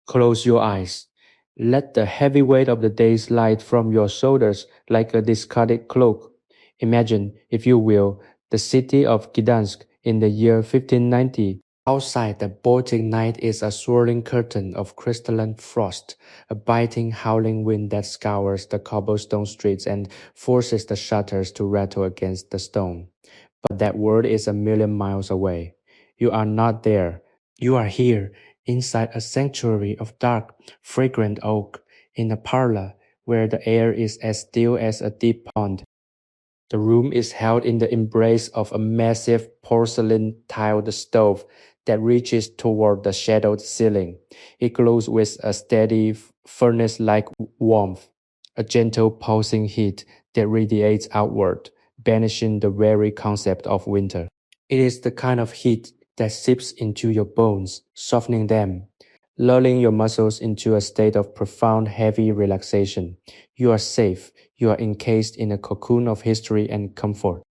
Close your eyes. Let the heavy weight of the day slide from your shoulders like a discarded cloak. Imagine, if you will, the city of Gdansk in the year 1590. Outside, the Baltic night is a swirling curtain of crystalline frost, a biting, howling wind that scours the cobblestone streets and forces the shutters to rattle against the stone. But that world is a million miles away. You are not there. You are here, inside a sanctuary of dark, fragrant oak, in a parlor where the air is as still as a deep pond. The room is held in the embrace of a massive porcelain tiled stove that reaches toward the shadowed ceiling. It glows with a steady, furnace-like warmth, a gentle pulsing heat that radiates outward, banishing the very concept of winter. It is the kind of heat that seeps into your bones, softening them, lulling your muscles into a state of profound, heavy relaxation. You are safe. You are encased in a cocoon of history and comfort.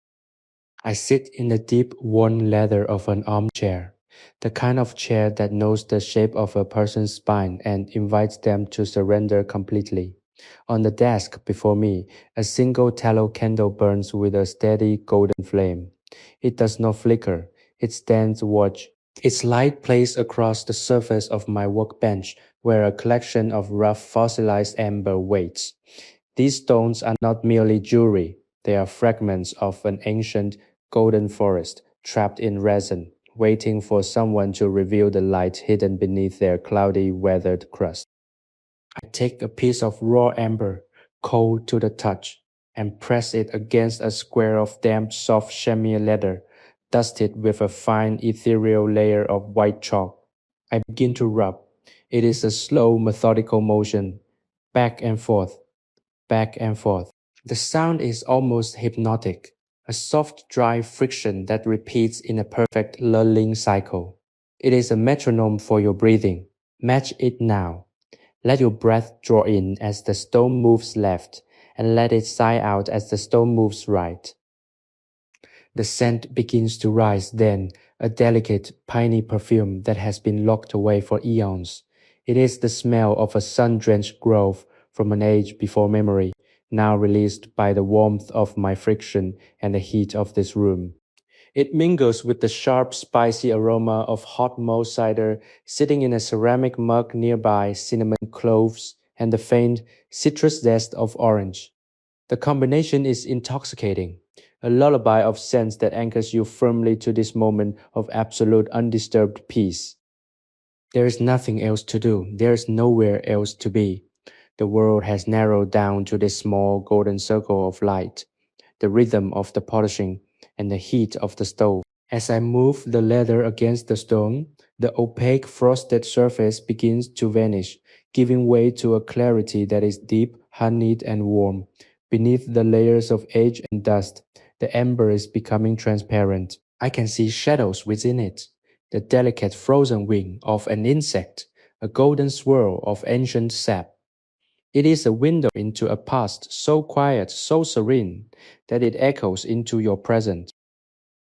I sit in the deep, worn leather of an armchair, the kind of chair that knows the shape of a person's spine and invites them to surrender completely. On the desk before me, a single tallow candle burns with a steady golden flame. It does not flicker. It stands watch. Its light plays across the surface of my workbench, where a collection of rough fossilized amber waits. These stones are not merely jewelry. They are fragments of an ancient golden forest, trapped in resin, waiting for someone to reveal the light hidden beneath their cloudy, weathered crust. I take a piece of raw amber, cold to the touch, and press it against a square of damp, soft chamois leather, dusted with a fine, ethereal layer of white chalk. I begin to rub. It is a slow, methodical motion, back and forth, back and forth. The sound is almost hypnotic, a soft, dry friction that repeats in a perfect, lulling cycle. It is a metronome for your breathing. Match it now. Let your breath draw in as the stone moves left, and let it sigh out as the stone moves right. The scent begins to rise then, a delicate, piney perfume that has been locked away for eons. It is the smell of a sun-drenched grove from an age before memory, now released by the warmth of my friction and the heat of this room. It mingles with the sharp, spicy aroma of hot mulled cider sitting in a ceramic mug nearby, cinnamon cloves, and the faint citrus zest of orange. The combination is intoxicating, a lullaby of scents that anchors you firmly to this moment of absolute undisturbed peace. There is nothing else to do. There is nowhere else to be. The world has narrowed down to this small golden circle of light, the rhythm of the polishing, and the heat of the stove. As I move the leather against the stone, the opaque frosted surface begins to vanish, giving way to a clarity that is deep, honeyed, and warm. Beneath the layers of age and dust, the amber is becoming transparent. I can see shadows within it, the delicate frozen wing of an insect, a golden swirl of ancient sap. It is a window into a past so quiet, so serene, that it echoes into your present.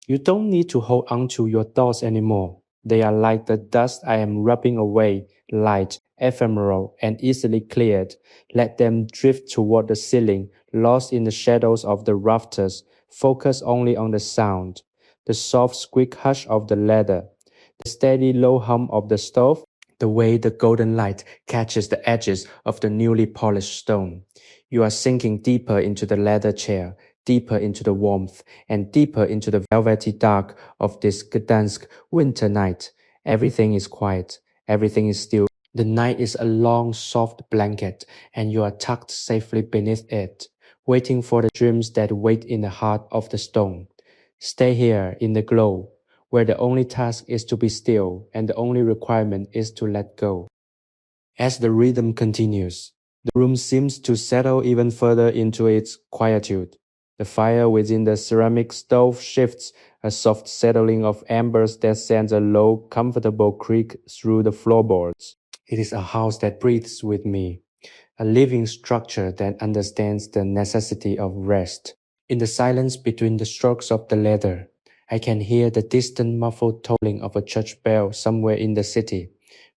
You don't need to hold on to your thoughts anymore. They are like the dust I am rubbing away, light, ephemeral, and easily cleared. Let them drift toward the ceiling, lost in the shadows of the rafters, focus only on the sound, the soft squeak hush of the leather, the steady low hum of the stove, the way the golden light catches the edges of the newly polished stone. You are sinking deeper into the leather chair, deeper into the warmth, and deeper into the velvety dark of this Gdansk winter night. Everything is quiet. Everything is still. The night is a long, soft blanket, and you are tucked safely beneath it, waiting for the dreams that wait in the heart of the stone. Stay here in the glow, where the only task is to be still and the only requirement is to let go. As the rhythm continues, the room seems to settle even further into its quietude. The fire within the ceramic stove shifts, a soft settling of embers that sends a low, comfortable creak through the floorboards. It is a house that breathes with me, a living structure that understands the necessity of rest. In the silence between the strokes of the leather, I can hear the distant muffled tolling of a church bell somewhere in the city.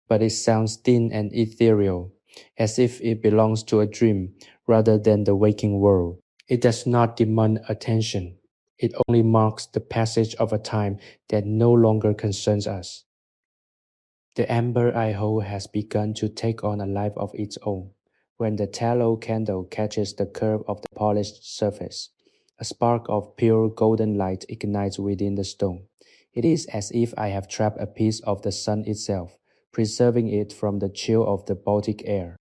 but it sounds thin and ethereal, as if it belongs to a dream rather than the waking world. It does not demand attention. It only marks the passage of a time that no longer concerns us. The amber I hold has begun to take on a life of its own. When the tallow candle catches the curve of the polished surface, a spark of pure golden light ignites within the stone. It is as if I have trapped a piece of the sun itself, preserving it from the chill of the Baltic air.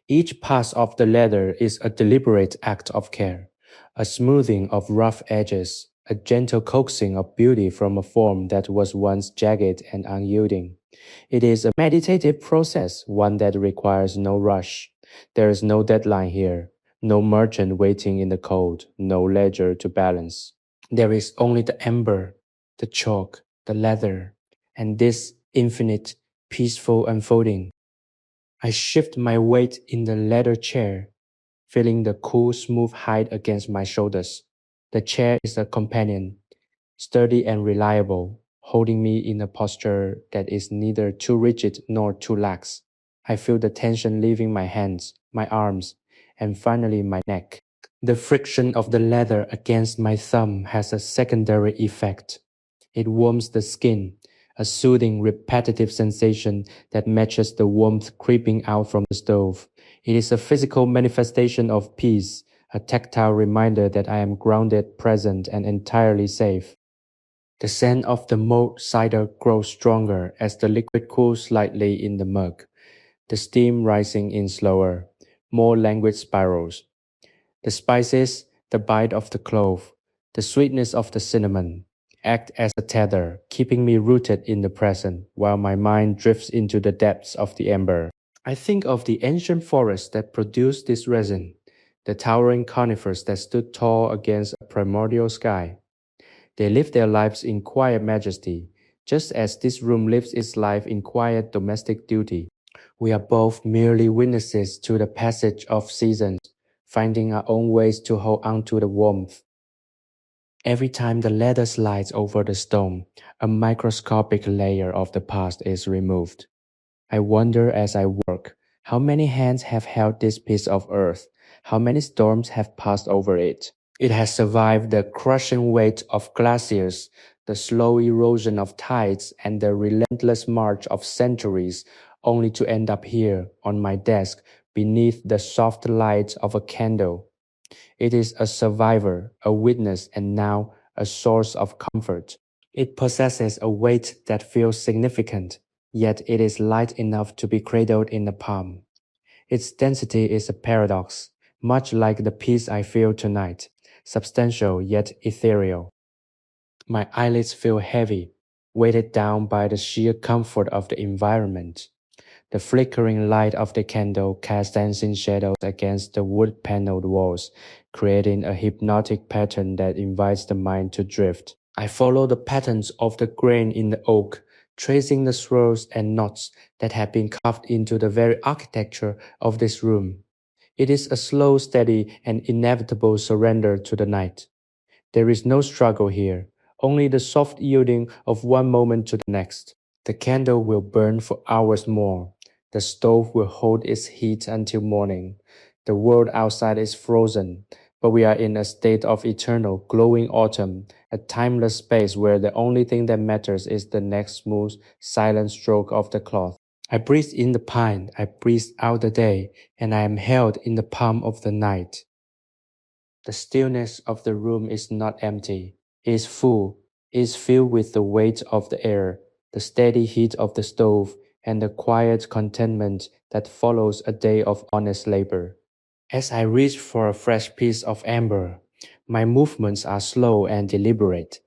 Each pass of the ladder is a deliberate act of care, a smoothing of rough edges, a gentle coaxing of beauty from a form that was once jagged and unyielding. It is a meditative process, one that requires no rush. There is no deadline here, no merchant waiting in the cold, no ledger to balance. There is only the ember, the chalk, the leather, and this infinite, peaceful unfolding. I shift my weight in the leather chair, feeling the cool, smooth hide against my shoulders. The chair is a companion, sturdy and reliable, holding me in a posture that is neither too rigid nor too lax. I feel the tension leaving my hands, my arms, and finally my neck. The friction of the leather against my thumb has a secondary effect. It warms the skin, a soothing, repetitive sensation that matches the warmth creeping out from the stove. It is a physical manifestation of peace, a tactile reminder that I am grounded, present, and entirely safe. The scent of the mulled cider grows stronger as the liquid cools slightly in the mug, the steam rising in slower, more languid spirals. The spices, the bite of the clove, the sweetness of the cinnamon, act as a tether, keeping me rooted in the present while my mind drifts into the depths of the ember. I think of the ancient forests that produced this resin, the towering conifers that stood tall against a primordial sky. They live their lives in quiet majesty, just as this room lives its life in quiet domestic duty. We are both merely witnesses to the passage of seasons, finding our own ways to hold on to the warmth. Every time the ladder slides over the stone, a microscopic layer of the past is removed. I wonder as I work, how many hands have held this piece of earth, how many storms have passed over it. It has survived the crushing weight of glaciers, the slow erosion of tides, and the relentless march of centuries, only to end up here on my desk beneath the soft light of a candle. It is a survivor, a witness, and now a source of comfort. It possesses a weight that feels significant, yet it is light enough to be cradled in the palm. Its density is a paradox, much like the peace I feel tonight, substantial yet ethereal. My eyelids feel heavy, weighted down by the sheer comfort of the environment. The flickering light of the candle casts dancing shadows against the wood-paneled walls, creating a hypnotic pattern that invites the mind to drift. I follow the patterns of the grain in the oak, tracing the swirls and knots that have been carved into the very architecture of this room. It is a slow, steady, and inevitable surrender to the night. There is no struggle here, only the soft yielding of one moment to the next. The candle will burn for hours more. The stove will hold its heat until morning. The world outside is frozen, but we are in a state of eternal, glowing autumn, a timeless space where the only thing that matters is the next smooth, silent stroke of the cloth. I breathe in the pine, I breathe out the day, and I am held in the palm of the night. The stillness of the room is not empty. It is full. It is filled with the weight of the air, the steady heat of the stove, and the quiet contentment that follows a day of honest labor. As I reach for a fresh piece of amber, my movements are slow and deliberate,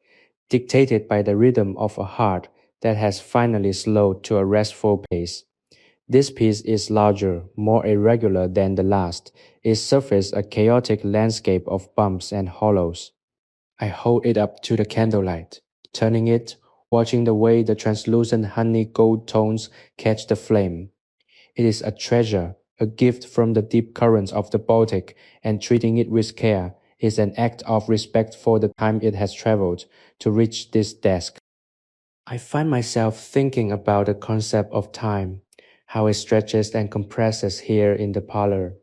dictated by the rhythm of a heart that has finally slowed to a restful pace. This piece is larger, more irregular than the last. Its surface a chaotic landscape of bumps and hollows. I hold it up to the candlelight, turning it, watching the way the translucent honey gold tones catch the flame. It is a treasure, a gift from the deep currents of the Baltic, and treating it with care is an act of respect for the time it has traveled to reach this desk. I find myself thinking about the concept of time. how it stretches and compresses here in the parlor.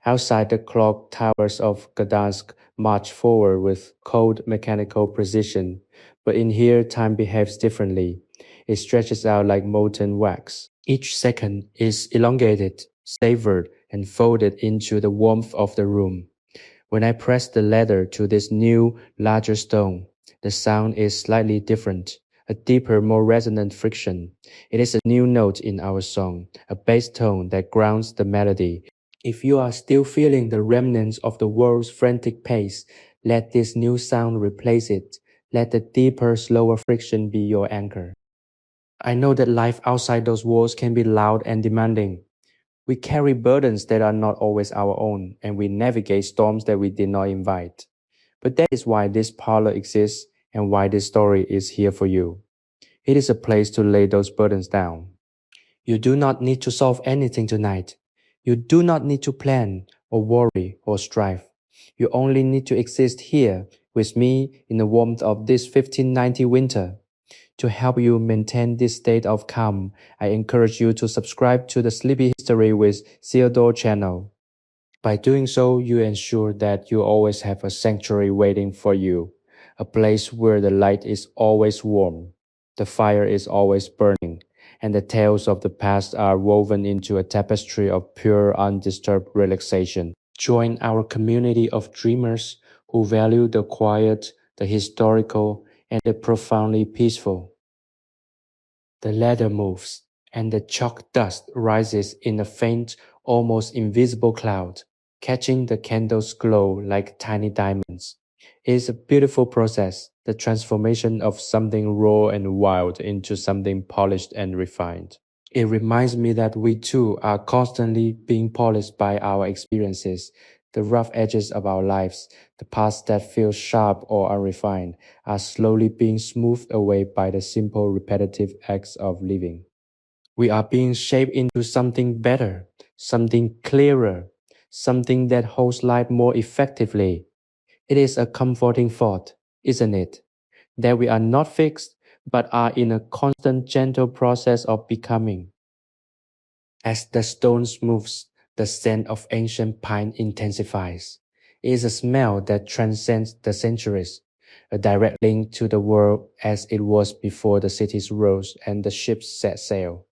Outside, the clock towers of Gdansk march forward with cold mechanical precision, but in here time behaves differently. It stretches out like molten wax. Each second is elongated, savored, and folded into the warmth of the room. When I press the leather to this new, larger stone, the sound is slightly different, a deeper, more resonant friction. It is a new note in our song, a bass tone that grounds the melody. If you are still feeling the remnants of the world's frantic pace, let this new sound replace it. Let the deeper, slower friction be your anchor. I know that life outside those walls can be loud and demanding. We carry burdens that are not always our own, and we navigate storms that we did not invite. But that is why this parlor exists and why this story is here for you. It is a place to lay those burdens down. You do not need to solve anything tonight. You do not need to plan or worry or strive. You only need to exist here with me in the warmth of this 1590 winter. To help you maintain this state of calm, I encourage you to subscribe to the Sleepy History with Theodore channel. By doing so, you ensure that you always have a sanctuary waiting for you, a place where the light is always warm, the fire is always burning, and the tales of the past are woven into a tapestry of pure, undisturbed relaxation. Join our community of dreamers who value the quiet, the historical, and the profoundly peaceful. The ladder moves, and the chalk dust rises in a faint, almost invisible cloud, catching the candle's glow like tiny diamonds. It is a beautiful process, the transformation of something raw and wild into something polished and refined. It reminds me that we too are constantly being polished by our experiences. The rough edges of our lives, the parts that feel sharp or unrefined, are slowly being smoothed away by the simple repetitive acts of living. We are being shaped into something better, something clearer, something that holds light more effectively. It is a comforting thought, isn't it? That we are not fixed, but are in a constant gentle process of becoming. As the stone moves, the scent of ancient pine intensifies. It is a smell that transcends the centuries, a direct link to the world as it was before the cities rose and the ships set sail.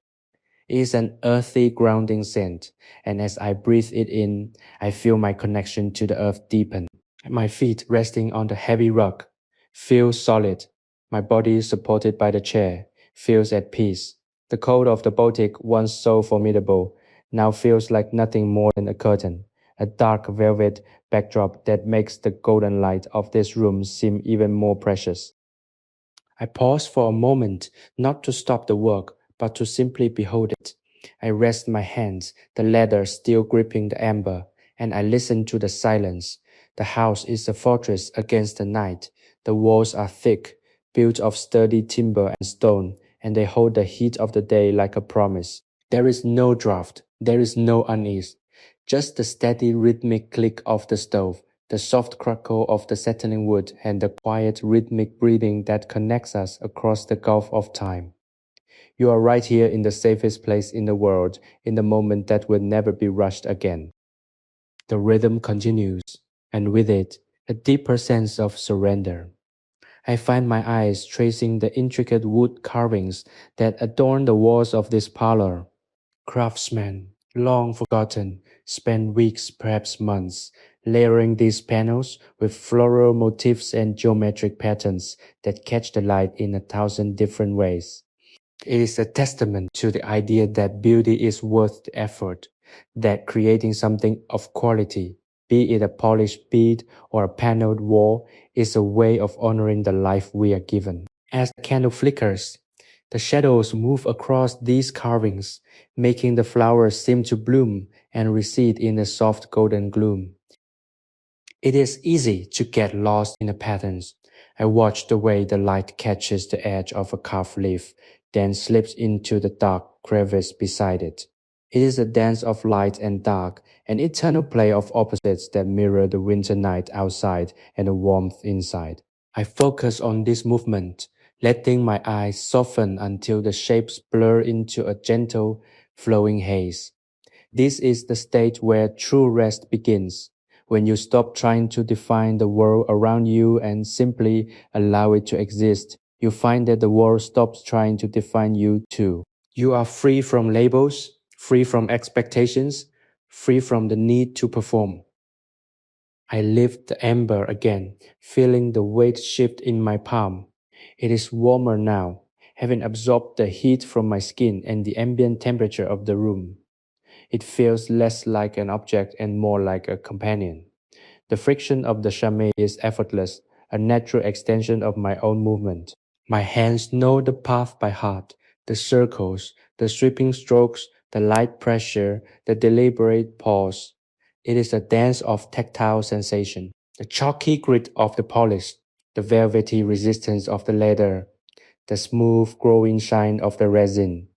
It is an earthy, grounding scent, and as I breathe it in, I feel my connection to the earth deepen. My feet resting on the heavy rug feel solid. My body supported by the chair feels at peace. The cold of the Baltic, once so formidable, now feels like nothing more than a curtain, a dark velvet backdrop that makes the golden light of this room seem even more precious. I pause for a moment, not to stop the work, but to simply behold it. I rest my hands, the leather still gripping the amber, and I listen to the silence. The house is a fortress against the night. The walls are thick, built of sturdy timber and stone, and they hold the heat of the day like a promise. There is no draught, there is no unease, just the steady rhythmic click of the stove, the soft crackle of the settling wood, and the quiet rhythmic breathing that connects us across the gulf of time. You are right here in the safest place in the world, in the moment that will never be rushed again. The rhythm continues, and with it, a deeper sense of surrender. I find my eyes tracing the intricate wood carvings that adorn the walls of this parlor. Craftsmen, long forgotten, spend weeks, perhaps months, layering these panels with floral motifs and geometric patterns that catch the light in a thousand different ways. It is a testament to the idea that beauty is worth the effort, that creating something of quality, be it a polished bead or a paneled wall, is a way of honoring the life we are given. As the candle flickers, the shadows move across these carvings, making the flowers seem to bloom and recede in a soft golden gloom. It is easy to get lost in the patterns. I watch the way the light catches the edge of a carved leaf, then slips into the dark crevice beside it. It is a dance of light and dark, an eternal play of opposites that mirror the winter night outside and the warmth inside. I focus on this movement, letting my eyes soften until the shapes blur into a gentle, flowing haze. This is the state where true rest begins, when you stop trying to define the world around you and simply allow it to exist. You find that the world stops trying to define you too. You are free from labels, free from expectations, free from the need to perform. I lift the ember again, feeling the weight shift in my palm. It is warmer now, having absorbed the heat from my skin and the ambient temperature of the room. It feels less like an object and more like a companion. The friction of the chamois is effortless, a natural extension of my own movement. My hands know the path by heart, the circles, the sweeping strokes, the light pressure, the deliberate pause. It is a dance of tactile sensation. The chalky grit of the polish, the velvety resistance of the leather, the smooth growing shine of the resin.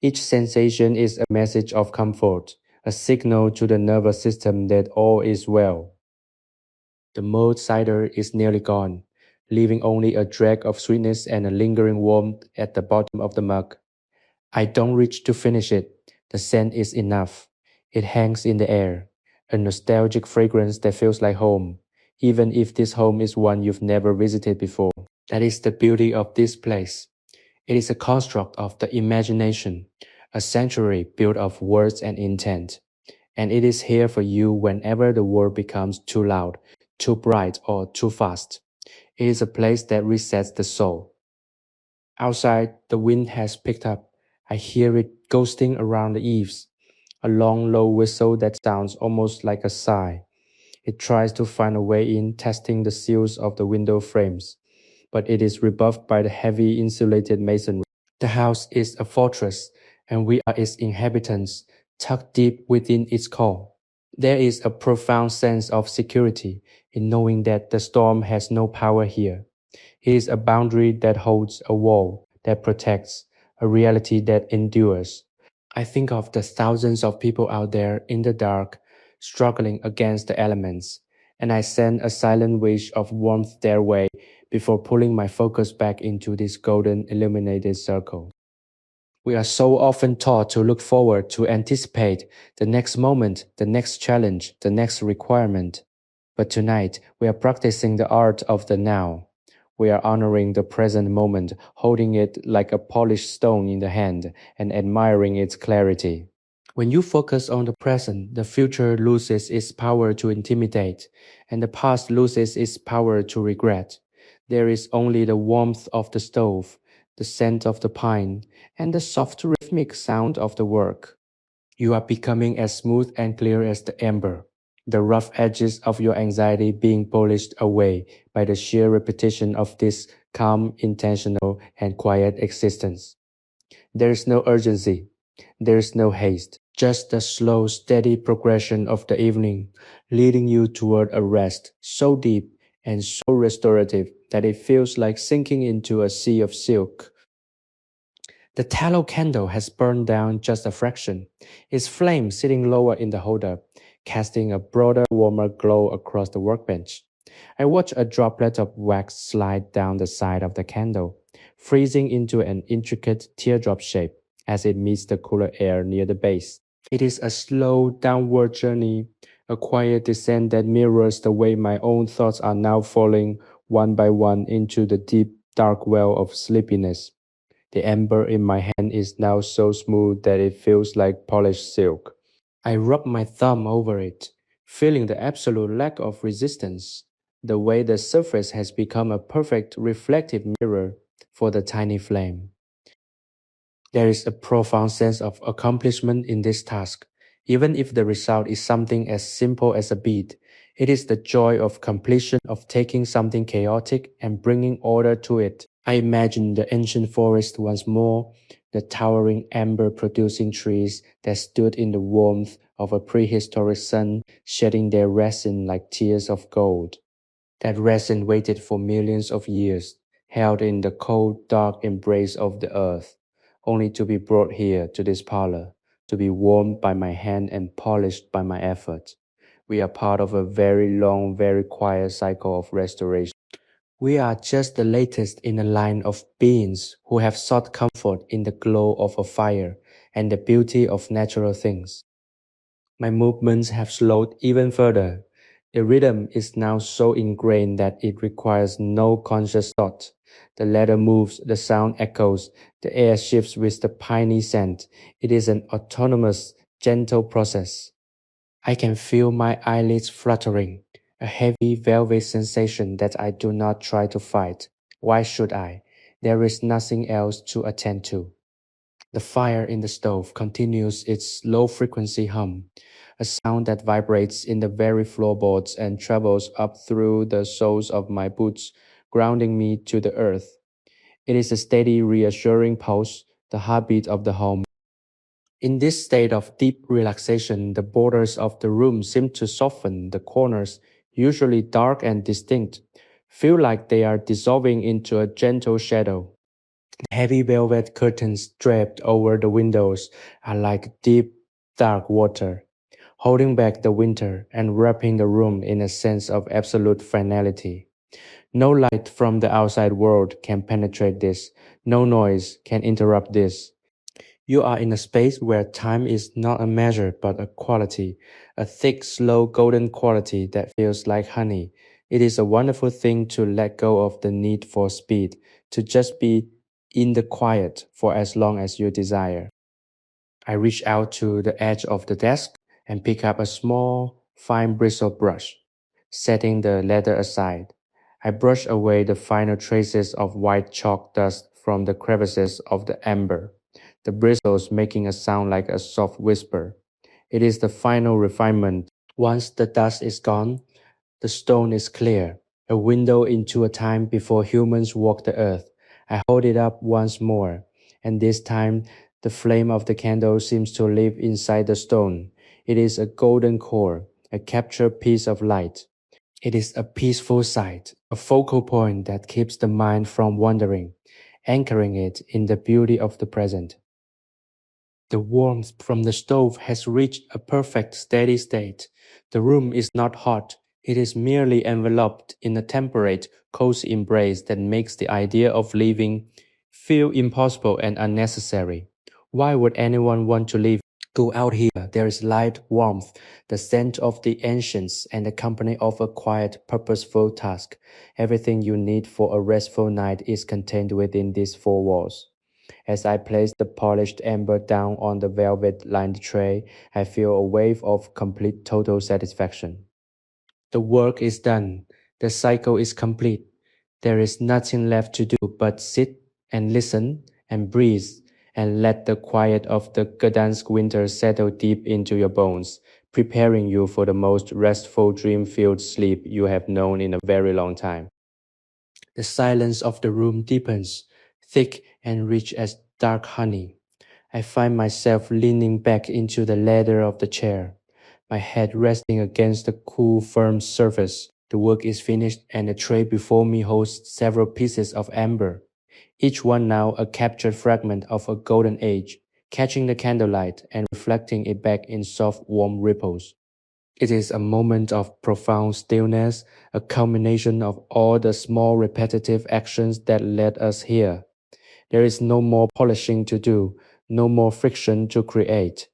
Each sensation is a message of comfort, a signal to the nervous system that all is well. The mulled cider is nearly gone, leaving only a drag of sweetness and a lingering warmth at the bottom of the mug. I don't reach to finish it. The scent is enough. It hangs in the air, a nostalgic fragrance that feels like home, even if this home is one you've never visited before. That is the beauty of this place. It is a construct of the imagination, a sanctuary built of words and intent. And it is here for you whenever the world becomes too loud, too bright, or too fast. It is a place that resets the soul. Outside, the wind has picked up. I hear it ghosting around the eaves, a long, low whistle that sounds almost like a sigh. It tries to find a way in, testing the seals of the window frames, but it is rebuffed by the heavy insulated masonry. The house is a fortress, and we are its inhabitants, tucked deep within its core. There is a profound sense of security in knowing that the storm has no power here. It is a boundary that holds, a wall that protects, a reality that endures. I think of the thousands of people out there in the dark, struggling against the elements, and I send a silent wish of warmth their way before pulling my focus back into this golden illuminated circle. We are so often taught to look forward, to anticipate the next moment, the next challenge, the next requirement. But tonight, we are practicing the art of the now. We are honoring the present moment, holding it like a polished stone in the hand and admiring its clarity. When you focus on the present, the future loses its power to intimidate, and the past loses its power to regret. There is only the warmth of the stove, the scent of the pine, and the soft rhythmic sound of the work. You are becoming as smooth and clear as the ember, the rough edges of your anxiety being polished away by the sheer repetition of this calm, intentional, and quiet existence. There is no urgency, there is no haste, just the slow, steady progression of the evening, leading you toward a rest so deep and so restorative that it feels like sinking into a sea of silk. The tallow candle has burned down just a fraction, its flame sitting lower in the holder, casting a broader, warmer glow across the workbench. I watch a droplet of wax slide down the side of the candle, freezing into an intricate teardrop shape as it meets the cooler air near the base. It is a slow downward journey, a quiet descent that mirrors the way my own thoughts are now falling one by one into the deep, dark well of sleepiness. The ember in my hand is now so smooth that it feels like polished silk. I rub my thumb over it, feeling the absolute lack of resistance, the way the surface has become a perfect reflective mirror for the tiny flame. There is a profound sense of accomplishment in this task. Even if the result is something as simple as a bead, it is the joy of completion of taking something chaotic and bringing order to it. I imagine the ancient forest once more, the towering amber producing trees that stood in the warmth of a prehistoric sun, shedding their resin like tears of gold. That resin waited for millions of years, held in the cold, dark embrace of the earth, only to be brought here to this parlor, to be warmed by my hand and polished by my effort. We are part of a very long, very quiet cycle of restoration. We are just the latest in a line of beings who have sought comfort in the glow of a fire and the beauty of natural things. My movements have slowed even further. The rhythm is now so ingrained that it requires no conscious thought. The letter moves, the sound echoes, the air shifts with the piney scent. It is an autonomous, gentle process. I can feel my eyelids fluttering, a heavy velvet sensation that I do not try to fight. Why should I? There is nothing else to attend to. The fire in the stove continues its low frequency hum, a sound that vibrates in the very floorboards and travels up through the soles of my boots, grounding me to the earth. It is a steady, reassuring pulse, the heartbeat of the home. In this state of deep relaxation, the borders of the room seem to soften, the corners, usually dark and distinct, feel like they are dissolving into a gentle shadow. The heavy velvet curtains draped over the windows are like deep, dark water, holding back the winter and wrapping the room in a sense of absolute finality. No light from the outside world can penetrate this. No noise can interrupt this. You are in a space where time is not a measure but a quality, a thick, slow, golden quality that feels like honey. It is a wonderful thing to let go of the need for speed, to just be in the quiet for as long as you desire. I reach out to the edge of the desk and pick up a small, fine bristle brush. Setting the leather aside, I brush away the final traces of white chalk dust from the crevices of the amber, the bristles making a sound like a soft whisper. It is the final refinement. Once the dust is gone, the stone is clear, a window into a time before humans walked the earth. I hold it up once more, and this time the flame of the candle seems to live inside the stone. It is a golden core, a captured piece of light. It is a peaceful sight, a focal point that keeps the mind from wandering, anchoring it in the beauty of the present. The warmth from the stove has reached a perfect steady state. The room is not hot, it is merely enveloped in a temperate, cozy embrace that makes the idea of leaving feel impossible and unnecessary. Why would anyone want to leave? Go out here. There is light, warmth, the scent of the ancients, and the company of a quiet, purposeful task. Everything you need for a restful night is contained within these four walls. As I place the polished amber down on the velvet-lined tray, I feel a wave of complete total satisfaction. The work is done. The cycle is complete. There is nothing left to do but sit and listen and breathe and let the quiet of the Gdansk winter settle deep into your bones, preparing you for the most restful dream-filled sleep you have known in a very long time. The silence of the room deepens, thick and rich as dark honey. I find myself leaning back into the leather of the chair, my head resting against the cool, firm surface. The work is finished, and the tray before me holds several pieces of amber, each one now a captured fragment of a golden age, catching the candlelight and reflecting it back in soft, warm ripples. It is a moment of profound stillness, a culmination of all the small repetitive actions that led us here. There is no more polishing to do, no more friction to create.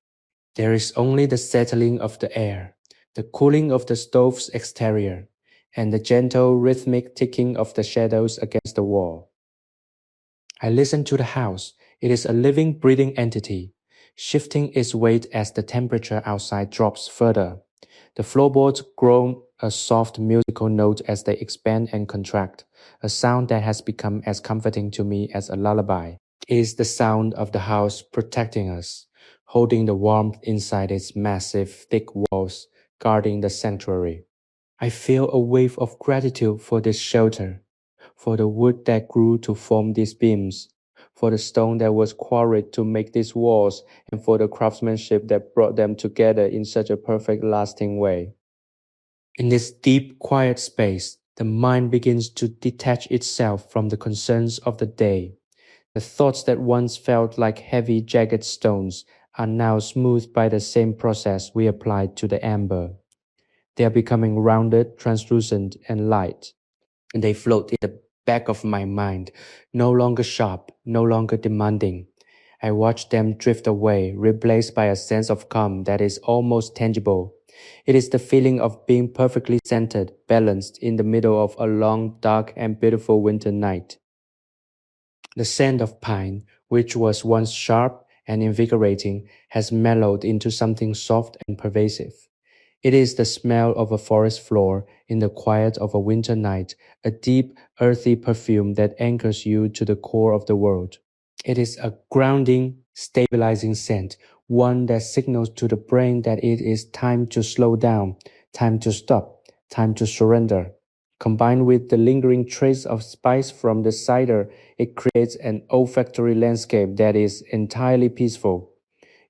There is only the settling of the air, the cooling of the stove's exterior, and the gentle rhythmic ticking of the shadows against the wall. I listen to the house. It is a living, breathing entity, shifting its weight as the temperature outside drops further. The floorboards groan a soft musical note as they expand and contract, a sound that has become as comforting to me as a lullaby. It is the sound of the house protecting us, holding the warmth inside its massive, thick walls, guarding the sanctuary. I feel a wave of gratitude for this shelter, for the wood that grew to form these beams, for the stone that was quarried to make these walls, and for the craftsmanship that brought them together in such a perfect, lasting way. In this deep, quiet space, the mind begins to detach itself from the concerns of the day. The thoughts that once felt like heavy, jagged stones are now smoothed by the same process we applied to the amber. They are becoming rounded, translucent, and light. And they float in the back of my mind, no longer sharp, no longer demanding. I watch them drift away, replaced by a sense of calm that is almost tangible. It is the feeling of being perfectly centered, balanced in the middle of a long, dark, and beautiful winter night. The scent of pine, which was once sharp and invigorating, has mellowed into something soft and pervasive. It is the smell of a forest floor in the quiet of a winter night, a deep, earthy perfume that anchors you to the core of the world. It is a grounding, stabilizing scent, one that signals to the brain that it is time to slow down, time to stop, time to surrender. Combined with the lingering trace of spice from the cider, it creates an olfactory landscape that is entirely peaceful.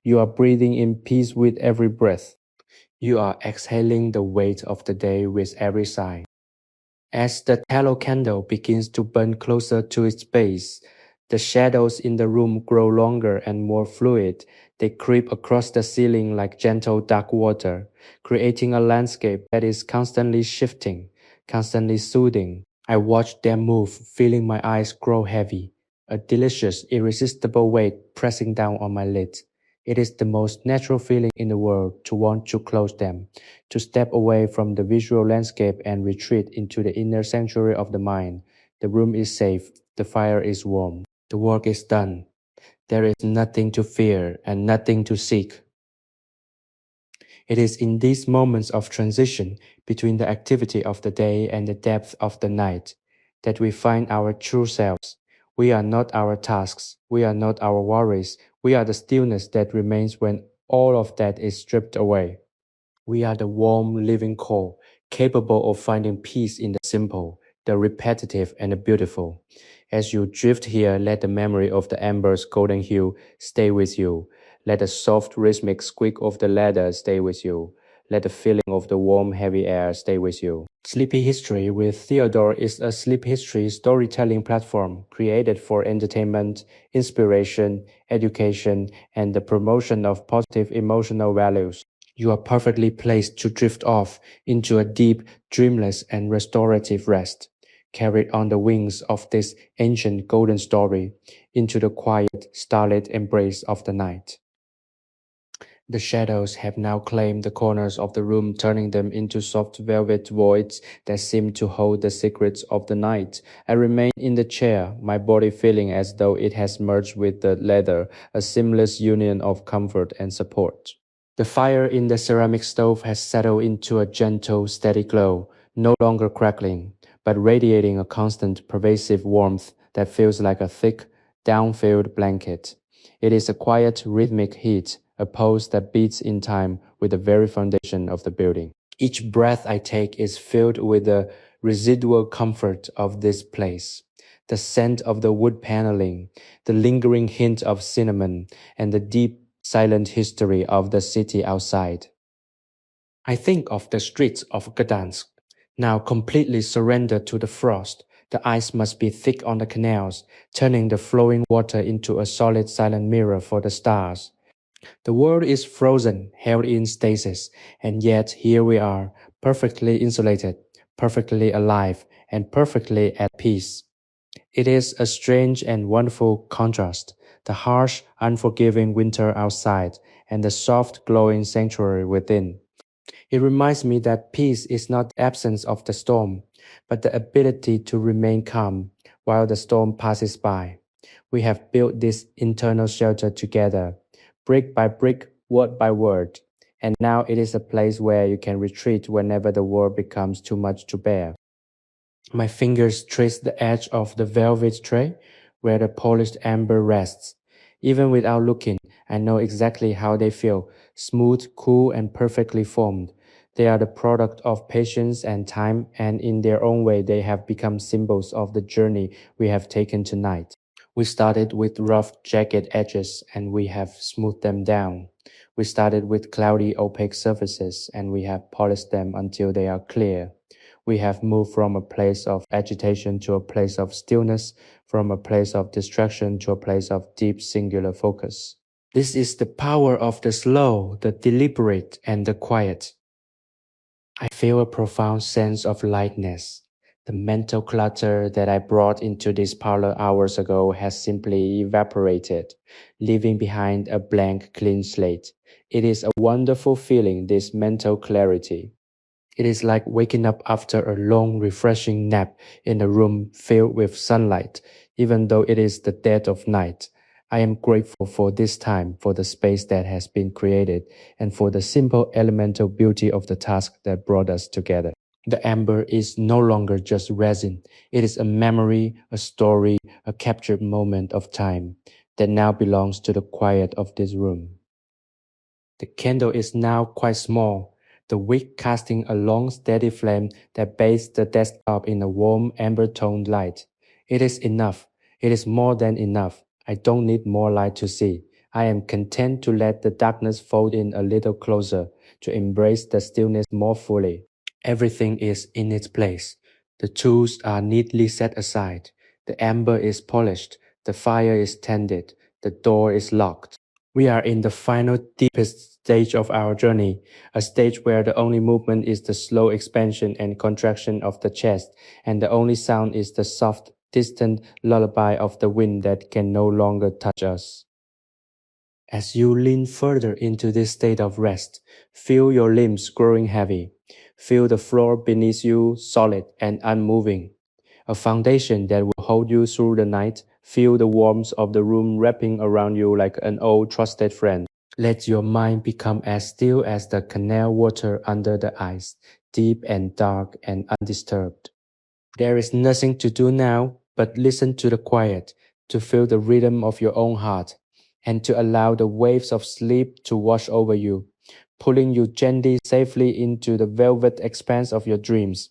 You are breathing in peace with every breath. You are exhaling the weight of the day with every sigh. As the tallow candle begins to burn closer to its base, the shadows in the room grow longer and more fluid. They creep across the ceiling like gentle dark water, creating a landscape that is constantly shifting, constantly soothing. I watch them move, feeling my eyes grow heavy, a delicious, irresistible weight pressing down on my lids. It is the most natural feeling in the world to want to close them, to step away from the visual landscape and retreat into the inner sanctuary of the mind. The room is safe, the fire is warm, the work is done. There is nothing to fear and nothing to seek. It is in these moments of transition between the activity of the day and the depth of the night that we find our true selves. We are not our tasks, we are not our worries, we are the stillness that remains when all of that is stripped away. We are the warm, living core, capable of finding peace in the simple, the repetitive, and the beautiful. As you drift here, let the memory of the ember's golden hue stay with you. Let the soft, rhythmic squeak of the ladder stay with you. Let the feeling of the warm, heavy air stay with you. Sleepy History with Theodore is a sleep history storytelling platform created for entertainment, inspiration, education, and the promotion of positive emotional values. You are perfectly placed to drift off into a deep, dreamless, and restorative rest, carried on the wings of this ancient golden story into the quiet, starlit embrace of the night. The shadows have now claimed the corners of the room, turning them into soft velvet voids that seem to hold the secrets of the night. I remain in the chair, my body feeling as though it has merged with the leather, a seamless union of comfort and support. The fire in the ceramic stove has settled into a gentle, steady glow, no longer crackling, but radiating a constant, pervasive warmth that feels like a thick, down-filled blanket. It is a quiet, rhythmic heat, a pulse that beats in time with the very foundation of the building. Each breath I take is filled with the residual comfort of this place. The scent of the wood paneling, the lingering hint of cinnamon, and the deep, silent history of the city outside. I think of the streets of Gdansk, now completely surrendered to the frost. The ice must be thick on the canals, turning the flowing water into a solid silent mirror for the stars. The world is frozen, held in stasis, and yet here we are, perfectly insulated, perfectly alive, and perfectly at peace. It is a strange and wonderful contrast, the harsh, unforgiving winter outside, and the soft, glowing sanctuary within. It reminds me that peace is not the absence of the storm, but the ability to remain calm while the storm passes by. We have built this internal shelter together, brick by brick, word by word, and now it is a place where you can retreat whenever the world becomes too much to bear. My fingers trace the edge of the velvet tray where the polished amber rests. Even without looking, I know exactly how they feel, smooth, cool, and perfectly formed. They are the product of patience and time, and in their own way, they have become symbols of the journey we have taken tonight. We started with rough, jagged edges, and we have smoothed them down. We started with cloudy, opaque surfaces, and we have polished them until they are clear. We have moved from a place of agitation to a place of stillness, from a place of distraction to a place of deep singular focus. This is the power of the slow, the deliberate, and the quiet. I feel a profound sense of lightness. The mental clutter that I brought into this parlor hours ago has simply evaporated, leaving behind a blank, clean slate. It is a wonderful feeling, this mental clarity. It is like waking up after a long, refreshing nap in a room filled with sunlight, even though it is the dead of night. I am grateful for this time, for the space that has been created, and for the simple elemental beauty of the task that brought us together. The amber is no longer just resin. It is a memory, a story, a captured moment of time that now belongs to the quiet of this room. The candle is now quite small, the wick casting a long steady flame that bathes the desktop in a warm amber-toned light. It is enough. It is more than enough. I don't need more light to see. I am content to let the darkness fold in a little closer, to embrace the stillness more fully. Everything is in its place. The tools are neatly set aside. The amber is polished. The fire is tended. The door is locked. We are in the final, deepest stage of our journey, a stage where the only movement is the slow expansion and contraction of the chest, and the only sound is the soft, distant lullaby of the wind that can no longer touch us. As you lean further into this state of rest, feel your limbs growing heavy. Feel the floor beneath you solid and unmoving. A foundation that will hold you through the night. Feel the warmth of the room wrapping around you like an old trusted friend. Let your mind become as still as the canal water under the ice, deep and dark and undisturbed. There is nothing to do now but listen to the quiet, to feel the rhythm of your own heart, and to allow the waves of sleep to wash over you, pulling you gently safely into the velvet expanse of your dreams.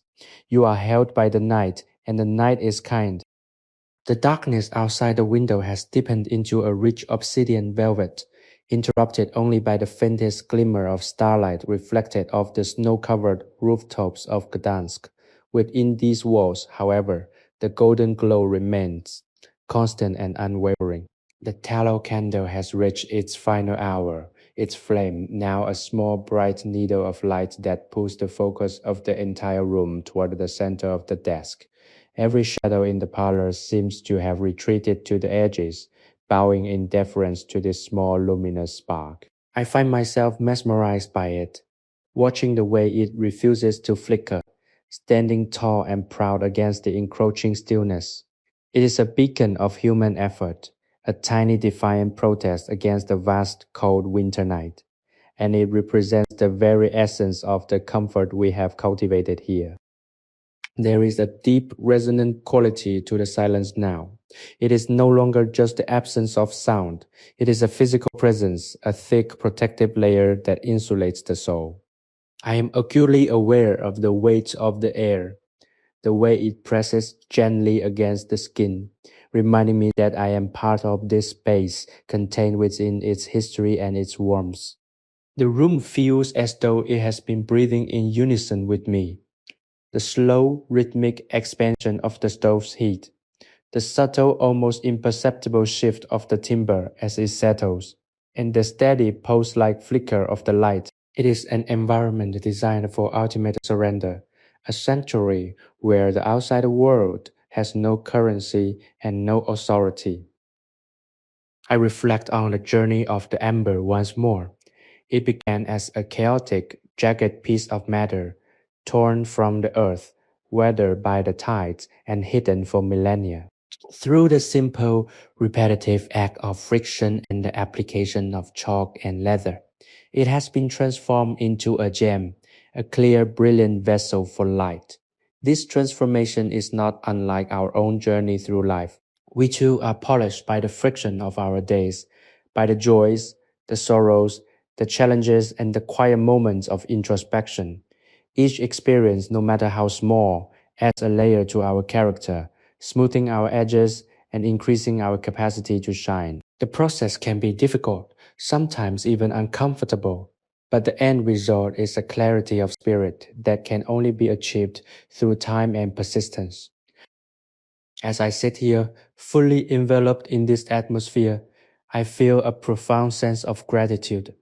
You are held by the night, and the night is kind. The darkness outside the window has deepened into a rich obsidian velvet, interrupted only by the faintest glimmer of starlight reflected off the snow-covered rooftops of Gdansk. Within these walls, however, the golden glow remains, constant and unwavering. The tallow candle has reached its final hour, its flame now a small bright needle of light that pulls the focus of the entire room toward the center of the desk. Every shadow in the parlor seems to have retreated to the edges, bowing in deference to this small luminous spark. I find myself mesmerized by it, watching the way it refuses to flicker, standing tall and proud against the encroaching stillness. It is a beacon of human effort, a tiny defiant protest against the vast cold winter night, and it represents the very essence of the comfort we have cultivated here. There is a deep, resonant quality to the silence now. It is no longer just the absence of sound. It is a physical presence, a thick, protective layer that insulates the soul. I am acutely aware of the weight of the air, the way it presses gently against the skin, reminding me that I am part of this space contained within its history and its warmth. The room feels as though it has been breathing in unison with me. The slow, rhythmic expansion of the stove's heat, the subtle, almost imperceptible shift of the timber as it settles, and the steady, pulse-like flicker of the light. It is an environment designed for ultimate surrender, a sanctuary where the outside world has no currency and no authority. I reflect on the journey of the amber once more. It began as a chaotic, jagged piece of matter, torn from the earth, weathered by the tides, and hidden for millennia. Through the simple, repetitive act of friction and the application of chalk and leather, it has been transformed into a gem, a clear, brilliant vessel for light. This transformation is not unlike our own journey through life. We too are polished by the friction of our days, by the joys, the sorrows, the challenges, and the quiet moments of introspection. Each experience, no matter how small, adds a layer to our character, smoothing our edges and increasing our capacity to shine. The process can be difficult, sometimes even uncomfortable, but the end result is a clarity of spirit that can only be achieved through time and persistence. As I sit here, fully enveloped in this atmosphere, I feel a profound sense of gratitude.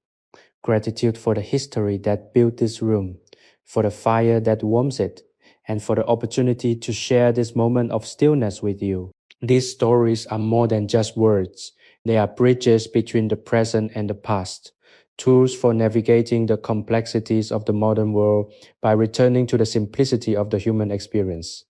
Gratitude for the history that built this room, for the fire that warms it, and for the opportunity to share this moment of stillness with you. These stories are more than just words. They are bridges between the present and the past, tools for navigating the complexities of the modern world by returning to the simplicity of the human experience.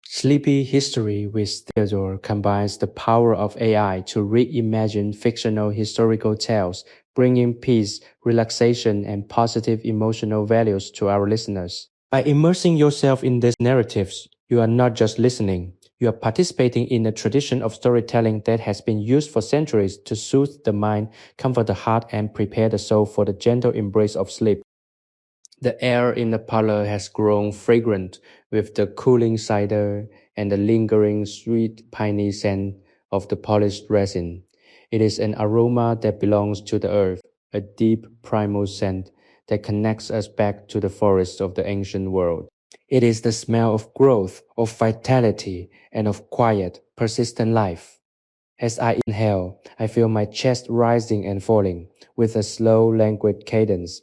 Sleepy History with Theodore combines the power of AI to reimagine fictional historical tales, bringing peace, relaxation, and positive emotional values to our listeners. By immersing yourself in these narratives, you are not just listening, you are participating in a tradition of storytelling that has been used for centuries to soothe the mind, comfort the heart, and prepare the soul for the gentle embrace of sleep. The air in the parlor has grown fragrant with the cooling cider and the lingering sweet piney scent of the polished resin. It is an aroma that belongs to the earth, a deep primal scent that connects us back to the forests of the ancient world. It is the smell of growth, of vitality, and of quiet, persistent life. As I inhale, I feel my chest rising and falling with a slow, languid cadence.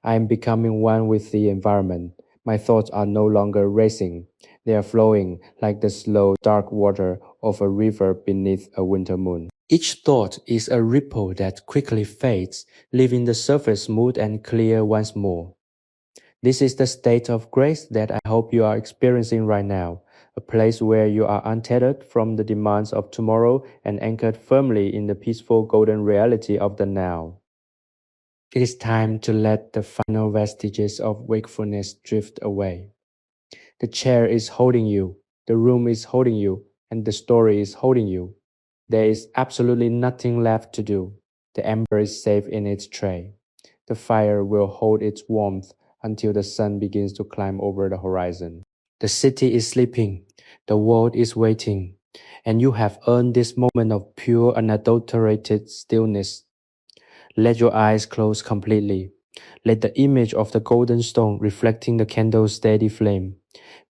I am becoming one with the environment. My thoughts are no longer racing. They are flowing like the slow, dark water of a river beneath a winter moon. Each thought is a ripple that quickly fades, leaving the surface smooth and clear once more. This is the state of grace that I hope you are experiencing right now, a place where you are untethered from the demands of tomorrow and anchored firmly in the peaceful golden reality of the now. It is time to let the final vestiges of wakefulness drift away. The chair is holding you, the room is holding you, and the story is holding you. There is absolutely nothing left to do. The ember is safe in its tray. The fire will hold its warmth until the sun begins to climb over the horizon. The city is sleeping, the world is waiting, and you have earned this moment of pure, unadulterated stillness. Let your eyes close completely. Let the image of the golden stone reflecting the candle's steady flame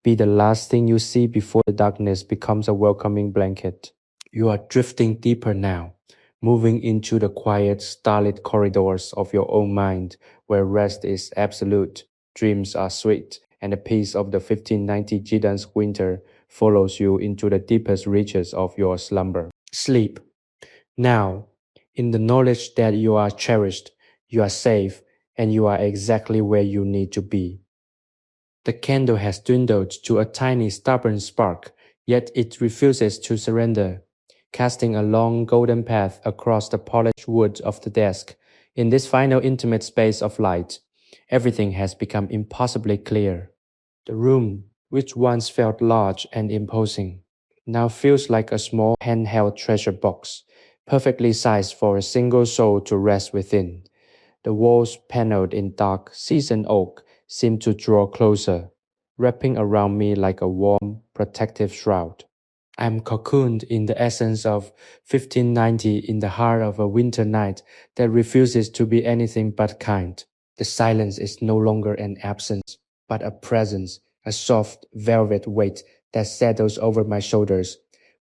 be the last thing you see before the darkness becomes a welcoming blanket. You are drifting deeper now, moving into the quiet, starlit corridors of your own mind, where rest is absolute, dreams are sweet, and the peace of the 1590 Gdansk winter follows you into the deepest reaches of your slumber. Sleep. Now, in the knowledge that you are cherished, you are safe, and you are exactly where you need to be. The candle has dwindled to a tiny stubborn spark, yet it refuses to surrender, casting a long golden path across the polished wood of the desk. In this final intimate space of light, everything has become impossibly clear. The room, which once felt large and imposing, now feels like a small handheld treasure box, perfectly sized for a single soul to rest within. The walls, paneled in dark, seasoned oak, seem to draw closer, wrapping around me like a warm, protective shroud. I am cocooned in the essence of 1590 in the heart of a winter night that refuses to be anything but kind. The silence is no longer an absence, but a presence, a soft, velvet weight that settles over my shoulders,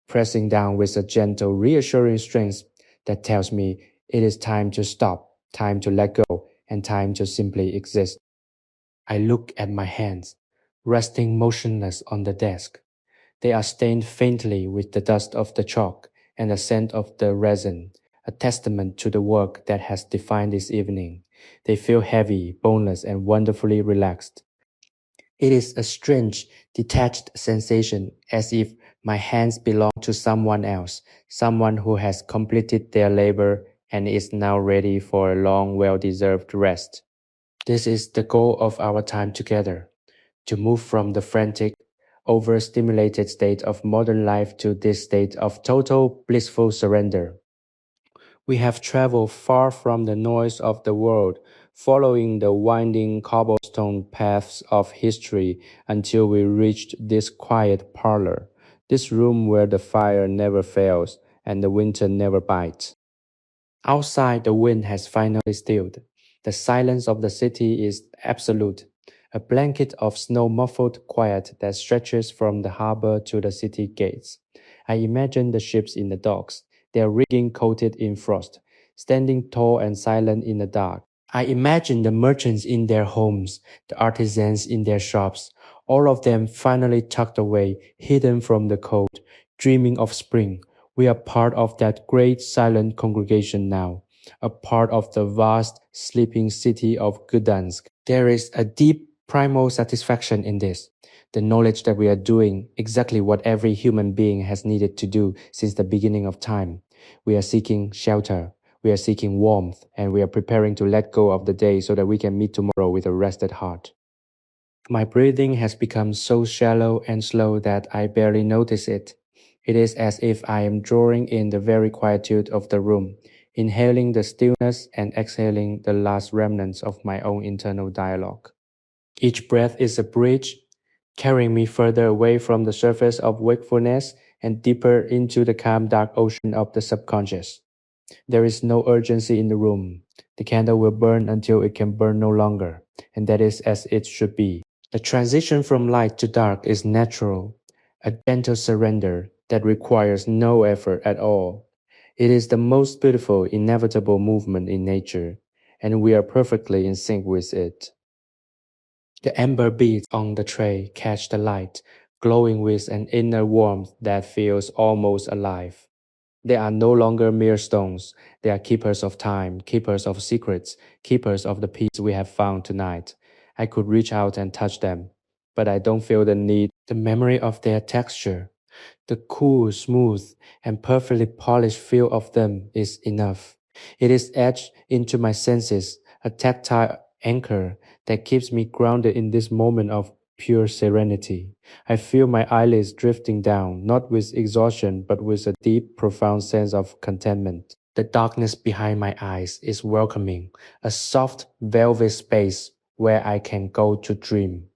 pressing down with a gentle, reassuring strength that tells me it is time to stop, time to let go, and time to simply exist. I look at my hands, resting motionless on the desk. They are stained faintly with the dust of the chalk and the scent of the resin, a testament to the work that has defined this evening. They feel heavy, boneless, and wonderfully relaxed. It is a strange, detached sensation, as if my hands belong to someone else, someone who has completed their labor and is now ready for a long, well-deserved rest. This is the goal of our time together, to move from the frantic, overstimulated state of modern life to this state of total blissful surrender. We have traveled far from the noise of the world, following the winding cobblestone paths of history until we reached this quiet parlor, this room where the fire never fails and the winter never bites. Outside, the wind has finally stilled. The silence of the city is absolute, a blanket of snow-muffled quiet that stretches from the harbor to the city gates. I imagine the ships in the docks, their rigging coated in frost, standing tall and silent in the dark. I imagine the merchants in their homes, the artisans in their shops, all of them finally tucked away, hidden from the cold, dreaming of spring. We are part of that great silent congregation now, a part of the vast sleeping city of Gdansk. There is a deep primal satisfaction in this, the knowledge that we are doing exactly what every human being has needed to do since the beginning of time. We are seeking shelter. We are seeking warmth, and we are preparing to let go of the day so that we can meet tomorrow with a rested heart. My breathing has become so shallow and slow that I barely notice it. It is as if I am drawing in the very quietude of the room, inhaling the stillness and exhaling the last remnants of my own internal dialogue. Each breath is a bridge, carrying me further away from the surface of wakefulness and deeper into the calm dark ocean of the subconscious. There is no urgency in the room. The candle will burn until it can burn no longer, and that is as it should be. The transition from light to dark is natural, a gentle surrender that requires no effort at all. It is the most beautiful, inevitable movement in nature, and we are perfectly in sync with it. The amber beads on the tray catch the light, glowing with an inner warmth that feels almost alive. They are no longer mere stones. They are keepers of time, keepers of secrets, keepers of the peace we have found tonight. I could reach out and touch them, but I don't feel the need. The memory of their texture, the cool, smooth, and perfectly polished feel of them is enough. It is etched into my senses, a tactile anchor that keeps me grounded in this moment of pure serenity. I feel my eyelids drifting down, not with exhaustion, but with a deep, profound sense of contentment. The darkness behind my eyes is welcoming, a soft, velvet space where I can go to dream.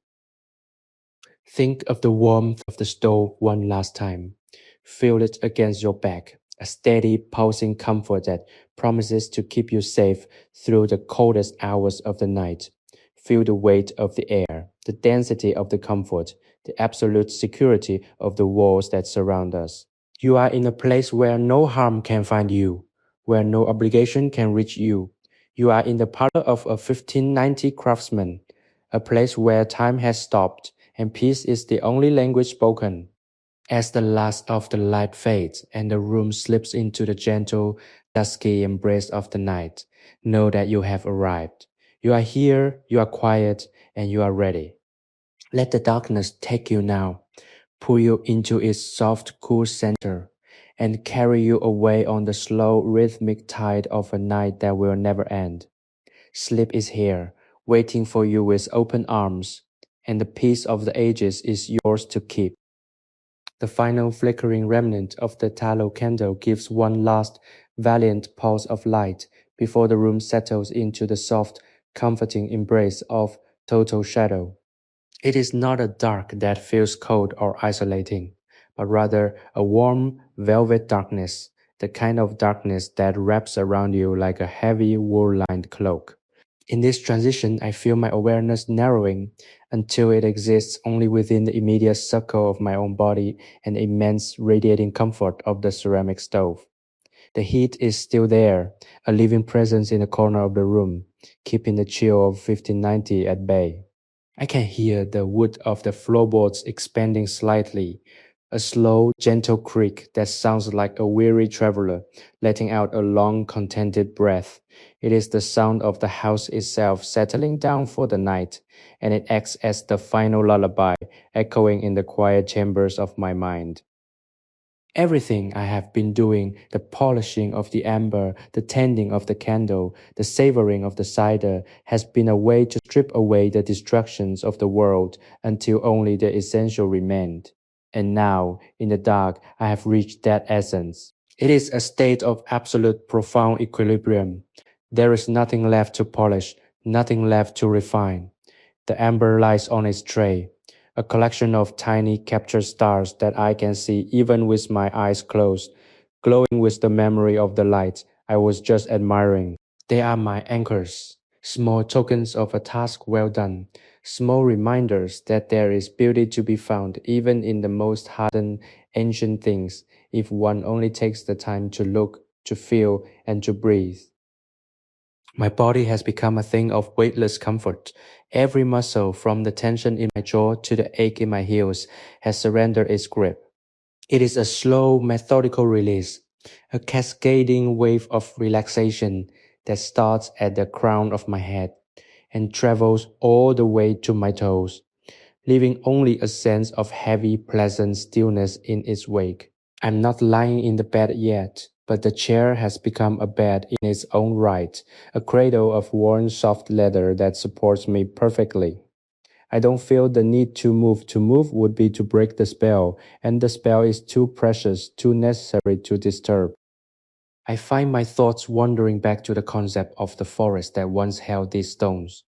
Think of the warmth of the stove one last time. Feel it against your back, a steady, pulsing comfort that promises to keep you safe through the coldest hours of the night. Feel the weight of the air, the density of the comfort, the absolute security of the walls that surround us. You are in a place where no harm can find you, where no obligation can reach you. You are in the parlor of a 1590 craftsman, a place where time has stopped and peace is the only language spoken. As the last of the light fades and the room slips into the gentle, dusky embrace of the night, know that you have arrived. You are here, you are quiet, and you are ready. Let the darkness take you now, pull you into its soft, cool center, and carry you away on the slow, rhythmic tide of a night that will never end. Sleep is here, waiting for you with open arms, and the peace of the ages is yours to keep. The final flickering remnant of the tallow candle gives one last, valiant pulse of light before the room settles into the soft, comforting embrace of total shadow. It is not a dark that feels cold or isolating, but rather a warm, velvet darkness, the kind of darkness that wraps around you like a heavy wool-lined cloak. In this transition, I feel my awareness narrowing until it exists only within the immediate circle of my own body and the immense radiating comfort of the ceramic stove. The heat is still there, a living presence in the corner of the room, keeping the chill of 1590 at bay. I can hear the wood of the floorboards expanding slightly, a slow, gentle creak that sounds like a weary traveler letting out a long, contented breath. It is the sound of the house itself settling down for the night, and it acts as the final lullaby echoing in the quiet chambers of my mind. Everything I have been doing, the polishing of the amber, the tending of the candle, the savoring of the cider, has been a way to strip away the distractions of the world until only the essential remained. And now, in the dark, I have reached that essence. It is a state of absolute profound equilibrium. There is nothing left to polish, nothing left to refine. The amber lies on its tray, a collection of tiny captured stars that I can see even with my eyes closed, glowing with the memory of the light I was just admiring. They are my anchors, small tokens of a task well done, small reminders that there is beauty to be found even in the most hardened, ancient things if one only takes the time to look, to feel, and to breathe. My body has become a thing of weightless comfort. Every muscle, from the tension in my jaw to the ache in my heels, has surrendered its grip. It is a slow, methodical release, a cascading wave of relaxation that starts at the crown of my head and travels all the way to my toes, leaving only a sense of heavy, pleasant stillness in its wake. I'm not lying in the bed yet, but the chair has become a bed in its own right, a cradle of worn soft leather that supports me perfectly. I don't feel the need to move. To move would be to break the spell, and the spell is too precious, too necessary to disturb. I find my thoughts wandering back to the concept of the forest that once held these stones.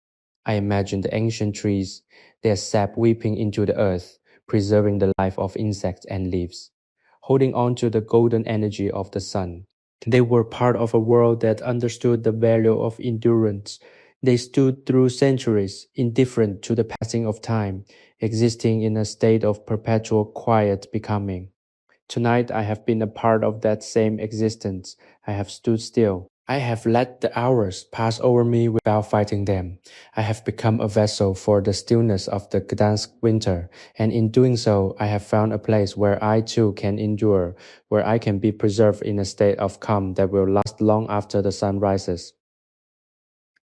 I imagine the ancient trees, their sap weeping into the earth, preserving the life of insects and leaves, holding on to the golden energy of the sun. They were part of a world that understood the value of endurance. They stood through centuries, indifferent to the passing of time, existing in a state of perpetual quiet becoming. Tonight I have been a part of that same existence. I have stood still. I have let the hours pass over me without fighting them. I have become a vessel for the stillness of the Gdansk winter, and in doing so, I have found a place where I too can endure, where I can be preserved in a state of calm that will last long after the sun rises.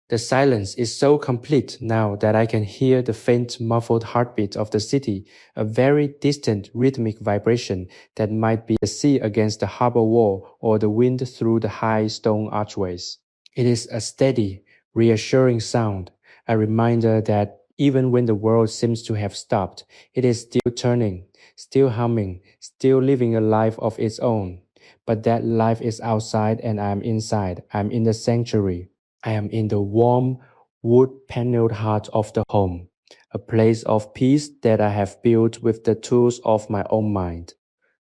The silence is so complete now that I can hear the faint, muffled heartbeat of the city, a very distant rhythmic vibration that might be the sea against the harbor wall or the wind through the high stone archways. It is a steady, reassuring sound, a reminder that even when the world seems to have stopped, it is still turning, still humming, still living a life of its own. But that life is outside and I am inside. I am in the sanctuary. I am in the warm, wood-paneled heart of the home, a place of peace that I have built with the tools of my own mind.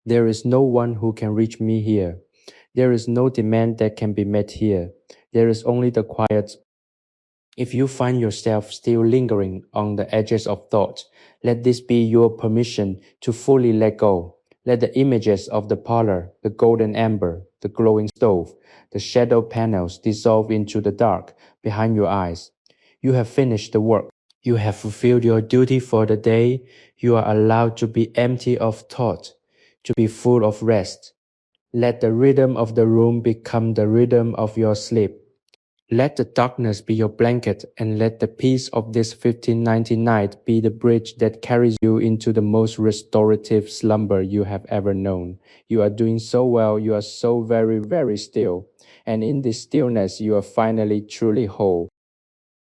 There is no one who can reach me here. There is no demand that can be met here. There is only the quiet. If you find yourself still lingering on the edges of thought, let this be your permission to fully let go. Let the images of the parlor, the golden amber, the glowing stove, the shadow panels dissolve into the dark behind your eyes. You have finished the work. You have fulfilled your duty for the day. You are allowed to be empty of thought, to be full of rest. Let the rhythm of the room become the rhythm of your sleep. Let the darkness be your blanket, and let the peace of this 1590 night be the bridge that carries you into the most restorative slumber you have ever known. You are doing so well, you are so very, very still, and in this stillness you are finally truly whole.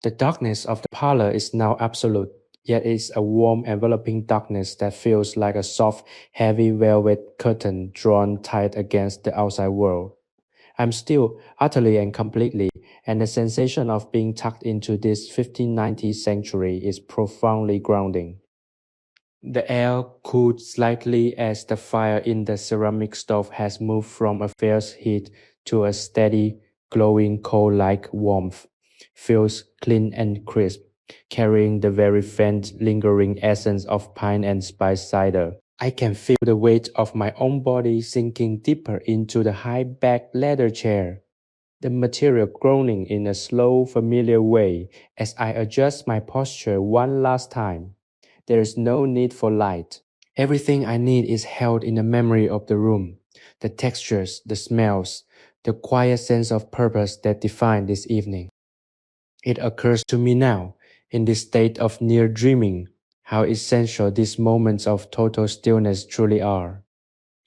The darkness of the parlor is now absolute, yet it is a warm, enveloping darkness that feels like a soft, heavy velvet curtain drawn tight against the outside world. I'm still utterly and completely, and the sensation of being tucked into this 1590 sanctuary is profoundly grounding. The air cooled slightly as the fire in the ceramic stove has moved from a fierce heat to a steady, glowing coal-like warmth. Feels clean and crisp, carrying the very faint, lingering essence of pine and spice cider. I can feel the weight of my own body sinking deeper into the high-backed leather chair, the material groaning in a slow, familiar way as I adjust my posture one last time. There is no need for light. Everything I need is held in the memory of the room, the textures, the smells, the quiet sense of purpose that define this evening. It occurs to me now, in this state of near dreaming, how essential these moments of total stillness truly are.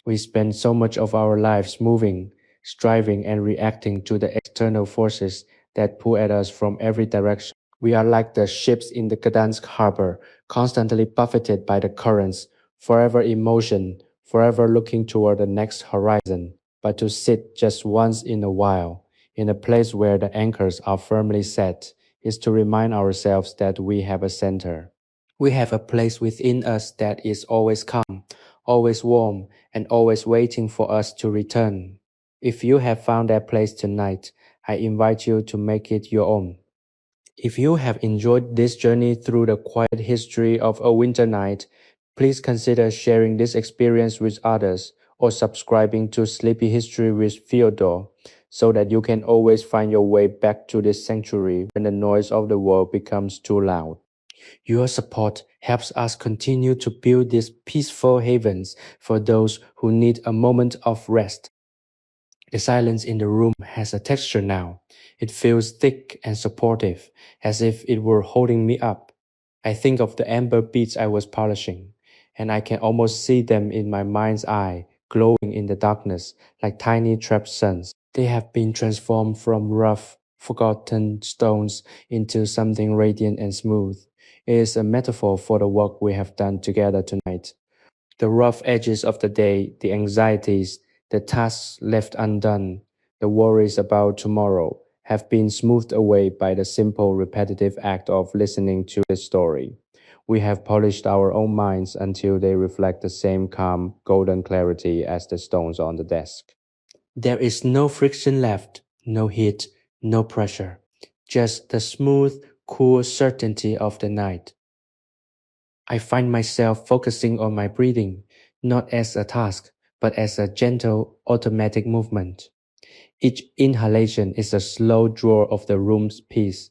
We spend so much of our lives moving, striving, and reacting to the external forces that pull at us from every direction. We are like the ships in the Gdansk harbor, constantly buffeted by the currents, forever in motion, forever looking toward the next horizon. But to sit just once in a while, in a place where the anchors are firmly set, is to remind ourselves that we have a center. We have a place within us that is always calm, always warm, and always waiting for us to return. If you have found that place tonight, I invite you to make it your own. If you have enjoyed this journey through the quiet history of a winter night, please consider sharing this experience with others or subscribing to Sleepy History with Theodore so that you can always find your way back to this sanctuary when the noise of the world becomes too loud. Your support helps us continue to build these peaceful havens for those who need a moment of rest. The silence in the room has a texture now. It feels thick and supportive, as if it were holding me up. I think of the amber beads I was polishing, and I can almost see them in my mind's eye, glowing in the darkness like tiny trapped suns. They have been transformed from rough, forgotten stones into something radiant and smooth. It is a metaphor for the work we have done together tonight. The rough edges of the day, the anxieties, the tasks left undone, the worries about tomorrow have been smoothed away by the simple repetitive act of listening to the story. We have polished our own minds until they reflect the same calm, golden clarity as the stones on the desk. There is no friction left, no heat, no pressure, just the smooth, cool certainty of the night. I find myself focusing on my breathing, not as a task, but as a gentle, automatic movement. Each inhalation is a slow draw of the room's peace.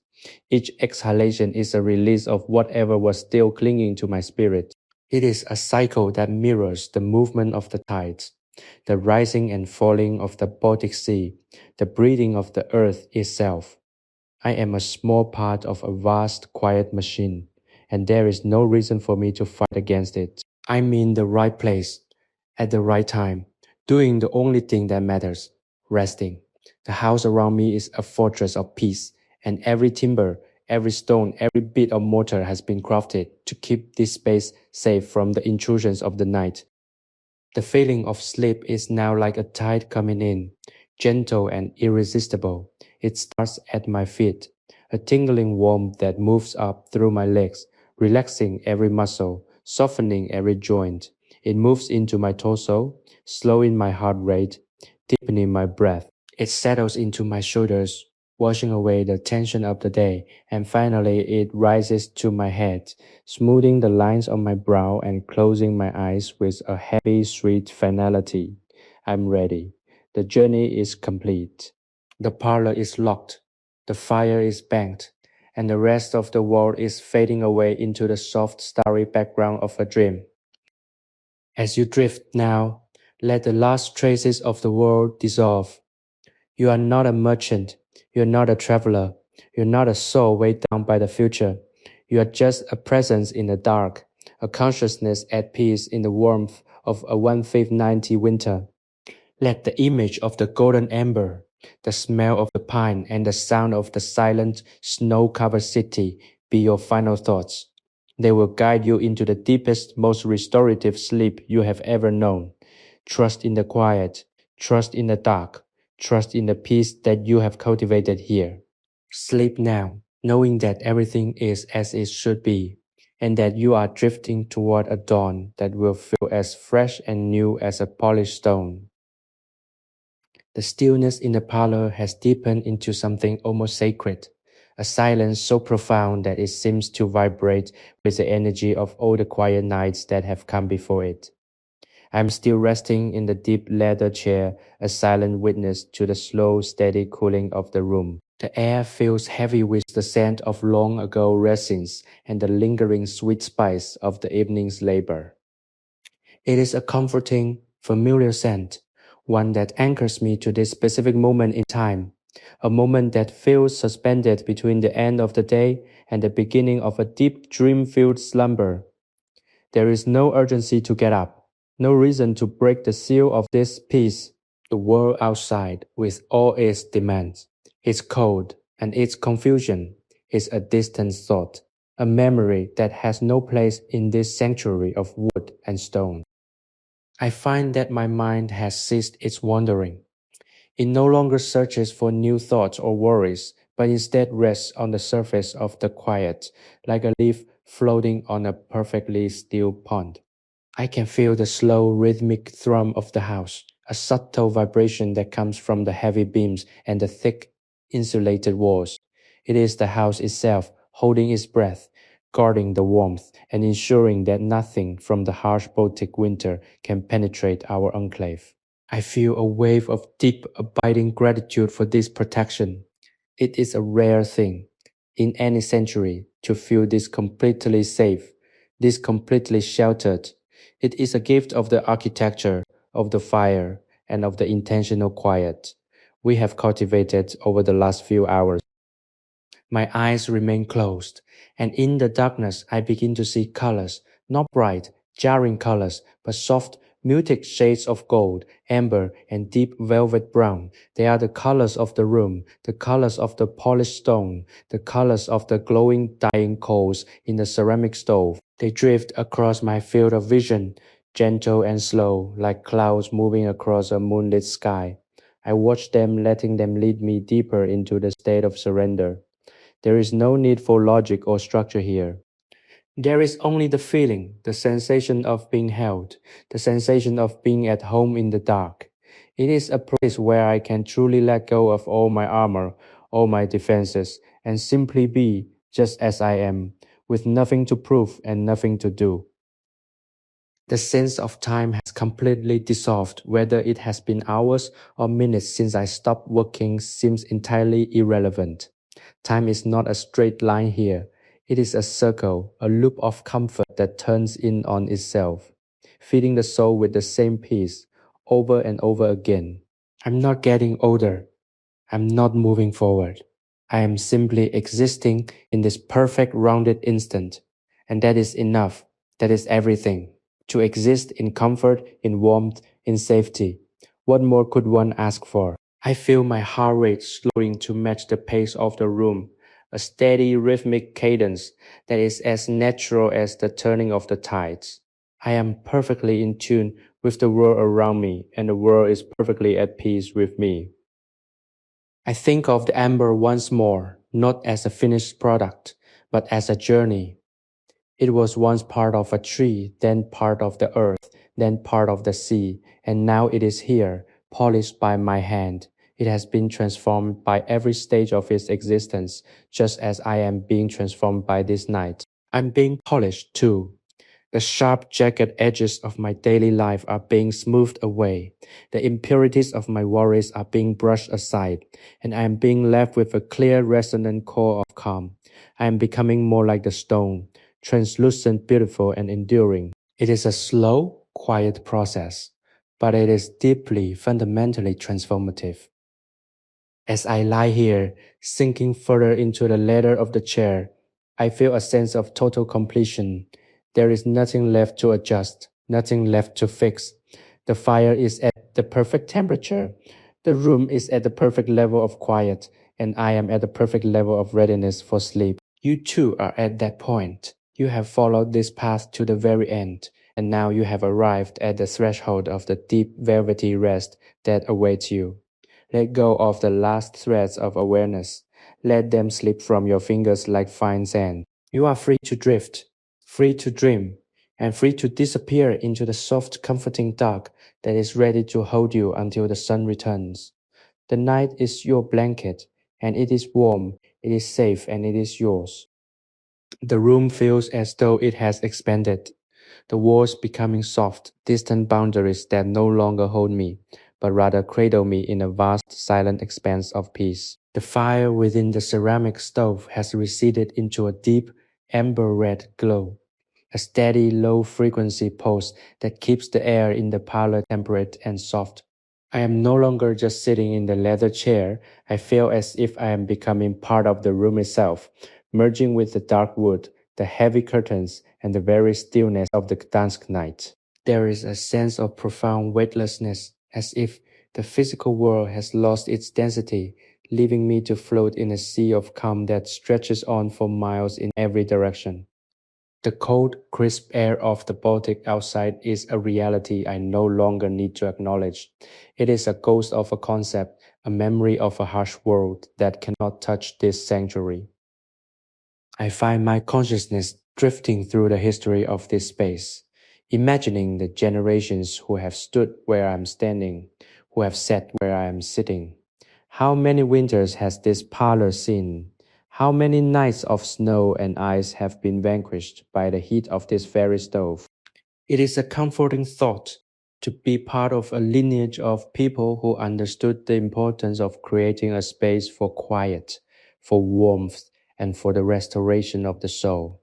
Each exhalation is a release of whatever was still clinging to my spirit. It is a cycle that mirrors the movement of the tides, the rising and falling of the Baltic Sea, the breathing of the earth itself. I am a small part of a vast, quiet machine, and there is no reason for me to fight against it. I'm in the right place, at the right time, doing the only thing that matters, resting. The house around me is a fortress of peace, and every timber, every stone, every bit of mortar has been crafted to keep this space safe from the intrusions of the night. The feeling of sleep is now like a tide coming in, gentle and irresistible. It starts at my feet, a tingling warmth that moves up through my legs, relaxing every muscle, softening every joint. It moves into my torso, slowing my heart rate, deepening my breath. It settles into my shoulders, washing away the tension of the day, and finally it rises to my head, smoothing the lines on my brow and closing my eyes with a happy, sweet finality. I'm ready. The journey is complete. The parlor is locked. The fire is banked. And the rest of the world is fading away into the soft, starry background of a dream. As you drift now, let the last traces of the world dissolve. You are not a merchant. You're not a traveler. You're not a soul weighed down by the future. You are just a presence in the dark, a consciousness at peace in the warmth of a 1590 winter. Let the image of the golden amber, the smell of the pine, and the sound of the silent, snow-covered city be your final thoughts. They will guide you into the deepest, most restorative sleep you have ever known. Trust in the quiet, trust in the dark, trust in the peace that you have cultivated here. Sleep now, knowing that everything is as it should be, and that you are drifting toward a dawn that will feel as fresh and new as a polished stone. The stillness in the parlor has deepened into something almost sacred, a silence so profound that it seems to vibrate with the energy of all the quiet nights that have come before it. I am still resting in the deep leather chair, a silent witness to the slow, steady cooling of the room. The air feels heavy with the scent of long ago resins and the lingering sweet spice of the evening's labor. It is a comforting, familiar scent, one that anchors me to this specific moment in time, a moment that feels suspended between the end of the day and the beginning of a deep dream-filled slumber. There is no urgency to get up, no reason to break the seal of this peace. The world outside, with all its demands, its cold, and its confusion, is a distant thought, a memory that has no place in this sanctuary of wood and stone. I find that my mind has ceased its wandering. It no longer searches for new thoughts or worries, but instead rests on the surface of the quiet, like a leaf floating on a perfectly still pond. I can feel the slow, rhythmic thrum of the house, a subtle vibration that comes from the heavy beams and the thick, insulated walls. It is the house itself holding its breath, guarding the warmth, and ensuring that nothing from the harsh Baltic winter can penetrate our enclave. I feel a wave of deep, abiding gratitude for this protection. It is a rare thing in any century to feel this completely safe, this completely sheltered. It is a gift of the architecture, of the fire, and of the intentional quiet we have cultivated over the last few hours. My eyes remain closed, and in the darkness I begin to see colors, not bright, jarring colors, but soft, muted shades of gold, amber, and deep velvet brown. They are the colors of the room, the colors of the polished stone, the colors of the glowing dying coals in the ceramic stove. They drift across my field of vision, gentle and slow, like clouds moving across a moonlit sky. I watch them, letting them lead me deeper into the state of surrender. There is no need for logic or structure here. There is only the feeling, the sensation of being held, the sensation of being at home in the dark. It is a place where I can truly let go of all my armor, all my defenses, and simply be just as I am, with nothing to prove and nothing to do. The sense of time has completely dissolved. Whether it has been hours or minutes since I stopped working seems entirely irrelevant. Time is not a straight line here. It is a circle, a loop of comfort that turns in on itself, feeding the soul with the same peace over and over again. I'm not getting older. I'm not moving forward. I am simply existing in this perfect rounded instant. And that is enough. That is everything. To exist in comfort, in warmth, in safety. What more could one ask for? I feel my heart rate slowing to match the pace of the room, a steady rhythmic cadence that is as natural as the turning of the tides. I am perfectly in tune with the world around me, and the world is perfectly at peace with me. I think of the amber once more, not as a finished product, but as a journey. It was once part of a tree, then part of the earth, then part of the sea, and now it is here, polished by my hand. It has been transformed by every stage of its existence, just as I am being transformed by this night. I'm being polished too. The sharp, jagged edges of my daily life are being smoothed away. The impurities of my worries are being brushed aside, and I am being left with a clear, resonant core of calm. I am becoming more like the stone, translucent, beautiful, and enduring. It is a slow, quiet process, but it is deeply, fundamentally transformative. As I lie here, sinking further into the leather of the chair, I feel a sense of total completion. There is nothing left to adjust, nothing left to fix. The fire is at the perfect temperature. The room is at the perfect level of quiet, and I am at the perfect level of readiness for sleep. You too are at that point. You have followed this path to the very end, and now you have arrived at the threshold of the deep velvety rest that awaits you. Let go of the last threads of awareness. Let them slip from your fingers like fine sand. You are free to drift, free to dream, and free to disappear into the soft, comforting dark that is ready to hold you until the sun returns. The night is your blanket, and it is warm, it is safe, and it is yours. The room feels as though it has expanded, the walls becoming soft, distant boundaries that no longer hold me, but rather cradle me in a vast, silent expanse of peace. The fire within the ceramic stove has receded into a deep, amber red glow, a steady, low-frequency pulse that keeps the air in the parlor temperate and soft. I am no longer just sitting in the leather chair. I feel as if I am becoming part of the room itself, merging with the dark wood, the heavy curtains, and the very stillness of the Gdansk night. There is a sense of profound weightlessness, as if the physical world has lost its density, leaving me to float in a sea of calm that stretches on for miles in every direction. The cold, crisp air of the Baltic outside is a reality I no longer need to acknowledge. It is a ghost of a concept, a memory of a harsh world that cannot touch this sanctuary. I find my consciousness drifting through the history of this space, imagining the generations who have stood where I am standing, who have sat where I am sitting. How many winters has this parlor seen? How many nights of snow and ice have been vanquished by the heat of this very stove? It is a comforting thought to be part of a lineage of people who understood the importance of creating a space for quiet, for warmth, and for the restoration of the soul.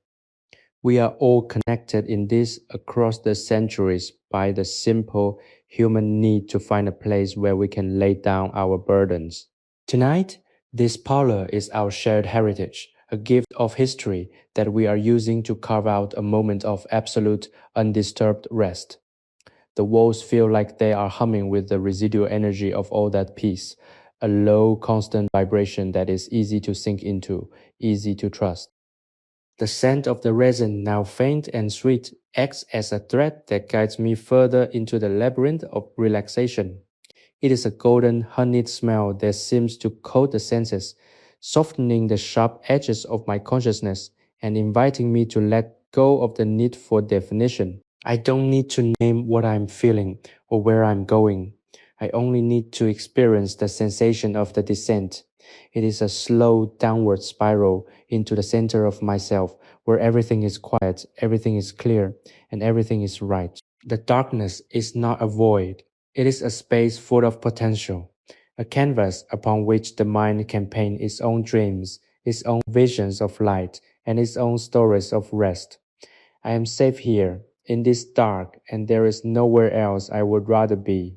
We are all connected in this across the centuries by the simple human need to find a place where we can lay down our burdens. Tonight, this parlor is our shared heritage, a gift of history that we are using to carve out a moment of absolute, undisturbed rest. The walls feel like they are humming with the residual energy of all that peace, a low, constant vibration that is easy to sink into, easy to trust. The scent of the resin, now faint and sweet, acts as a thread that guides me further into the labyrinth of relaxation. It is a golden, honeyed smell that seems to coat the senses, softening the sharp edges of my consciousness and inviting me to let go of the need for definition. I don't need to name what I'm feeling or where I'm going. I only need to experience the sensation of the descent. It is a slow downward spiral into the center of myself where everything is quiet, everything is clear, and everything is right. The darkness is not a void. It is a space full of potential, a canvas upon which the mind can paint its own dreams, its own visions of light, and its own stories of rest. I am safe here, in this dark, and there is nowhere else I would rather be.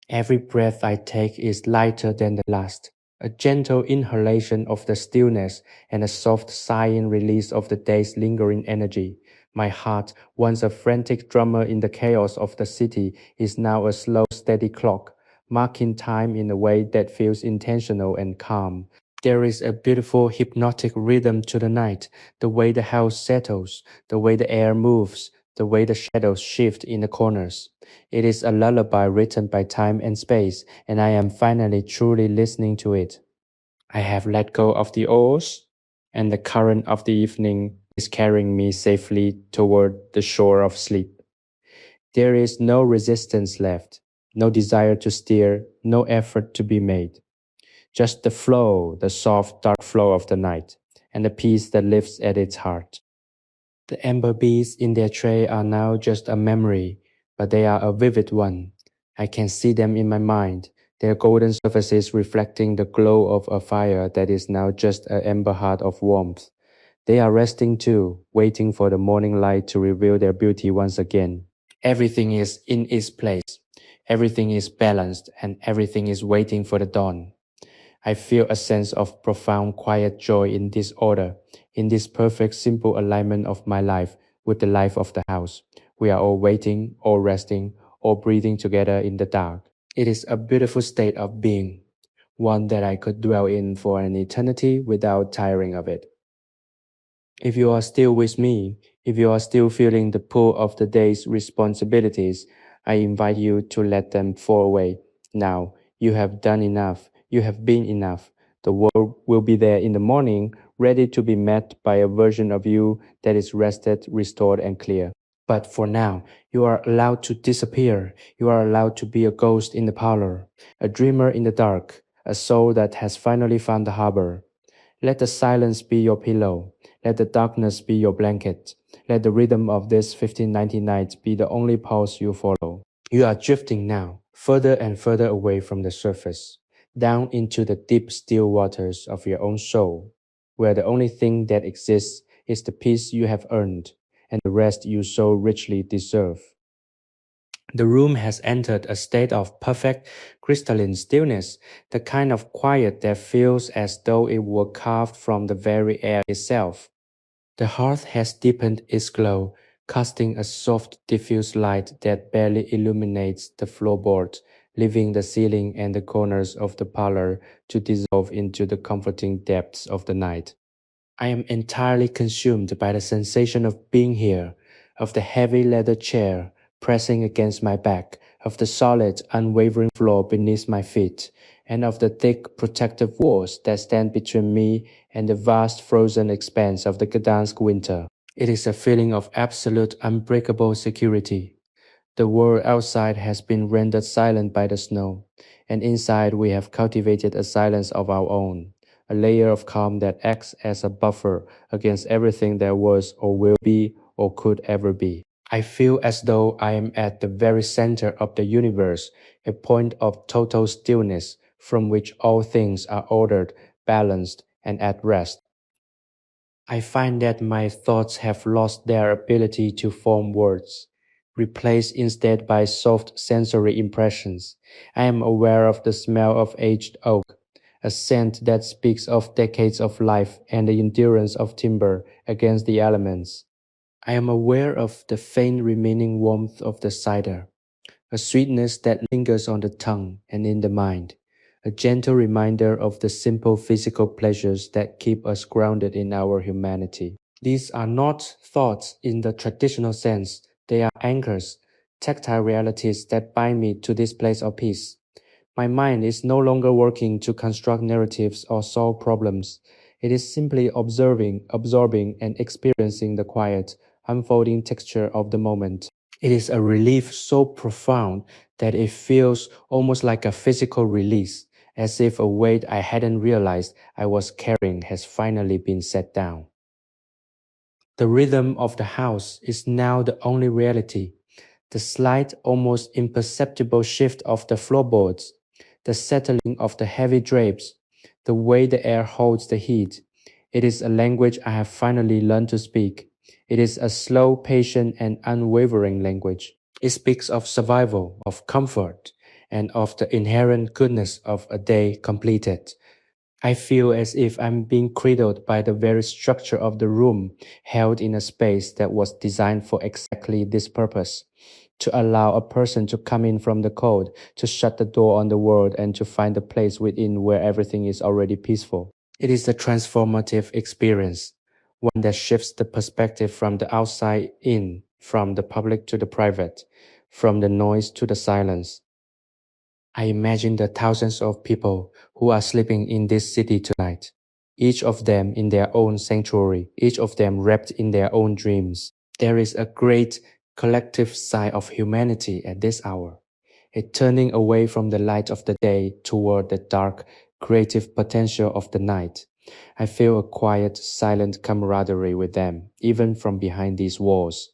Every breath I take is lighter than the last, a gentle inhalation of the stillness and a soft sighing release of the day's lingering energy. My heart, once a frantic drummer in the chaos of the city, is now a slow, steady clock, marking time in a way that feels intentional and calm. There is a beautiful hypnotic rhythm to the night, the way the house settles, the way the air moves, the way the shadows shift in the corners. It is a lullaby written by time and space, and I am finally truly listening to it. I have let go of the oars, and the current of the evening is carrying me safely toward the shore of sleep. There is no resistance left, no desire to steer, no effort to be made. Just the flow, the soft, dark flow of the night, and the peace that lives at its heart. The amber beads in their tray are now just a memory, but they are a vivid one. I can see them in my mind, their golden surfaces reflecting the glow of a fire that is now just an amber heart of warmth. They are resting too, waiting for the morning light to reveal their beauty once again. Everything is in its place. Everything is balanced, and everything is waiting for the dawn. I feel a sense of profound quiet joy in this order, in this perfect simple alignment of my life with the life of the house. We are all waiting, all resting, all breathing together in the dark. It is a beautiful state of being, one that I could dwell in for an eternity without tiring of it. If you are still with me, if you are still feeling the pull of the day's responsibilities, I invite you to let them fall away. Now, you have done enough. You have been enough. The world will be there in the morning, ready to be met by a version of you that is rested, restored, and clear. But for now, you are allowed to disappear. You are allowed to be a ghost in the parlor, a dreamer in the dark, a soul that has finally found the harbor. Let the silence be your pillow. Let the darkness be your blanket. Let the rhythm of this 1590 nights be the only pulse you follow. You are drifting now, further and further away from the surface, down into the deep still waters of your own soul, where the only thing that exists is the peace you have earned and the rest you so richly deserve. The room has entered a state of perfect crystalline stillness, the kind of quiet that feels as though it were carved from the very air itself. The hearth has deepened its glow, casting a soft, diffuse light that barely illuminates the floorboard, leaving the ceiling and the corners of the parlor to dissolve into the comforting depths of the night. I am entirely consumed by the sensation of being here, of the heavy leather chair pressing against my back, of the solid, unwavering floor beneath my feet, and of the thick, protective walls that stand between me and the vast frozen expanse of the Gdansk winter. It is a feeling of absolute, unbreakable security. The world outside has been rendered silent by the snow, and inside we have cultivated a silence of our own, a layer of calm that acts as a buffer against everything that was or will be or could ever be. I feel as though I am at the very center of the universe, a point of total stillness from which all things are ordered, balanced, and at rest. I find that my thoughts have lost their ability to form words, replaced instead by soft sensory impressions. I am aware of the smell of aged oak, a scent that speaks of decades of life and the endurance of timber against the elements. I am aware of the faint remaining warmth of the cider, a sweetness that lingers on the tongue and in the mind, a gentle reminder of the simple physical pleasures that keep us grounded in our humanity. These are not thoughts in the traditional sense, they are anchors, tactile realities that bind me to this place of peace. My mind is no longer working to construct narratives or solve problems. It is simply observing, absorbing, and experiencing the quiet, unfolding texture of the moment. It is a relief so profound that it feels almost like a physical release, as if a weight I hadn't realized I was carrying has finally been set down. The rhythm of the house is now the only reality. The slight, almost imperceptible shift of the floorboards, the settling of the heavy drapes, the way the air holds the heat. It is a language I have finally learned to speak. It is a slow, patient, and unwavering language. It speaks of survival, of comfort, and of the inherent goodness of a day completed. I feel as if I'm being cradled by the very structure of the room, held in a space that was designed for exactly this purpose, to allow a person to come in from the cold, to shut the door on the world, and to find a place within where everything is already peaceful. It is a transformative experience, one that shifts the perspective from the outside in, from the public to the private, from the noise to the silence. I imagine the thousands of people who are sleeping in this city tonight, each of them in their own sanctuary, each of them wrapped in their own dreams. There is a great collective sigh of humanity at this hour, a turning away from the light of the day toward the dark, creative potential of the night. I feel a quiet, silent camaraderie with them, even from behind these walls.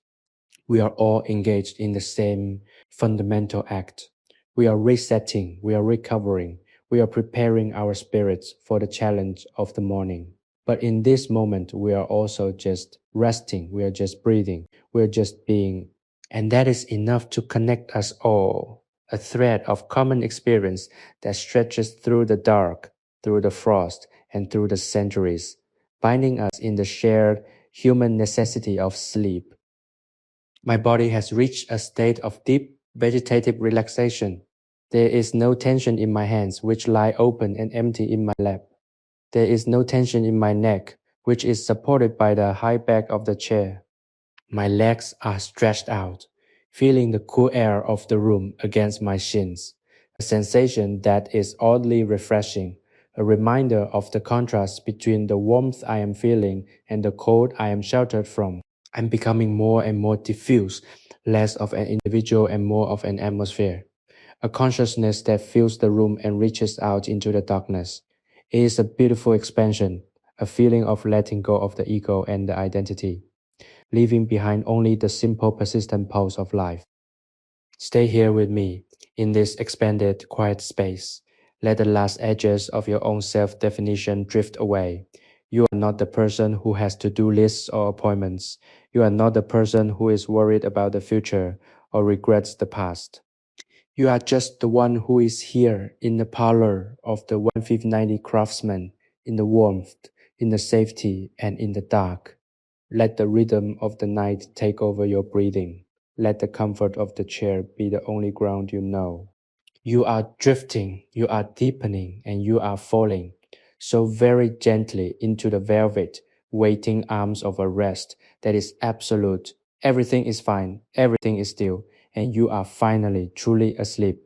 We are all engaged in the same fundamental act. We are resetting, we are recovering, we are preparing our spirits for the challenge of the morning. But in this moment, we are also just resting, we are just breathing, we are just being. And that is enough to connect us all, a thread of common experience that stretches through the dark, through the frost, and through the centuries, binding us in the shared human necessity of sleep. My body has reached a state of deep vegetative relaxation. There is no tension in my hands, which lie open and empty in my lap. There is no tension in my neck, which is supported by the high back of the chair. My legs are stretched out, feeling the cool air of the room against my shins, a sensation that is oddly refreshing, a reminder of the contrast between the warmth I am feeling and the cold I am sheltered from. I'm becoming more and more diffuse, less of an individual and more of an atmosphere, a consciousness that fills the room and reaches out into the darkness. It is a beautiful expansion, a feeling of letting go of the ego and the identity, leaving behind only the simple persistent pulse of life. Stay here with me, in this expanded, quiet space. Let the last edges of your own self-definition drift away. You are not the person who has to-do lists or appointments. You are not the person who is worried about the future or regrets the past. You are just the one who is here in the parlor of the 1590 craftsman, in the warmth, in the safety, and in the dark. Let the rhythm of the night take over your breathing. Let the comfort of the chair be the only ground you know. You are drifting, you are deepening, and you are falling so very gently into the velvet, waiting arms of a rest that is absolute. Everything is fine, everything is still, and you are finally truly asleep.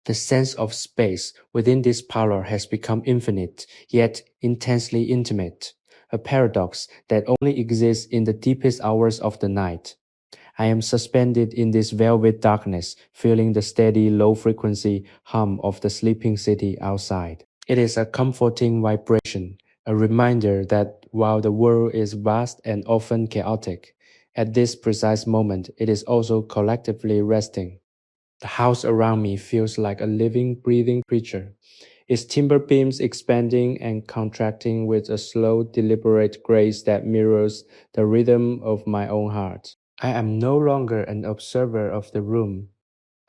The sense of space within this parlor has become infinite, yet intensely intimate, a paradox that only exists in the deepest hours of the night. I am suspended in this velvet darkness, feeling the steady, low-frequency hum of the sleeping city outside. It is a comforting vibration, a reminder that while the world is vast and often chaotic, At this precise moment, it is also collectively resting. The house around me feels like a living, breathing creature, its timber beams expanding and contracting with a slow, deliberate grace that mirrors the rhythm of my own heart. I am no longer an observer of the room.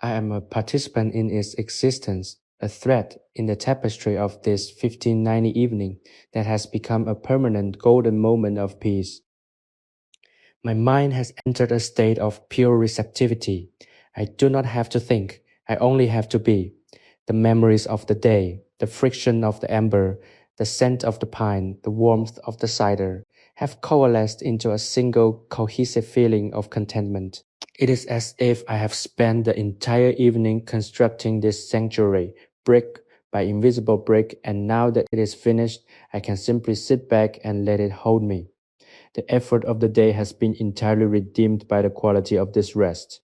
I am a participant in its existence, a thread in the tapestry of this 1590 evening that has become a permanent golden moment of peace. My mind has entered a state of pure receptivity. I do not have to think, I only have to be. The memories of the day, the friction of the ember, the scent of the pine, the warmth of the cider, have coalesced into a single cohesive feeling of contentment. It is as if I have spent the entire evening constructing this sanctuary, brick by invisible brick, and now that it is finished, I can simply sit back and let it hold me. The effort of the day has been entirely redeemed by the quality of this rest.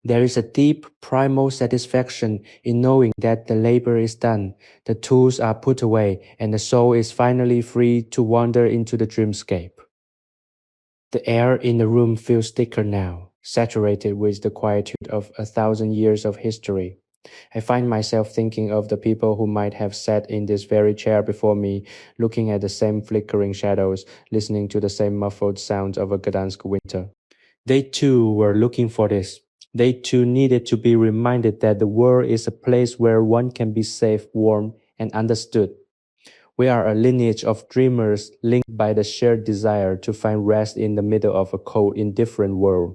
There is a deep, primal satisfaction in knowing that the labor is done, the tools are put away, and the soul is finally free to wander into the dreamscape. The air in the room feels thicker now, saturated with the quietude of 1,000 years of history. I find myself thinking of the people who might have sat in this very chair before me, looking at the same flickering shadows, listening to the same muffled sounds of a Gdansk winter. They too were looking for this. They too needed to be reminded that the world is a place where one can be safe, warm, and understood. We are a lineage of dreamers linked by the shared desire to find rest in the middle of a cold, indifferent world.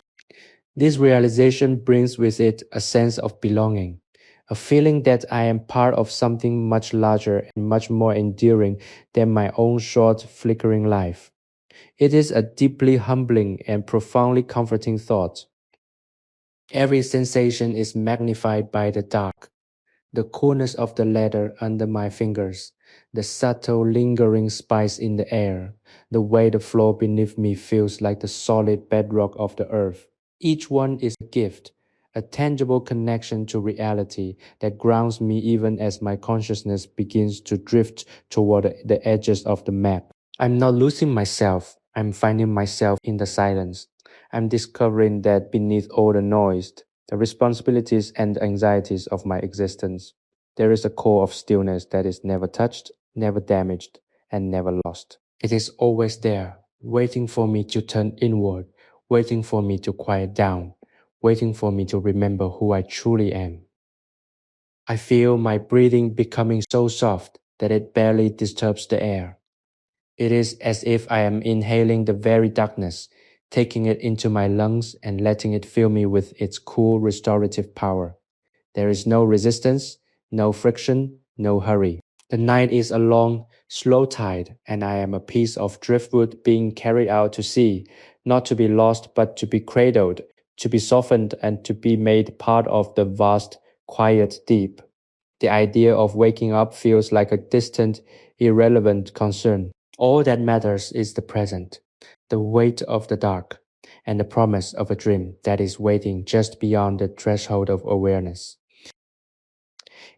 This realization brings with it a sense of belonging, a feeling that I am part of something much larger and much more enduring than my own short, flickering life. It is a deeply humbling and profoundly comforting thought. Every sensation is magnified by the dark, the coolness of the leather under my fingers, the subtle lingering spice in the air, the way the floor beneath me feels like the solid bedrock of the earth. Each one is a gift, a tangible connection to reality that grounds me even as my consciousness begins to drift toward the edges of the map. I'm not losing myself, I'm finding myself in the silence. I'm discovering that beneath all the noise, the responsibilities and anxieties of my existence, there is a core of stillness that is never touched, never damaged, and never lost. It is always there, waiting for me to turn inward, waiting for me to quiet down, waiting for me to remember who I truly am. I feel my breathing becoming so soft that it barely disturbs the air. It is as if I am inhaling the very darkness, taking it into my lungs and letting it fill me with its cool restorative power. There is no resistance, no friction, no hurry. The night is a long, slow tide, and I am a piece of driftwood being carried out to sea, not to be lost but to be cradled, to be softened and to be made part of the vast, quiet deep. The idea of waking up feels like a distant, irrelevant concern. All that matters is the present, the weight of the dark, and the promise of a dream that is waiting just beyond the threshold of awareness.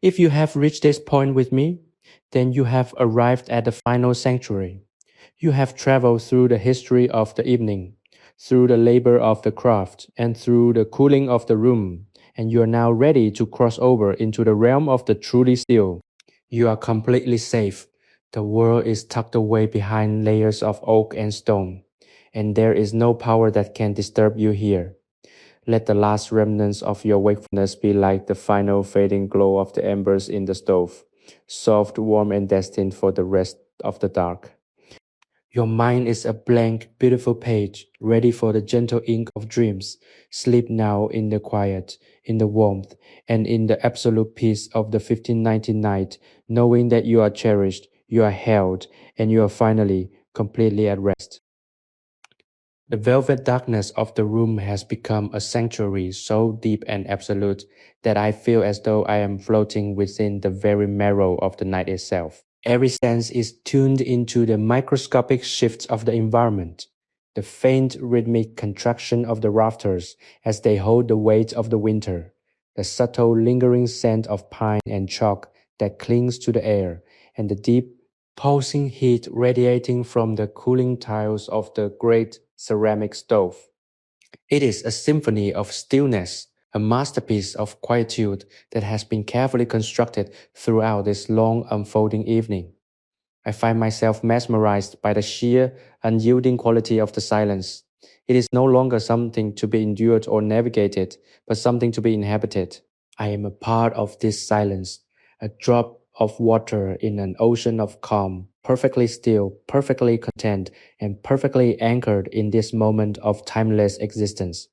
If you have reached this point with me, then you have arrived at the final sanctuary. You have traveled through the history of the evening, through the labor of the craft, and through the cooling of the room, and you are now ready to cross over into the realm of the truly still. You are completely safe. The world is tucked away behind layers of oak and stone, and there is no power that can disturb you here. Let the last remnants of your wakefulness be like the final fading glow of the embers in the stove, soft, warm, and destined for the rest of the dark. Your mind is a blank, beautiful page, ready for the gentle ink of dreams. Sleep now in the quiet, in the warmth, and in the absolute peace of the 1590 night, knowing that you are cherished, you are held, and you are finally, completely at rest. The velvet darkness of the room has become a sanctuary so deep and absolute that I feel as though I am floating within the very marrow of the night itself. Every sense is tuned into the microscopic shifts of the environment, the faint rhythmic contraction of the rafters as they hold the weight of the winter, the subtle lingering scent of pine and chalk that clings to the air, and the deep, pulsing heat radiating from the cooling tiles of the great ceramic stove. It is a symphony of stillness, a masterpiece of quietude that has been carefully constructed throughout this long unfolding evening. I find myself mesmerized by the sheer, unyielding quality of the silence. It is no longer something to be endured or navigated, but something to be inhabited. I am a part of this silence, a drop of water in an ocean of calm, perfectly still, perfectly content, and perfectly anchored in this moment of timeless existence.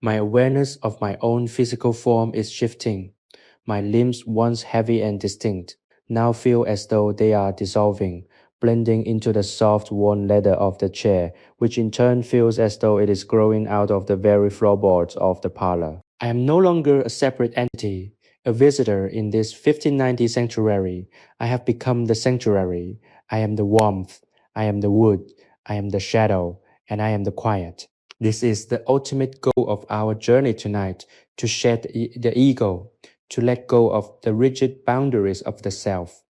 My awareness of my own physical form is shifting. My limbs, once heavy and distinct, now feel as though they are dissolving, blending into the soft, worn leather of the chair, which in turn feels as though it is growing out of the very floorboards of the parlor. I am no longer a separate entity, a visitor in this 1590 sanctuary. I have become the sanctuary. I am the warmth. I am the wood. I am the shadow. And I am the quiet. This is the ultimate goal of our journey tonight, to shed the ego, to let go of the rigid boundaries of the self,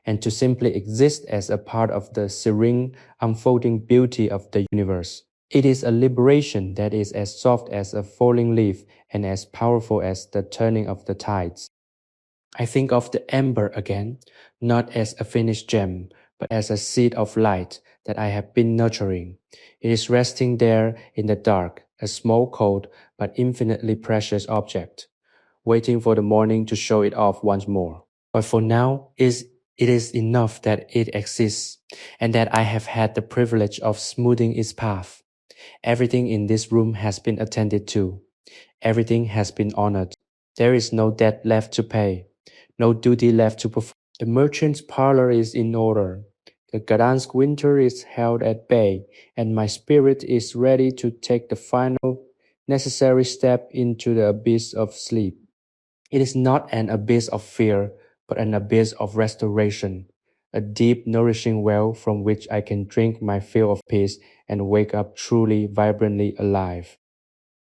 and to simply exist as a part of the serene, unfolding beauty of the universe. It is a liberation that is as soft as a falling leaf and as powerful as the turning of the tides. I think of the ember again, not as a finished gem, but as a seed of light that I have been nurturing. It is resting there in the dark, a small, cold, but infinitely precious object, waiting for the morning to show it off once more. But for now, it is enough that it exists, and that I have had the privilege of smoothing its path. Everything in this room has been attended to. Everything has been honored. There is no debt left to pay, no duty left to perform. The merchant's parlor is in order. The Gdansk winter is held at bay, and my spirit is ready to take the final necessary step into the abyss of sleep. It is not an abyss of fear, but an abyss of restoration, a deep, nourishing well from which I can drink my fill of peace and wake up truly, vibrantly alive.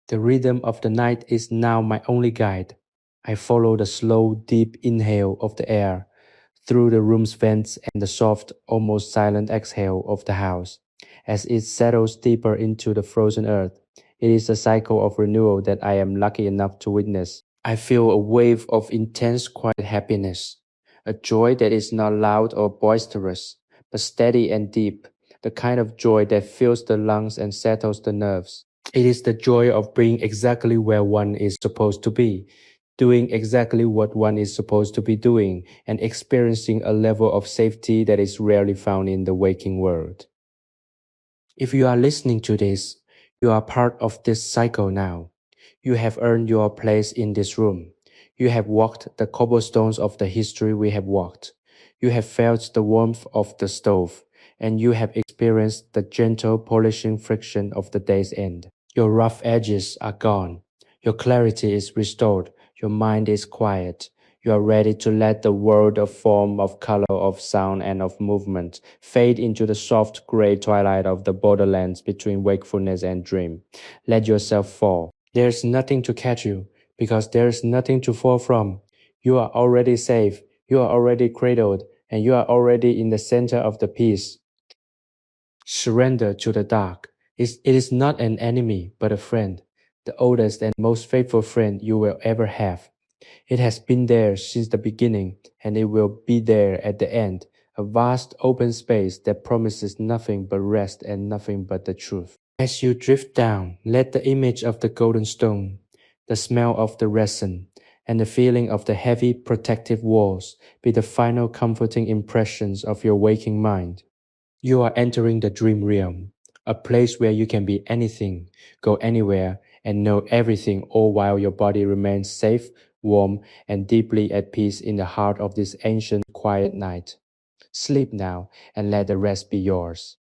The rhythm of the night is now my only guide. I follow the slow, deep inhale of the air through the room's vents and the soft, almost silent exhale of the house as it settles deeper into the frozen earth. It is a cycle of renewal that I am lucky enough to witness. I feel a wave of intense, quiet happiness, a joy that is not loud or boisterous, but steady and deep, the kind of joy that fills the lungs and settles the nerves. It is the joy of being exactly where one is supposed to be, doing exactly what one is supposed to be doing, and experiencing a level of safety that is rarely found in the waking world. If you are listening to this, you are part of this cycle now. You have earned your place in this room. You have walked the cobblestones of the history we have walked. You have felt the warmth of the stove, and you have experienced the gentle polishing friction of the day's end. Your rough edges are gone. Your clarity is restored. Your mind is quiet. You are ready to let the world of form, of color, of sound, and of movement fade into the soft gray twilight of the borderlands between wakefulness and dream. Let yourself fall. There's nothing to catch you, because there's nothing to fall from. You are already safe. You are already cradled, and you are already in the center of the peace. Surrender to the dark. It is not an enemy, but a friend, the oldest and most faithful friend you will ever have. It has been there since the beginning, and it will be there at the end, a vast open space that promises nothing but rest and nothing but the truth. As you drift down, let the image of the golden stone, the smell of the resin, and the feeling of the heavy protective walls be the final comforting impressions of your waking mind. You are entering the dream realm, a place where you can be anything, go anywhere, and know everything, all while your body remains safe, warm, and deeply at peace in the heart of this ancient, quiet night. Sleep now, and let the rest be yours.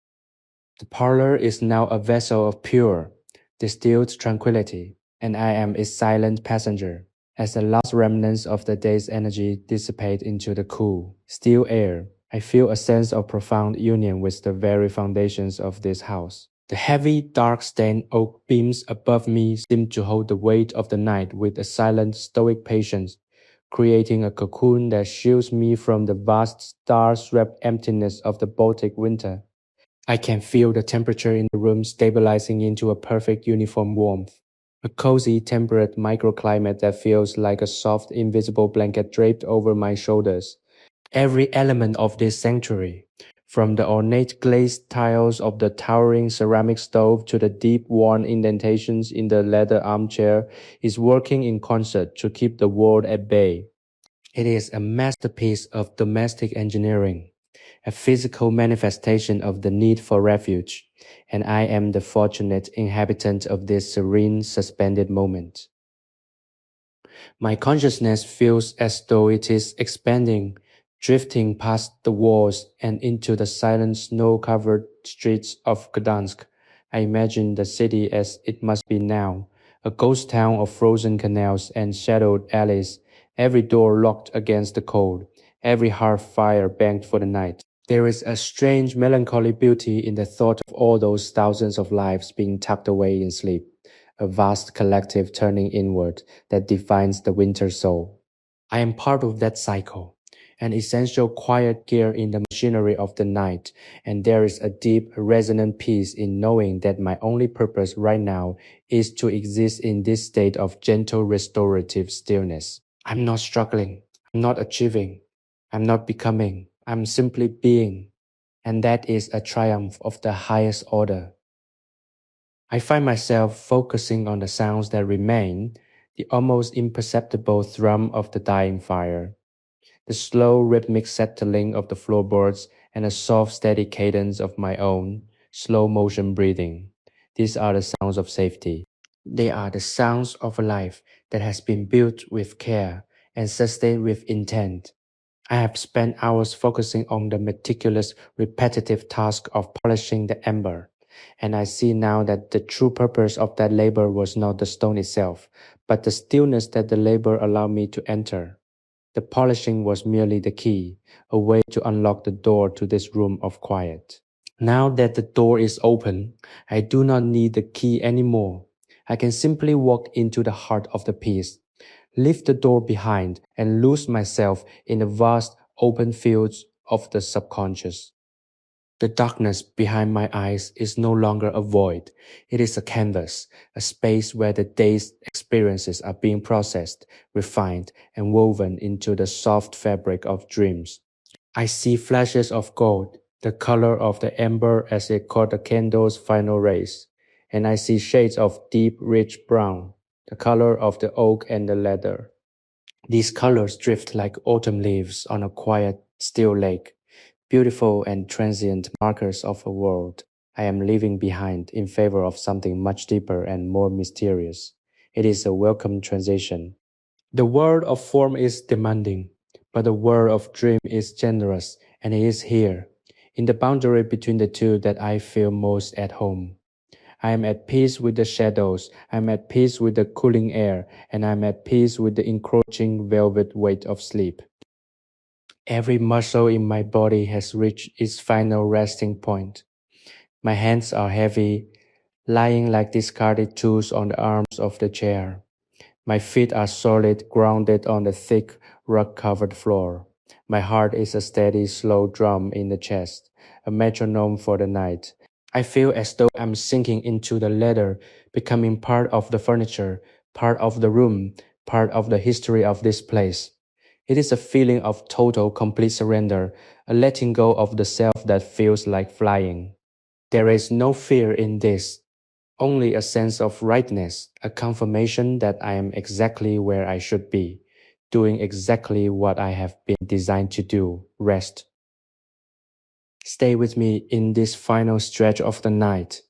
The parlor is now a vessel of pure, distilled tranquility, and I am its silent passenger. As the last remnants of the day's energy dissipate into the cool, still air, I feel a sense of profound union with the very foundations of this house. The heavy, dark-stained oak beams above me seem to hold the weight of the night with a silent, stoic patience, creating a cocoon that shields me from the vast, star-swept emptiness of the Baltic winter. I can feel the temperature in the room stabilizing into a perfect uniform warmth. A cozy, temperate microclimate that feels like a soft, invisible blanket draped over my shoulders. Every element of this sanctuary, from the ornate glazed tiles of the towering ceramic stove to the deep worn indentations in the leather armchair, is working in concert to keep the world at bay. It is a masterpiece of domestic engineering, a physical manifestation of the need for refuge, and I am the fortunate inhabitant of this serene, suspended moment. My consciousness feels as though it is expanding, drifting past the walls and into the silent snow-covered streets of Gdansk. I imagine the city as it must be now, a ghost town of frozen canals and shadowed alleys, every door locked against the cold, every hearth fire banked for the night. There is a strange melancholy beauty in the thought of all those thousands of lives being tucked away in sleep, a vast collective turning inward that defines the winter soul. I am part of that cycle, an essential quiet gear in the machinery of the night, and there is a deep, resonant peace in knowing that my only purpose right now is to exist in this state of gentle restorative stillness. I'm not struggling, I'm not achieving, I'm not becoming, I'm simply being, and that is a triumph of the highest order. I find myself focusing on the sounds that remain, the almost imperceptible thrum of the dying fire, the slow rhythmic settling of the floorboards, and the soft steady cadence of my own slow motion breathing. These are the sounds of safety. They are the sounds of a life that has been built with care and sustained with intent. I have spent hours focusing on the meticulous, repetitive task of polishing the ember, and I see now that the true purpose of that labor was not the stone itself, but the stillness that the labor allowed me to enter. The polishing was merely the key, a way to unlock the door to this room of quiet. Now that the door is open, I do not need the key anymore. I can simply walk into the heart of the piece, leave the door behind, and lose myself in the vast open fields of the subconscious. The darkness behind my eyes is no longer a void. It is a canvas, a space where the day's experiences are being processed, refined, and woven into the soft fabric of dreams. I see flashes of gold, the color of the ember as it caught the candle's final rays, and I see shades of deep, rich brown, the color of the oak and the leather. These colors drift like autumn leaves on a quiet, still lake, beautiful and transient markers of a world I am leaving behind in favor of something much deeper and more mysterious. It is a welcome transition. The world of form is demanding, but the world of dream is generous, and it is here, in the boundary between the two, that I feel most at home. I am at peace with the shadows, I am at peace with the cooling air, and I am at peace with the encroaching velvet weight of sleep. Every muscle in my body has reached its final resting point. My hands are heavy, lying like discarded tools on the arms of the chair. My feet are solid, grounded on the thick, rug-covered floor. My heart is a steady, slow drum in the chest, a metronome for the night. I feel as though I'm sinking into the leather, becoming part of the furniture, part of the room, part of the history of this place. It is a feeling of total, complete surrender, a letting go of the self that feels like flying. There is no fear in this, only a sense of rightness, a confirmation that I am exactly where I should be, doing exactly what I have been designed to do, rest. Stay with me in this final stretch of the night.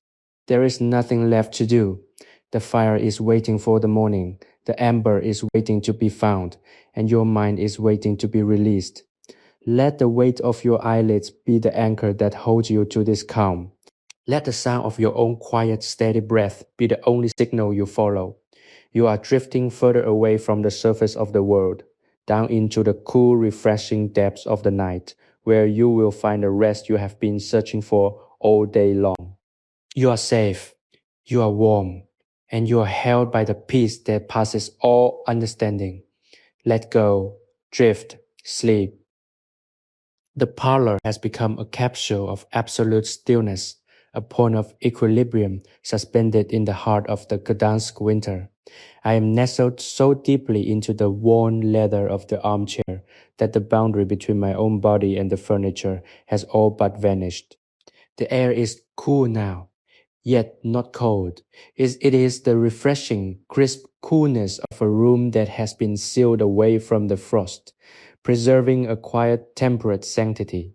There is nothing left to do. The fire is waiting for the morning, the ember is waiting to be found, and your mind is waiting to be released. Let the weight of your eyelids be the anchor that holds you to this calm. Let the sound of your own quiet, steady breath be the only signal you follow. You are drifting further away from the surface of the world, down into the cool, refreshing depths of the night, where you will find the rest you have been searching for all day long. You are safe, you are warm, and you are held by the peace that passes all understanding. Let go, drift, sleep. The parlor has become a capsule of absolute stillness, a point of equilibrium suspended in the heart of the Gdansk winter. I am nestled so deeply into the worn leather of the armchair that the boundary between my own body and the furniture has all but vanished. The air is cool now, yet not cold. It is the refreshing, crisp coolness of a room that has been sealed away from the frost, preserving a quiet, temperate sanctity.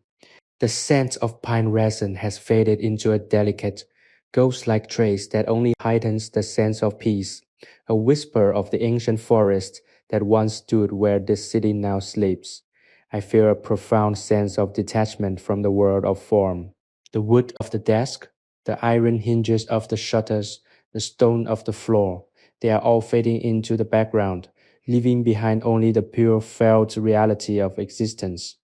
The scent of pine resin has faded into a delicate, ghost-like trace that only heightens the sense of peace, a whisper of the ancient forest that once stood where this city now sleeps. I feel a profound sense of detachment from the world of form. The wood of the desk, the iron hinges of the shutters, the stone of the floor, they are all fading into the background, leaving behind only the pure felt reality of existence.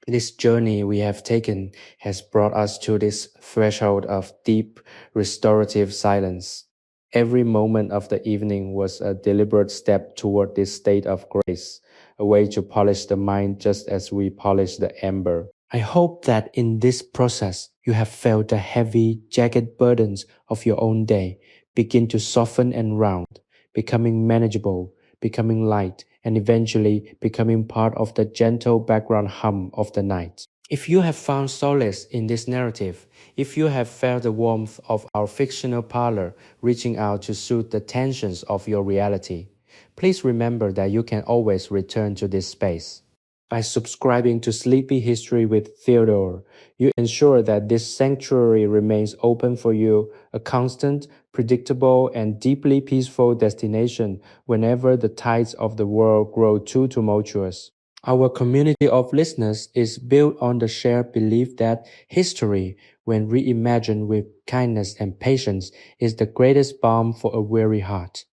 This journey we have taken has brought us to this threshold of deep, restorative silence. Every moment of the evening was a deliberate step toward this state of grace, a way to polish the mind just as we polish the amber. I hope that in this process you have felt the heavy, jagged burdens of your own day begin to soften and round, becoming manageable, becoming light, and eventually becoming part of the gentle background hum of the night. If you have found solace in this narrative, if you have felt the warmth of our fictional parlor reaching out to soothe the tensions of your reality, please remember that you can always return to this space. By subscribing to Sleepy History with Theodore, you ensure that this sanctuary remains open for you, a constant, predictable, and deeply peaceful destination whenever the tides of the world grow too tumultuous. Our community of listeners is built on the shared belief that history, when reimagined with kindness and patience, is the greatest balm for a weary heart.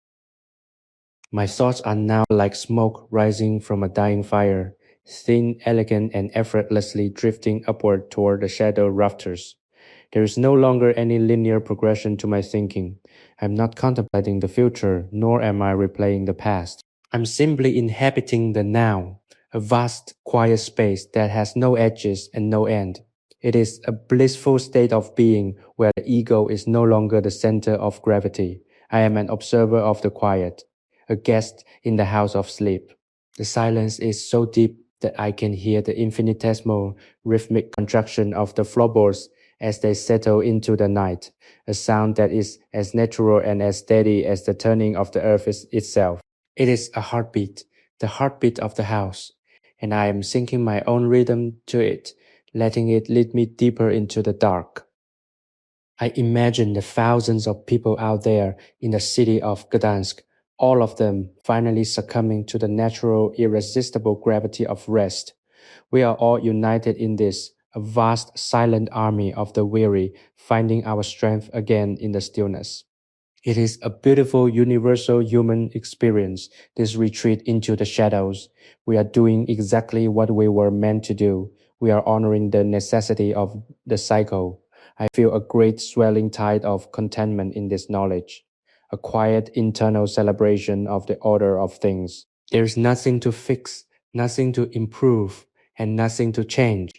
My thoughts are now like smoke rising from a dying fire, thin, elegant, and effortlessly drifting upward toward the shadow rafters. There is no longer any linear progression to my thinking. I'm not contemplating the future, nor am I replaying the past. I'm simply inhabiting the now, a vast, quiet space that has no edges and no end. It is a blissful state of being where the ego is no longer the center of gravity. I am an observer of the quiet, a guest in the house of sleep. The silence is so deep that I can hear the infinitesimal rhythmic contraction of the floorboards as they settle into the night, a sound that is as natural and as steady as the turning of the earth itself. It is a heartbeat, the heartbeat of the house, and I am sinking my own rhythm to it, letting it lead me deeper into the dark. I imagine the thousands of people out there in the city of Gdansk, all of them finally succumbing to the natural, irresistible gravity of rest. We are all united in this, a vast, silent army of the weary, finding our strength again in the stillness. It is a beautiful universal human experience, this retreat into the shadows. We are doing exactly what we were meant to do. We are honoring the necessity of the cycle. I feel a great swelling tide of contentment in this knowledge, a quiet internal celebration of the order of things. There is nothing to fix, nothing to improve, and nothing to change.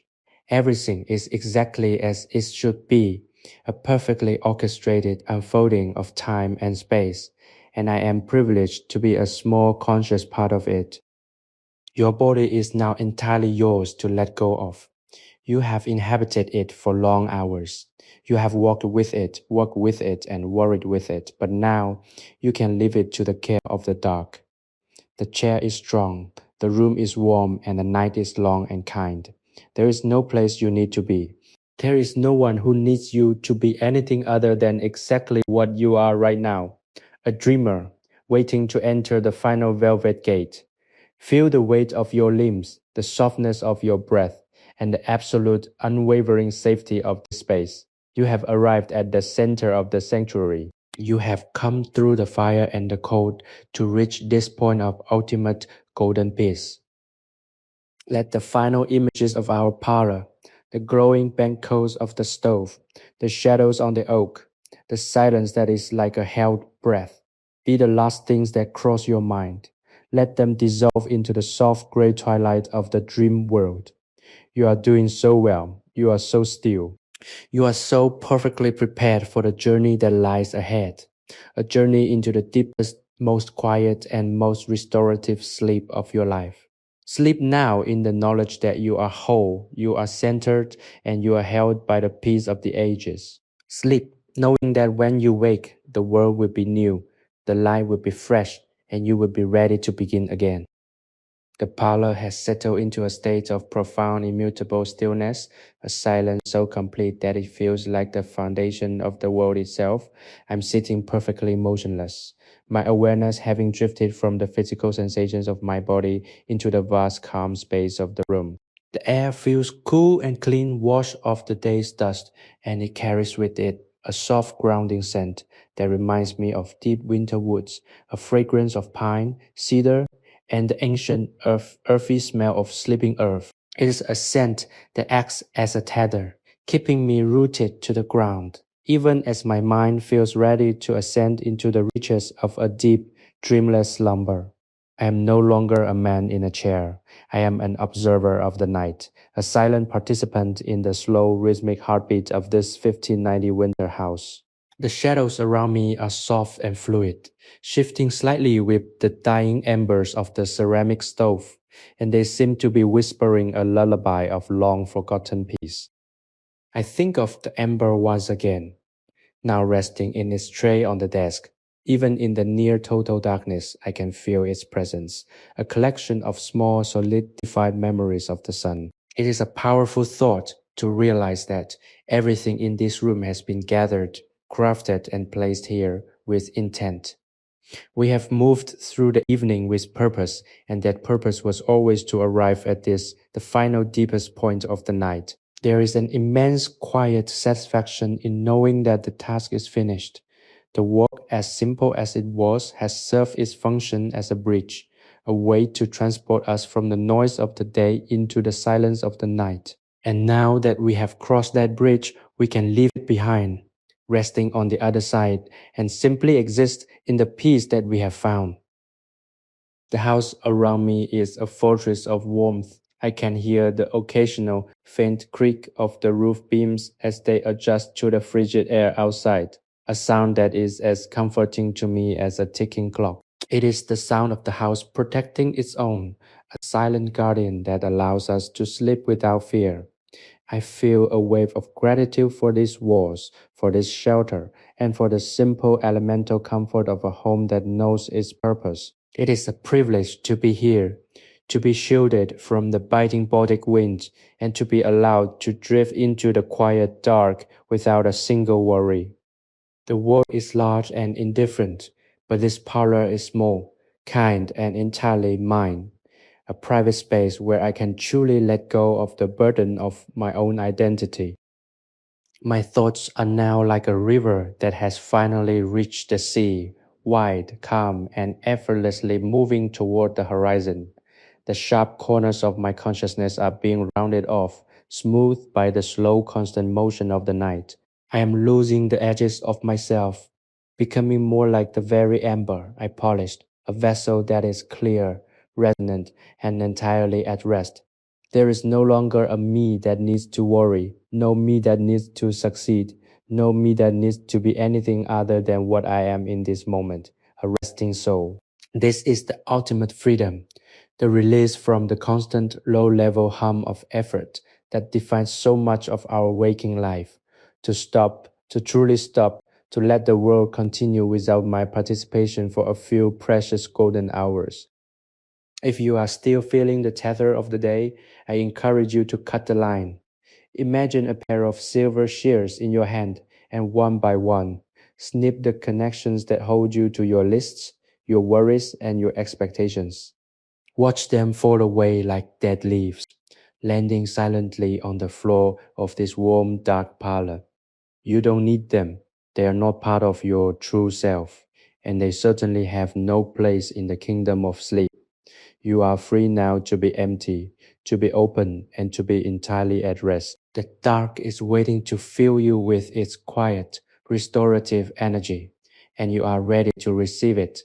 Everything is exactly as it should be, a perfectly orchestrated unfolding of time and space, and I am privileged to be a small conscious part of it. Your body is now entirely yours to let go of. You have inhabited it for long hours. You have walked with it, worked with it, and worried with it, but now you can leave it to the care of the dark. The chair is strong, the room is warm, and the night is long and kind. There is no place you need to be. There is no one who needs you to be anything other than exactly what you are right now, a dreamer, waiting to enter the final velvet gate. Feel the weight of your limbs, the softness of your breath, and the absolute, unwavering safety of this space. You have arrived at the center of the sanctuary. You have come through the fire and the cold to reach this point of ultimate golden peace. Let the final images of our parlor, the glowing bent coals of the stove, the shadows on the oak, the silence that is like a held breath, be the last things that cross your mind. Let them dissolve into the soft gray twilight of the dream world. You are doing so well. You are so still. You are so perfectly prepared for the journey that lies ahead, a journey into the deepest, most quiet, and most restorative sleep of your life. Sleep now in the knowledge that you are whole, you are centered, and you are held by the peace of the ages. Sleep, knowing that when you wake, the world will be new, the light will be fresh, and you will be ready to begin again. The parlor has settled into a state of profound, immutable stillness, a silence so complete that it feels like the foundation of the world itself. I'm sitting perfectly motionless, my awareness having drifted from the physical sensations of my body into the vast calm space of the room. The air feels cool and clean, washed off the day's dust, and it carries with it a soft grounding scent that reminds me of deep winter woods, a fragrance of pine, cedar, and the ancient earthy smell of sleeping earth. It is a scent that acts as a tether, keeping me rooted to the ground, even as my mind feels ready to ascend into the reaches of a deep, dreamless slumber. I am no longer a man in a chair. I am an observer of the night, a silent participant in the slow, rhythmic heartbeat of this 1590 winter house. The shadows around me are soft and fluid, shifting slightly with the dying embers of the ceramic stove, and they seem to be whispering a lullaby of long forgotten peace. I think of the ember once again, now resting in its tray on the desk. Even in the near total darkness, I can feel its presence, a collection of small solidified memories of the sun. It is a powerful thought to realize that everything in this room has been gathered, crafted, and placed here with intent. We have moved through the evening with purpose, and that purpose was always to arrive at this, the final deepest point of the night. There is an immense quiet satisfaction in knowing that the task is finished. The work, as simple as it was, has served its function as a bridge, a way to transport us from the noise of the day into the silence of the night. And now that we have crossed that bridge, we can leave it behind, resting on the other side, and simply exist in the peace that we have found. The house around me is a fortress of warmth. I can hear the occasional faint creak of the roof beams as they adjust to the frigid air outside, a sound that is as comforting to me as a ticking clock. It is the sound of the house protecting its own, a silent guardian that allows us to sleep without fear. I feel a wave of gratitude for these walls, for this shelter, and for the simple elemental comfort of a home that knows its purpose. It is a privilege to be here, to be shielded from the biting Baltic winds, and to be allowed to drift into the quiet dark without a single worry. The world is large and indifferent, but this parlor is small, kind, and entirely mine, a private space where I can truly let go of the burden of my own identity. My thoughts are now like a river that has finally reached the sea, wide, calm, and effortlessly moving toward the horizon. The sharp corners of my consciousness are being rounded off, smoothed by the slow, constant motion of the night. I am losing the edges of myself, becoming more like the very ember I polished, a vessel that is clear, resonant, and entirely at rest. There is no longer a me that needs to worry, no me that needs to succeed, no me that needs to be anything other than what I am in this moment, a resting soul. This is the ultimate freedom, the release from the constant low-level hum of effort that defines so much of our waking life. To stop, to truly stop, to let the world continue without my participation for a few precious golden hours. If you are still feeling the tether of the day, I encourage you to cut the line. Imagine a pair of silver shears in your hand, and one by one, snip the connections that hold you to your lists, your worries, and your expectations. Watch them fall away like dead leaves, landing silently on the floor of this warm, dark parlor. You don't need them. They are not part of your true self, and they certainly have no place in the kingdom of sleep. You are free now to be empty, to be open, and to be entirely at rest. The dark is waiting to fill you with its quiet, restorative energy, and you are ready to receive it.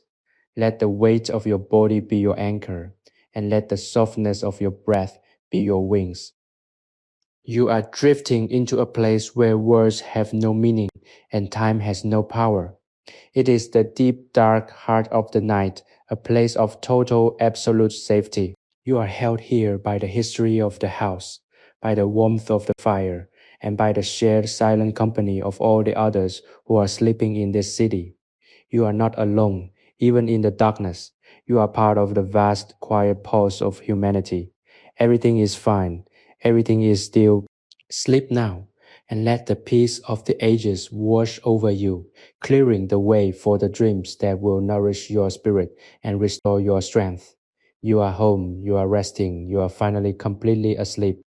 Let the weight of your body be your anchor, and let the softness of your breath be your wings. You are drifting into a place where words have no meaning and time has no power. It is the deep, dark heart of the night, a place of total, absolute safety. You are held here by the history of the house, by the warmth of the fire, and by the shared silent company of all the others who are sleeping in this city. You are not alone, even in the darkness. You are part of the vast, quiet pulse of humanity. Everything is fine. Everything is still. Sleep now, and let the peace of the ages wash over you, clearing the way for the dreams that will nourish your spirit and restore your strength. You are home, you are resting, you are finally completely asleep.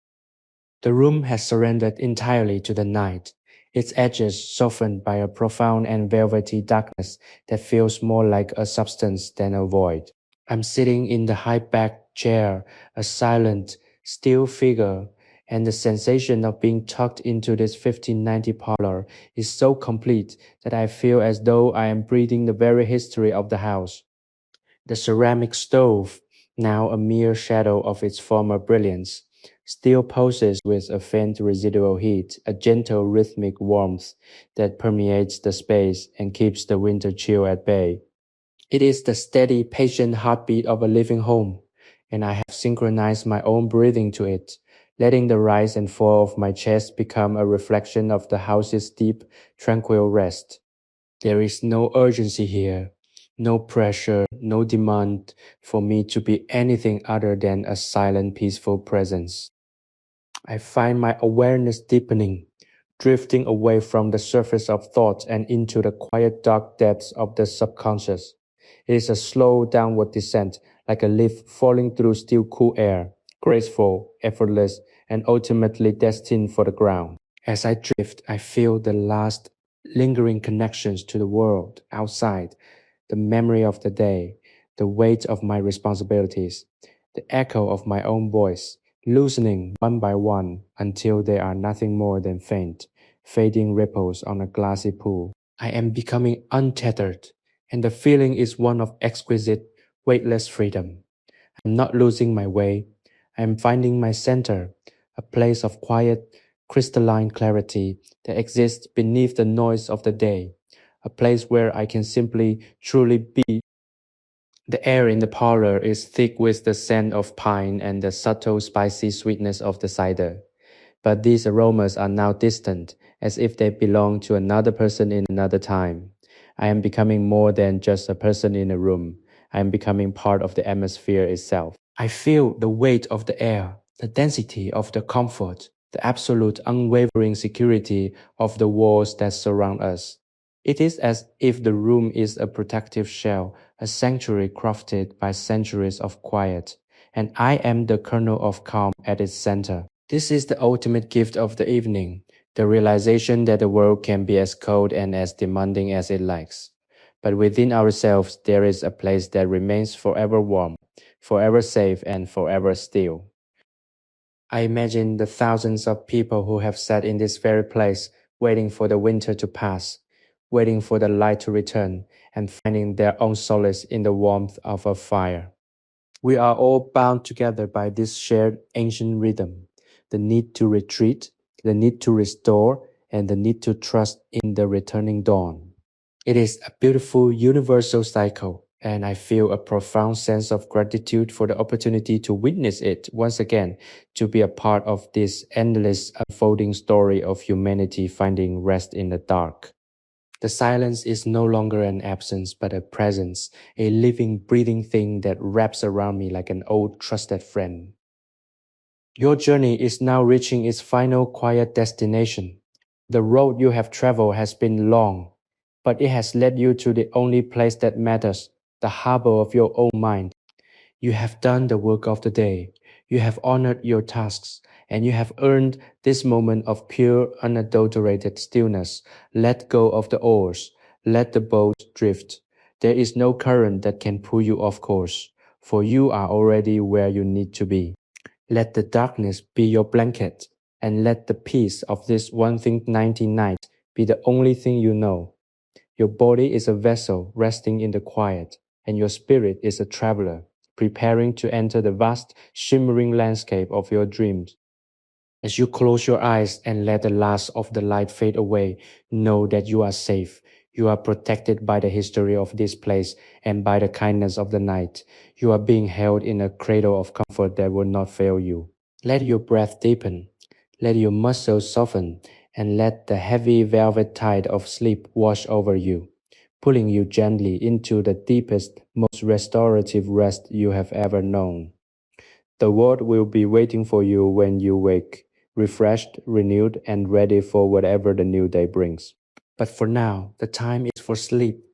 The room has surrendered entirely to the night, its edges softened by a profound and velvety darkness that feels more like a substance than a void. I'm sitting in the high-backed chair, a silent, still figure, and the sensation of being tucked into this 1590 parlor is so complete that I feel as though I am breathing the very history of the house. The ceramic stove, now a mere shadow of its former brilliance, still pulses with a faint residual heat, a gentle rhythmic warmth that permeates the space and keeps the winter chill at bay. It is the steady, patient heartbeat of a living home, and I have synchronized my own breathing to it, letting the rise and fall of my chest become a reflection of the house's deep, tranquil rest. There is no urgency here, no pressure, no demand for me to be anything other than a silent, peaceful presence. I find my awareness deepening, drifting away from the surface of thought and into the quiet, dark depths of the subconscious. It is a slow downward descent, like a leaf falling through still cool air, graceful, effortless, and ultimately destined for the ground. As I drift, I feel the last lingering connections to the world outside, the memory of the day, the weight of my responsibilities, the echo of my own voice, loosening one by one until they are nothing more than faint, fading ripples on a glassy pool. I am becoming untethered, and the feeling is one of exquisite, weightless freedom. I'm not losing my way. I am finding my center, a place of quiet, crystalline clarity that exists beneath the noise of the day, a place where I can simply, truly be. The air in the parlor is thick with the scent of pine and the subtle, spicy sweetness of the cider. But these aromas are now distant, as if they belong to another person in another time. I am becoming more than just a person in a room. I am becoming part of the atmosphere itself. I feel the weight of the air, the density of the comfort, the absolute unwavering security of the walls that surround us. It is as if the room is a protective shell, a sanctuary crafted by centuries of quiet, and I am the kernel of calm at its center. This is the ultimate gift of the evening, the realization that the world can be as cold and as demanding as it likes. But within ourselves, there is a place that remains forever warm, forever safe, and forever still. I imagine the thousands of people who have sat in this very place, waiting for the winter to pass, waiting for the light to return, and finding their own solace in the warmth of a fire. We are all bound together by this shared ancient rhythm, the need to retreat, the need to restore, and the need to trust in the returning dawn. It is a beautiful universal cycle, and I feel a profound sense of gratitude for the opportunity to witness it once again, to be a part of this endless unfolding story of humanity finding rest in the dark. The silence is no longer an absence but a presence, a living, breathing thing that wraps around me like an old, trusted friend. Your journey is now reaching its final quiet destination. The road you have traveled has been long, but it has led you to the only place that matters, the harbor of your own mind. You have done the work of the day. You have honored your tasks, and you have earned this moment of pure, unadulterated stillness. Let go of the oars. Let the boat drift. There is no current that can pull you off course, for you are already where you need to be. Let the darkness be your blanket, and let the peace of this 190 night be the only thing you know. Your body is a vessel resting in the quiet, and your spirit is a traveler, preparing to enter the vast, shimmering landscape of your dreams. As you close your eyes and let the last of the light fade away, know that you are safe. You are protected by the history of this place and by the kindness of the night. You are being held in a cradle of comfort that will not fail you. Let your breath deepen. Let your muscles soften and let the heavy velvet tide of sleep wash over you, pulling you gently into the deepest, most restorative rest you have ever known. The world will be waiting for you when you wake, refreshed, renewed, and ready for whatever the new day brings. But for now, the time is for sleep,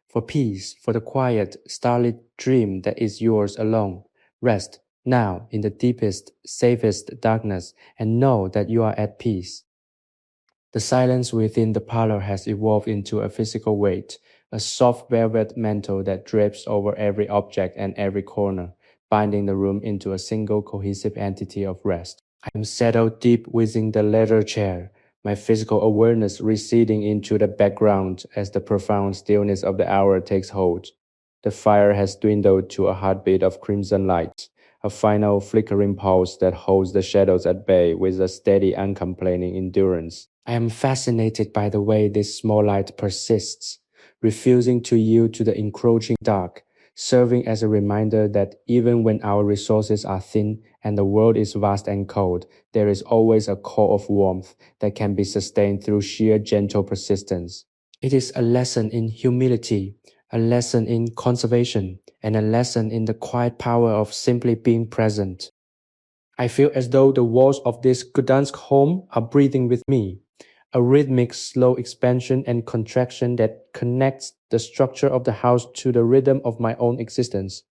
for peace, for the quiet, starlit dream that is yours alone. Rest now in the deepest, safest darkness and know that you are at peace. The silence within the parlor has evolved into a physical weight, a soft velvet mantle that drapes over every object and every corner, binding the room into a single cohesive entity of rest. I am settled deep within the leather chair, my physical awareness receding into the background as the profound stillness of the hour takes hold. The fire has dwindled to a heartbeat of crimson light, a final flickering pulse that holds the shadows at bay with a steady, uncomplaining endurance. I am fascinated by the way this small light persists, refusing to yield to the encroaching dark, serving as a reminder that even when our resources are thin and the world is vast and cold, there is always a core of warmth that can be sustained through sheer gentle persistence. It is a lesson in humility, a lesson in conservation, and a lesson in the quiet power of simply being present. I feel as though the walls of this Gdansk home are breathing with me, a rhythmic, slow expansion and contraction that connects the structure of the house to the rhythm of my own existence.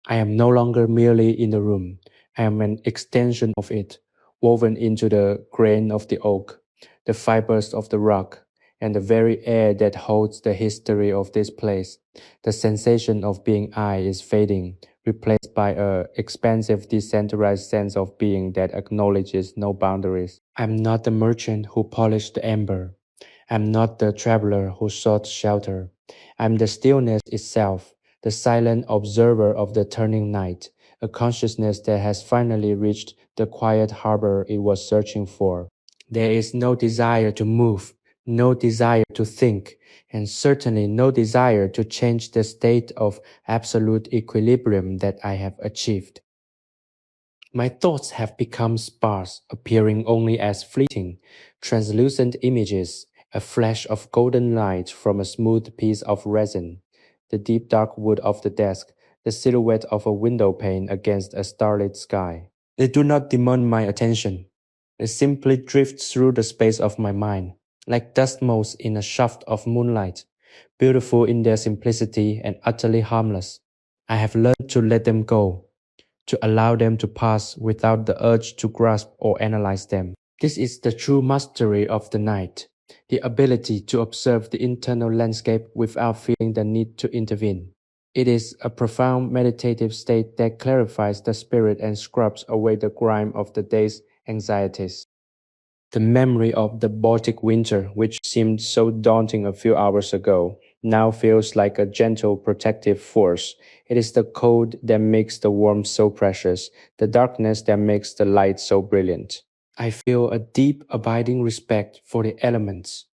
I am no longer merely in the room. I am an extension of it, woven into the grain of the oak, the fibers of the rock, and the very air that holds the history of this place. The sensation of being I is fading, replaced by a expansive, decentralized sense of being that acknowledges no boundaries. I'm not the merchant who polished the amber. I'm not the traveler who sought shelter. I'm the stillness itself, the silent observer of the turning night, a consciousness that has finally reached the quiet harbor it was searching for. There is no desire to move, no desire to think, and certainly no desire to change the state of absolute equilibrium that I have achieved. My thoughts have become sparse, appearing only as fleeting, translucent images, a flash of golden light from a smooth piece of resin, the deep dark wood of the desk, the silhouette of a window pane against a starlit sky. They do not demand my attention. They simply drift through the space of my mind, like dust motes in a shaft of moonlight, beautiful in their simplicity and utterly harmless. I have learned to let them go, to allow them to pass without the urge to grasp or analyze them. This is the true mastery of the night, the ability to observe the internal landscape without feeling the need to intervene. It is a profound meditative state that clarifies the spirit and scrubs away the grime of the day's anxieties. The memory of the Baltic winter, which seemed so daunting a few hours ago, now feels like a gentle protective force. It is the cold that makes the warmth so precious, the darkness that makes the light so brilliant. I feel a deep, abiding respect for the elements,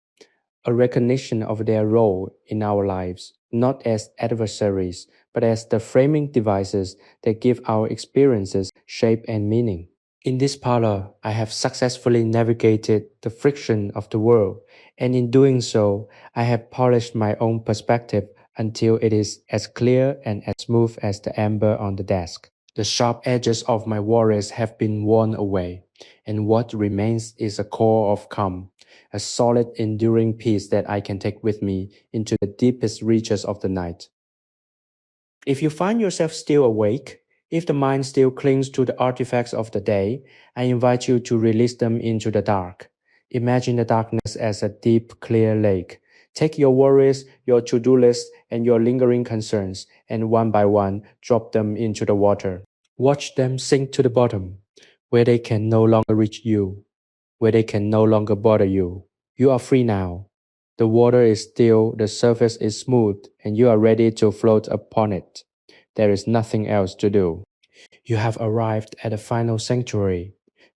a recognition of their role in our lives, not as adversaries, but as the framing devices that give our experiences shape and meaning. In this parlor, I have successfully navigated the friction of the world, and in doing so, I have polished my own perspective until it is as clear and as smooth as the amber on the desk. The sharp edges of my worries have been worn away, and what remains is a core of calm, a solid, enduring peace that I can take with me into the deepest reaches of the night. If you find yourself still awake, if the mind still clings to the artifacts of the day, I invite you to release them into the dark. Imagine the darkness as a deep, clear lake. Take your worries, your to-do list, and your lingering concerns, and one by one, drop them into the water. Watch them sink to the bottom, where they can no longer reach you, where they can no longer bother you. You are free now. The water is still, the surface is smooth, and you are ready to float upon it. There is nothing else to do. You have arrived at a final sanctuary,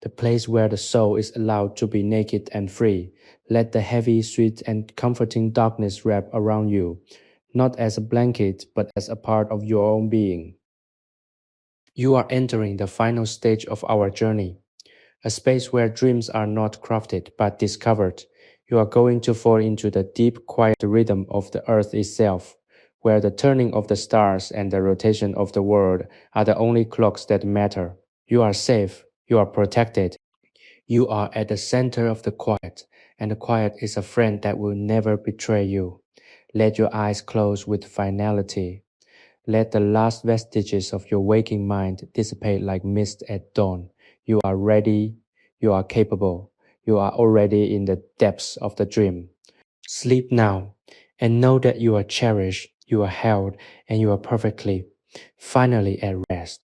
the place where the soul is allowed to be naked and free. Let the heavy, sweet, and comforting darkness wrap around you, not as a blanket, but as a part of your own being. You are entering the final stage of our journey, a space where dreams are not crafted but discovered. You are going to fall into the deep, quiet rhythm of the earth itself, where the turning of the stars and the rotation of the world are the only clocks that matter. You are safe, you are protected, you are at the center of the quiet, and the quiet is a friend that will never betray you. Let your eyes close with finality. Let the last vestiges of your waking mind dissipate like mist at dawn. You are ready, you are capable, you are already in the depths of the dream. Sleep now, and know that you are cherished, you are held, and you are perfectly, finally at rest.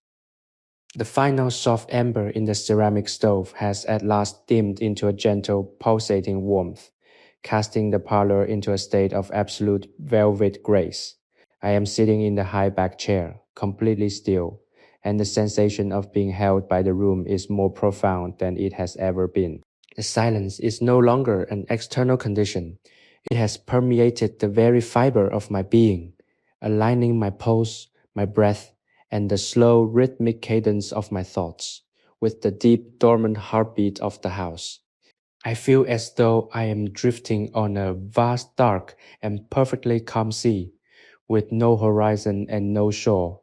The final soft ember in the ceramic stove has at last dimmed into a gentle, pulsating warmth, casting the parlor into a state of absolute velvet grace. I am sitting in the high back chair, completely still, and the sensation of being held by the room is more profound than it has ever been. The silence is no longer an external condition. It has permeated the very fiber of my being, aligning my pulse, my breath, and the slow rhythmic cadence of my thoughts with the deep dormant heartbeat of the house. I feel as though I am drifting on a vast dark and perfectly calm sea, with no horizon and no shore,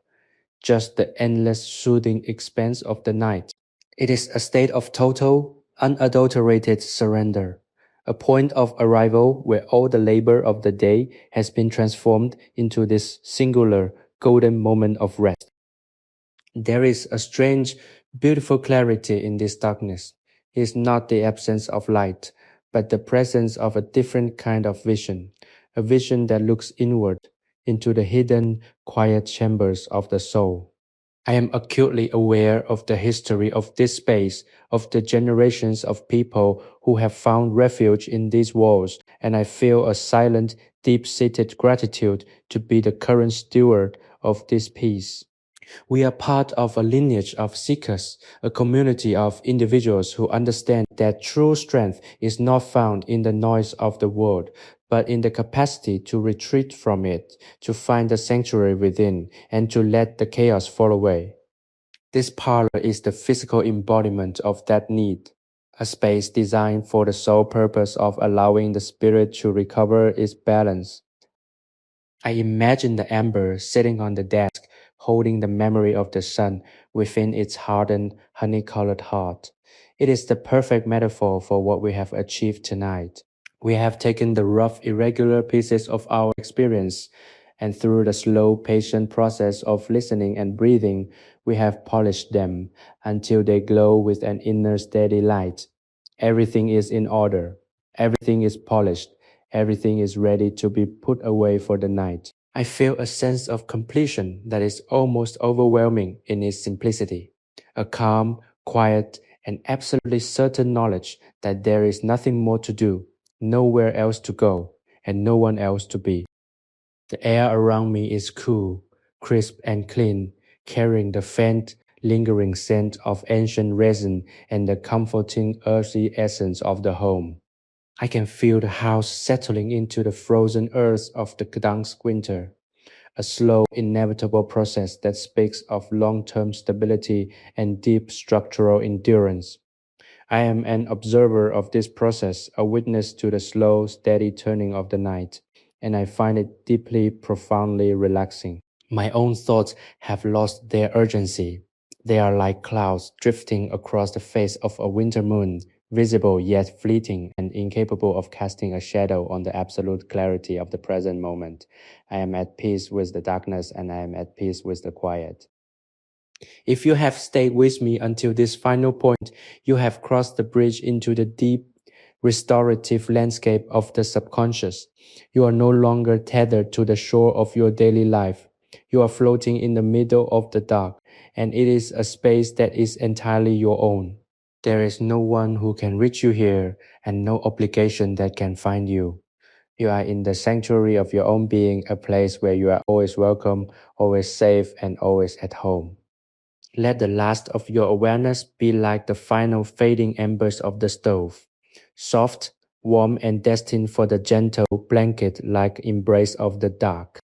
just the endless soothing expanse of the night. It is a state of total, unadulterated surrender, a point of arrival where all the labor of the day has been transformed into this singular, golden moment of rest. There is a strange, beautiful clarity in this darkness. It is not the absence of light, but the presence of a different kind of vision, a vision that looks inward into the hidden, quiet chambers of the soul. I am acutely aware of the history of this space, of the generations of people who have found refuge in these walls, and I feel a silent, deep-seated gratitude to be the current steward of this peace. We are part of a lineage of seekers, a community of individuals who understand that true strength is not found in the noise of the world, but in the capacity to retreat from it, to find the sanctuary within, and to let the chaos fall away. This parlor is the physical embodiment of that need, a space designed for the sole purpose of allowing the spirit to recover its balance. I imagine the amber sitting on the desk, holding the memory of the sun within its hardened, honey-colored heart. It is the perfect metaphor for what we have achieved tonight. We have taken the rough, irregular pieces of our experience, and through the slow, patient process of listening and breathing, we have polished them until they glow with an inner steady light. Everything is in order. Everything is polished. Everything is ready to be put away for the night. I feel a sense of completion that is almost overwhelming in its simplicity. A calm, quiet, and absolutely certain knowledge that there is nothing more to do, nowhere else to go, and no one else to be. The air around me is cool, crisp, and clean, carrying the faint, lingering scent of ancient resin and the comforting, earthy essence of the home. I can feel the house settling into the frozen earth of the Gdansk winter, a slow, inevitable process that speaks of long-term stability and deep structural endurance. I am an observer of this process, a witness to the slow, steady turning of the night, and I find it deeply, profoundly relaxing. My own thoughts have lost their urgency. They are like clouds drifting across the face of a winter moon, visible yet fleeting and incapable of casting a shadow on the absolute clarity of the present moment. I am at peace with the darkness and I am at peace with the quiet. If you have stayed with me until this final point, you have crossed the bridge into the deep, restorative landscape of the subconscious. You are no longer tethered to the shore of your daily life. You are floating in the middle of the dark, and it is a space that is entirely your own. There is no one who can reach you here, and no obligation that can find you. You are in the sanctuary of your own being, a place where you are always welcome, always safe, and always at home. Let the last of your awareness be like the final fading embers of the stove, soft, warm, and destined for the gentle blanket-like embrace of the dark.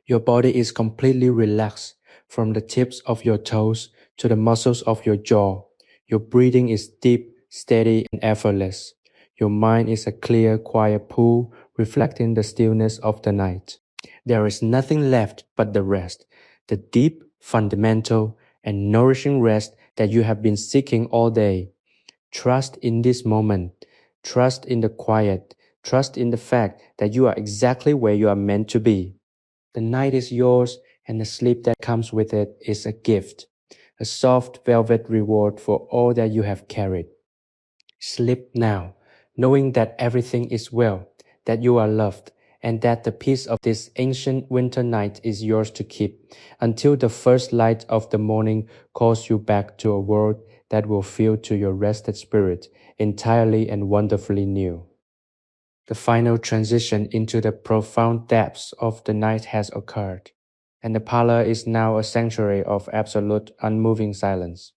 Your body is completely relaxed from the tips of your toes to the muscles of your jaw. Your breathing is deep, steady, and effortless. Your mind is a clear, quiet pool reflecting the stillness of the night. There is nothing left but the rest, the deep, fundamental, and nourishing rest that you have been seeking all day. Trust in this moment. Trust in the quiet. Trust in the fact that you are exactly where you are meant to be. The night is yours, and the sleep that comes with it is a gift, a soft velvet reward for all that you have carried. Sleep now, knowing that everything is well, that you are loved, and that the peace of this ancient winter night is yours to keep until the first light of the morning calls you back to a world that will feel to your rested spirit entirely and wonderfully new. The final transition into the profound depths of the night has occurred, and the parlor is now a sanctuary of absolute unmoving silence.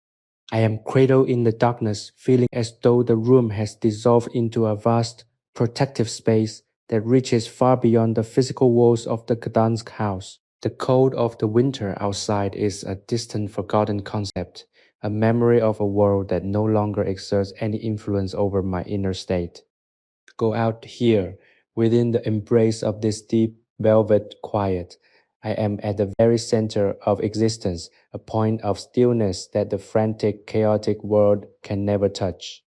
I am cradled in the darkness, feeling as though the room has dissolved into a vast, protective space that reaches far beyond the physical walls of the Gdansk house. The cold of the winter outside is a distant, forgotten concept, a memory of a world that no longer exerts any influence over my inner state. Go out here, within the embrace of this deep velvet quiet. I am at the very center of existence, a point of stillness that the frantic, chaotic world can never touch.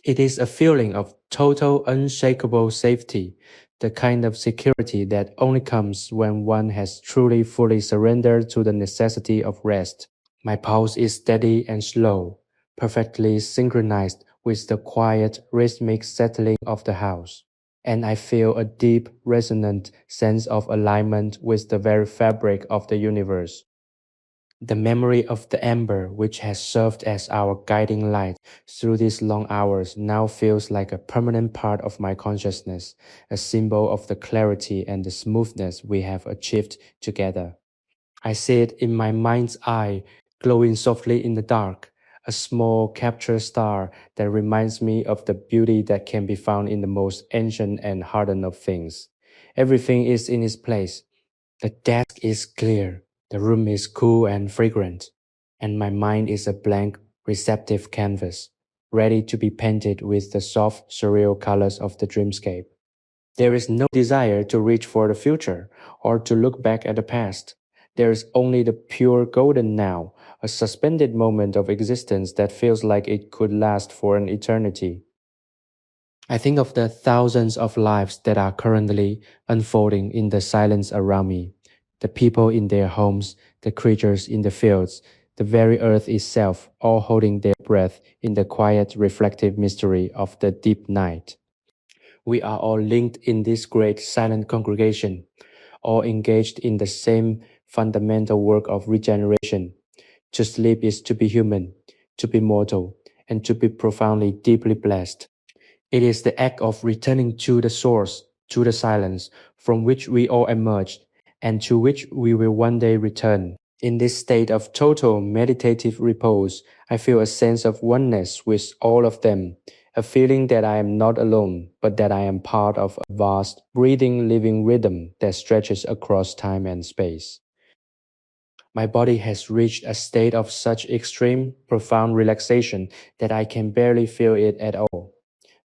It is a feeling of total, unshakable safety, the kind of security that only comes when one has truly, fully surrendered to the necessity of rest. My pulse is steady and slow, perfectly synchronized with the quiet, rhythmic settling of the house, and I feel a deep, resonant sense of alignment with the very fabric of the universe. The memory of the ember which has served as our guiding light through these long hours now feels like a permanent part of my consciousness, a symbol of the clarity and the smoothness we have achieved together. I see it in my mind's eye, glowing softly in the dark, a small captured star that reminds me of the beauty that can be found in the most ancient and hardened of things. Everything is in its place. The desk is clear, the room is cool and fragrant, and my mind is a blank, receptive canvas, ready to be painted with the soft, surreal colors of the dreamscape. There is no desire to reach for the future or to look back at the past. There is only the pure golden now, a suspended moment of existence that feels like it could last for an eternity. I think of the thousands of lives that are currently unfolding in the silence around me. The people in their homes, the creatures in the fields, the very earth itself, all holding their breath in the quiet, reflective mystery of the deep night. We are all linked in this great silent congregation, all engaged in the same fundamental work of regeneration. To sleep is to be human, to be mortal, and to be profoundly, deeply blessed. It is the act of returning to the source, to the silence, from which we all emerged, and to which we will one day return. In this state of total meditative repose, I feel a sense of oneness with all of them, a feeling that I am not alone, but that I am part of a vast, breathing, living rhythm that stretches across time and space. My body has reached a state of such extreme, profound relaxation that I can barely feel it at all.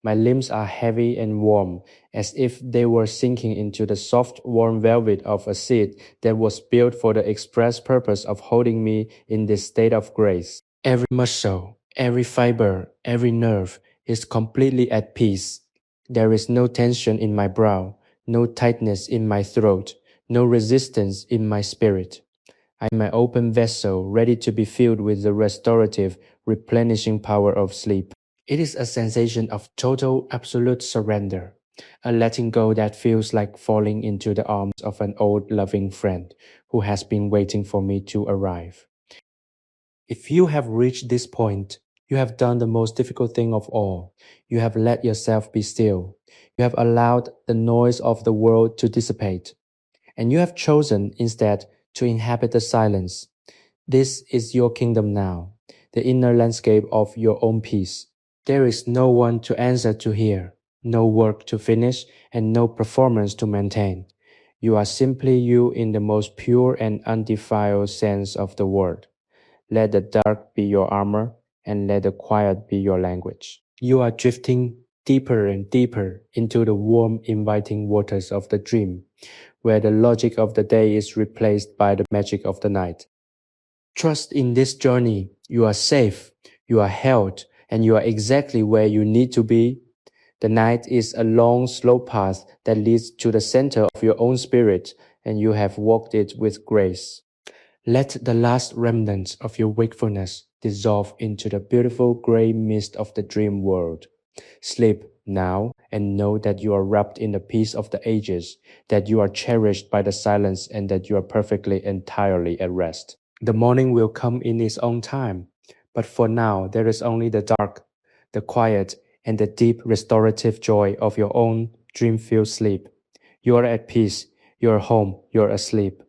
My limbs are heavy and warm, as if they were sinking into the soft, warm velvet of a seat that was built for the express purpose of holding me in this state of grace. Every muscle, every fiber, every nerve is completely at peace. There is no tension in my brow, no tightness in my throat, no resistance in my spirit. I am an open vessel ready to be filled with the restorative, replenishing power of sleep. It is a sensation of total, absolute surrender, a letting go that feels like falling into the arms of an old, loving friend who has been waiting for me to arrive. If you have reached this point, you have done the most difficult thing of all. You have let yourself be still. You have allowed the noise of the world to dissipate. And you have chosen instead to inhabit the silence. This is your kingdom now, the inner landscape of your own peace. There is no one to answer to here, no work to finish, and no performance to maintain. You are simply you in the most pure and undefiled sense of the word. Let the dark be your armor, and let the quiet be your language. You are drifting deeper and deeper into the warm, inviting waters of the dream, where the logic of the day is replaced by the magic of the night. Trust in this journey. You are safe, you are held, and you are exactly where you need to be. The night is a long, slow path that leads to the center of your own spirit, and you have walked it with grace. Let the last remnants of your wakefulness dissolve into the beautiful gray mist of the dream world. Sleep now and know that you are wrapped in the peace of the ages, that you are cherished by the silence, and that you are perfectly, entirely at rest. The morning will come in its own time, but for now there is only the dark, the quiet, and the deep restorative joy of your own dream-filled sleep. You are at peace, you are home, you are asleep.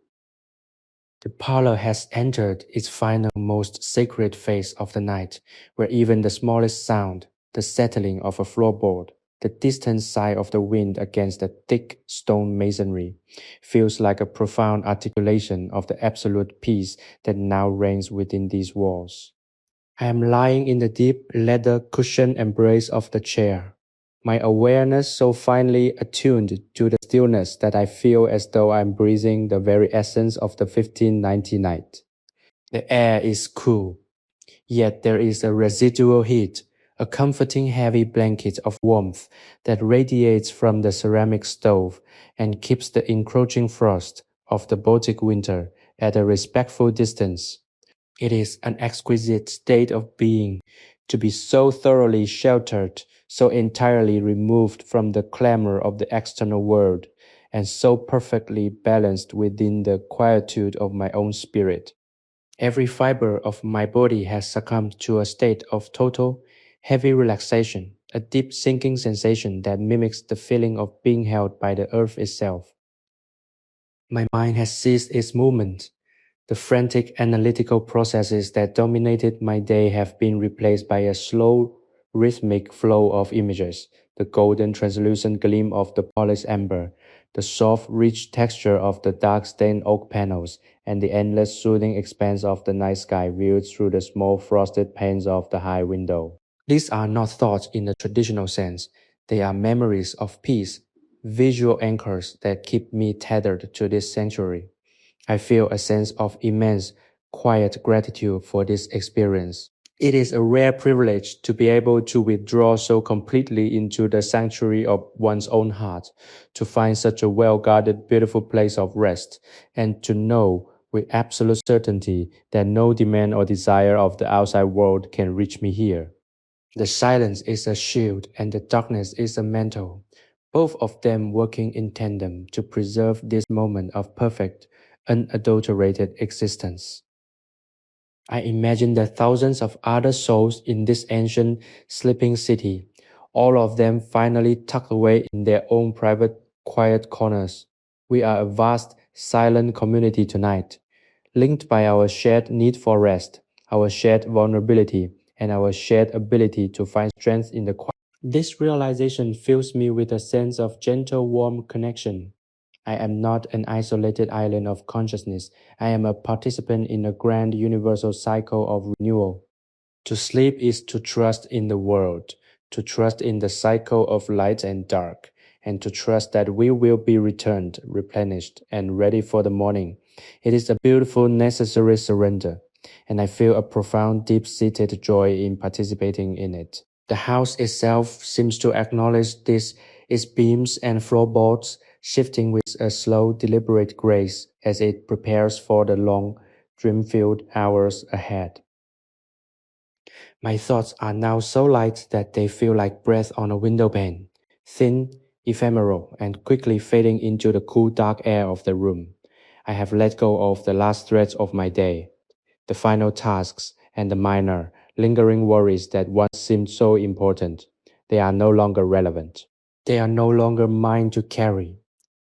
The parlor has entered its final, most sacred phase of the night, where even the smallest sound, the settling of a floorboard, the distant sigh of the wind against the thick stone masonry, feels like a profound articulation of the absolute peace that now reigns within these walls. I am lying in the deep leather cushioned embrace of the chair, my awareness so finely attuned to the stillness that I feel as though I am breathing the very essence of the 1590 night. The air is cool, yet there is a residual heat, a comforting heavy blanket of warmth that radiates from the ceramic stove and keeps the encroaching frost of the Baltic winter at a respectful distance. It is an exquisite state of being to be so thoroughly sheltered, so entirely removed from the clamor of the external world, and so perfectly balanced within the quietude of my own spirit. Every fiber of my body has succumbed to a state of total, heavy relaxation, a deep sinking sensation that mimics the feeling of being held by the earth itself. My mind has ceased its movement. The frantic analytical processes that dominated my day have been replaced by a slow, rhythmic flow of images, the golden translucent gleam of the polished amber, the soft, rich texture of the dark stained oak panels, and the endless soothing expanse of the night sky viewed through the small frosted panes of the high window. These are not thoughts in the traditional sense. They are memories of peace, visual anchors that keep me tethered to this sanctuary. I feel a sense of immense, quiet gratitude for this experience. It is a rare privilege to be able to withdraw so completely into the sanctuary of one's own heart, to find such a well-guarded, beautiful place of rest, and to know with absolute certainty that no demand or desire of the outside world can reach me here. The silence is a shield and the darkness is a mantle, both of them working in tandem to preserve this moment of perfect, unadulterated existence. I imagine the thousands of other souls in this ancient, sleeping city, all of them finally tucked away in their own private, quiet corners. We are a vast, silent community tonight, linked by our shared need for rest, our shared vulnerability, and our shared ability to find strength in the quiet. This realization fills me with a sense of gentle, warm connection. I am not an isolated island of consciousness. I am a participant in a grand universal cycle of renewal. To sleep is to trust in the world, to trust in the cycle of light and dark, and to trust that we will be returned, replenished, and ready for the morning. It is a beautiful, necessary surrender, and I feel a profound, deep-seated joy in participating in it. The house itself seems to acknowledge this, its beams and floorboards shifting with a slow, deliberate grace as it prepares for the long, dream-filled hours ahead. My thoughts are now so light that they feel like breath on a window pane, thin, ephemeral, and quickly fading into the cool, dark air of the room. I have let go of the last threads of my day, the final tasks, and the minor, lingering worries that once seemed so important. They are no longer relevant. They are no longer mine to carry.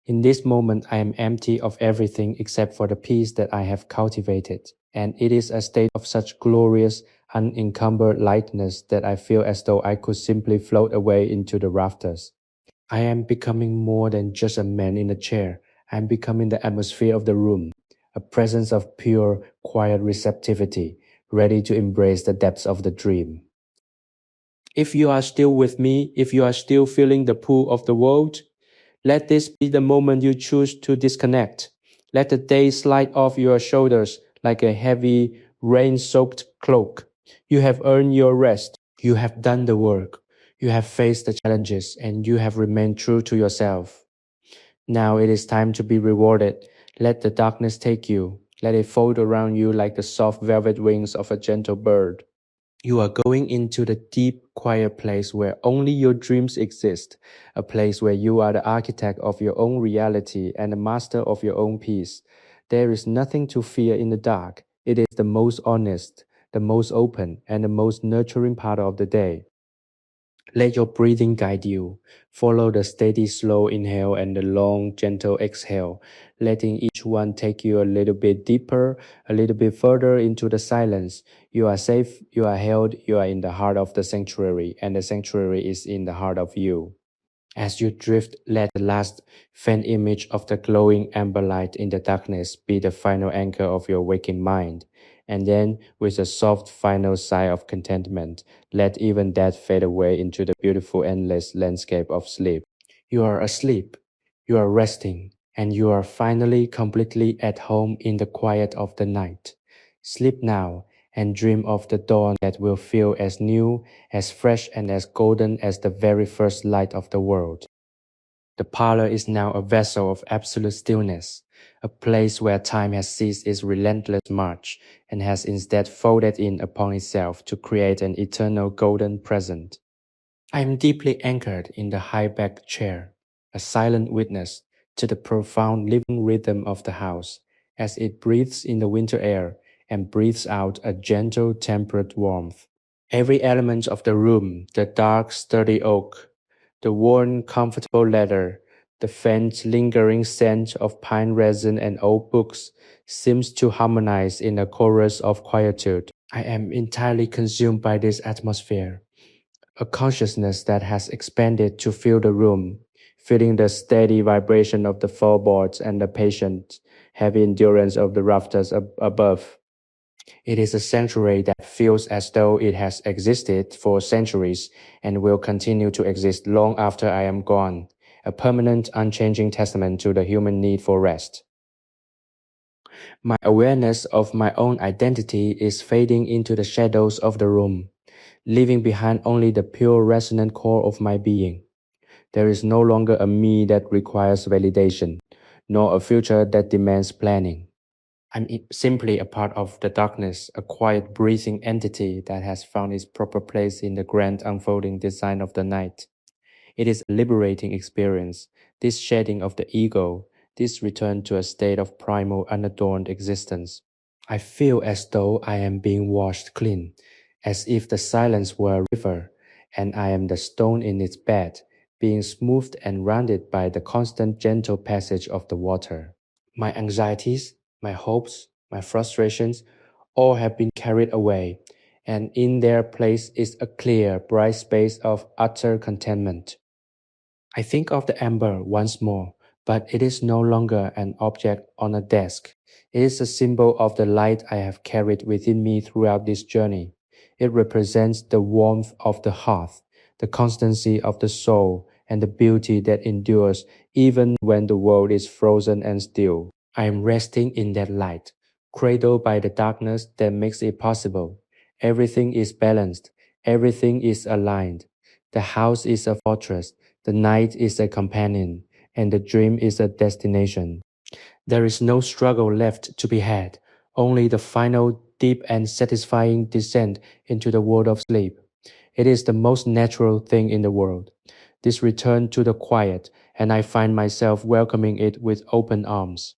In this moment, I am empty of everything except for the peace that I have cultivated, and it is a state of such glorious, unencumbered lightness that I feel as though I could simply float away into the rafters. I am becoming more than just a man in a chair. I am becoming the atmosphere of the room, a presence of pure, quiet receptivity, ready to embrace the depths of the dream. If you are still with me, if you are still feeling the pull of the world, let this be the moment you choose to disconnect. Let the day slide off your shoulders like a heavy, rain-soaked cloak. You have earned your rest. You have done the work. You have faced the challenges and you have remained true to yourself. Now it is time to be rewarded. Let the darkness take you. Let it fold around you like the soft velvet wings of a gentle bird. You are going into the deep, quiet place where only your dreams exist, a place where you are the architect of your own reality and the master of your own peace. There is nothing to fear in the dark. It is the most honest, the most open, and the most nurturing part of the day. Let your breathing guide you. Follow the steady, slow inhale and the long, gentle exhale, letting each one take you a little bit deeper, a little bit further into the silence. You are safe, you are held, you are in the heart of the sanctuary, and the sanctuary is in the heart of you. As you drift, let the last faint image of the glowing amber light in the darkness be the final anchor of your waking mind. And then, with a soft final sigh of contentment, let even that fade away into the beautiful endless landscape of sleep. You are asleep, you are resting, and you are finally completely at home in the quiet of the night. Sleep now and dream of the dawn that will feel as new, as fresh, and as golden as the very first light of the world. The parlor is now a vessel of absolute stillness, a place where time has ceased its relentless march and has instead folded in upon itself to create an eternal golden present. I am deeply anchored in the high-backed chair, a silent witness to the profound living rhythm of the house, as it breathes in the winter air and breathes out a gentle, temperate warmth. Every element of the room, the dark, sturdy oak, the worn, comfortable leather, the faint, lingering scent of pine resin and old books, seems to harmonize in a chorus of quietude. I am entirely consumed by this atmosphere, a consciousness that has expanded to fill the room, feeling the steady vibration of the floorboards and the patient, heavy endurance of the rafters above. It is a sanctuary that feels as though it has existed for centuries and will continue to exist long after I am gone, a permanent, unchanging testament to the human need for rest. My awareness of my own identity is fading into the shadows of the room, leaving behind only the pure resonant core of my being. There is no longer a me that requires validation, nor a future that demands planning. Simply a part of the darkness, a quiet breathing entity that has found its proper place in the grand unfolding design of the night. It is a liberating experience, this shedding of the ego, this return to a state of primal unadorned existence. I feel as though I am being washed clean, as if the silence were a river, and I am the stone in its bed, being smoothed and rounded by the constant gentle passage of the water. My anxieties, my hopes, my frustrations, all have been carried away, and in their place is a clear, bright space of utter contentment. I think of the amber once more, but it is no longer an object on a desk. It is a symbol of the light I have carried within me throughout this journey. It represents the warmth of the hearth, the constancy of the soul, and the beauty that endures even when the world is frozen and still. I am resting in that light, cradled by the darkness that makes it possible. Everything is balanced, everything is aligned. The house is a fortress, the night is a companion, and the dream is a destination. There is no struggle left to be had, only the final, deep, and satisfying descent into the world of sleep. It is the most natural thing in the world. This return to the quiet, and I find myself welcoming it with open arms.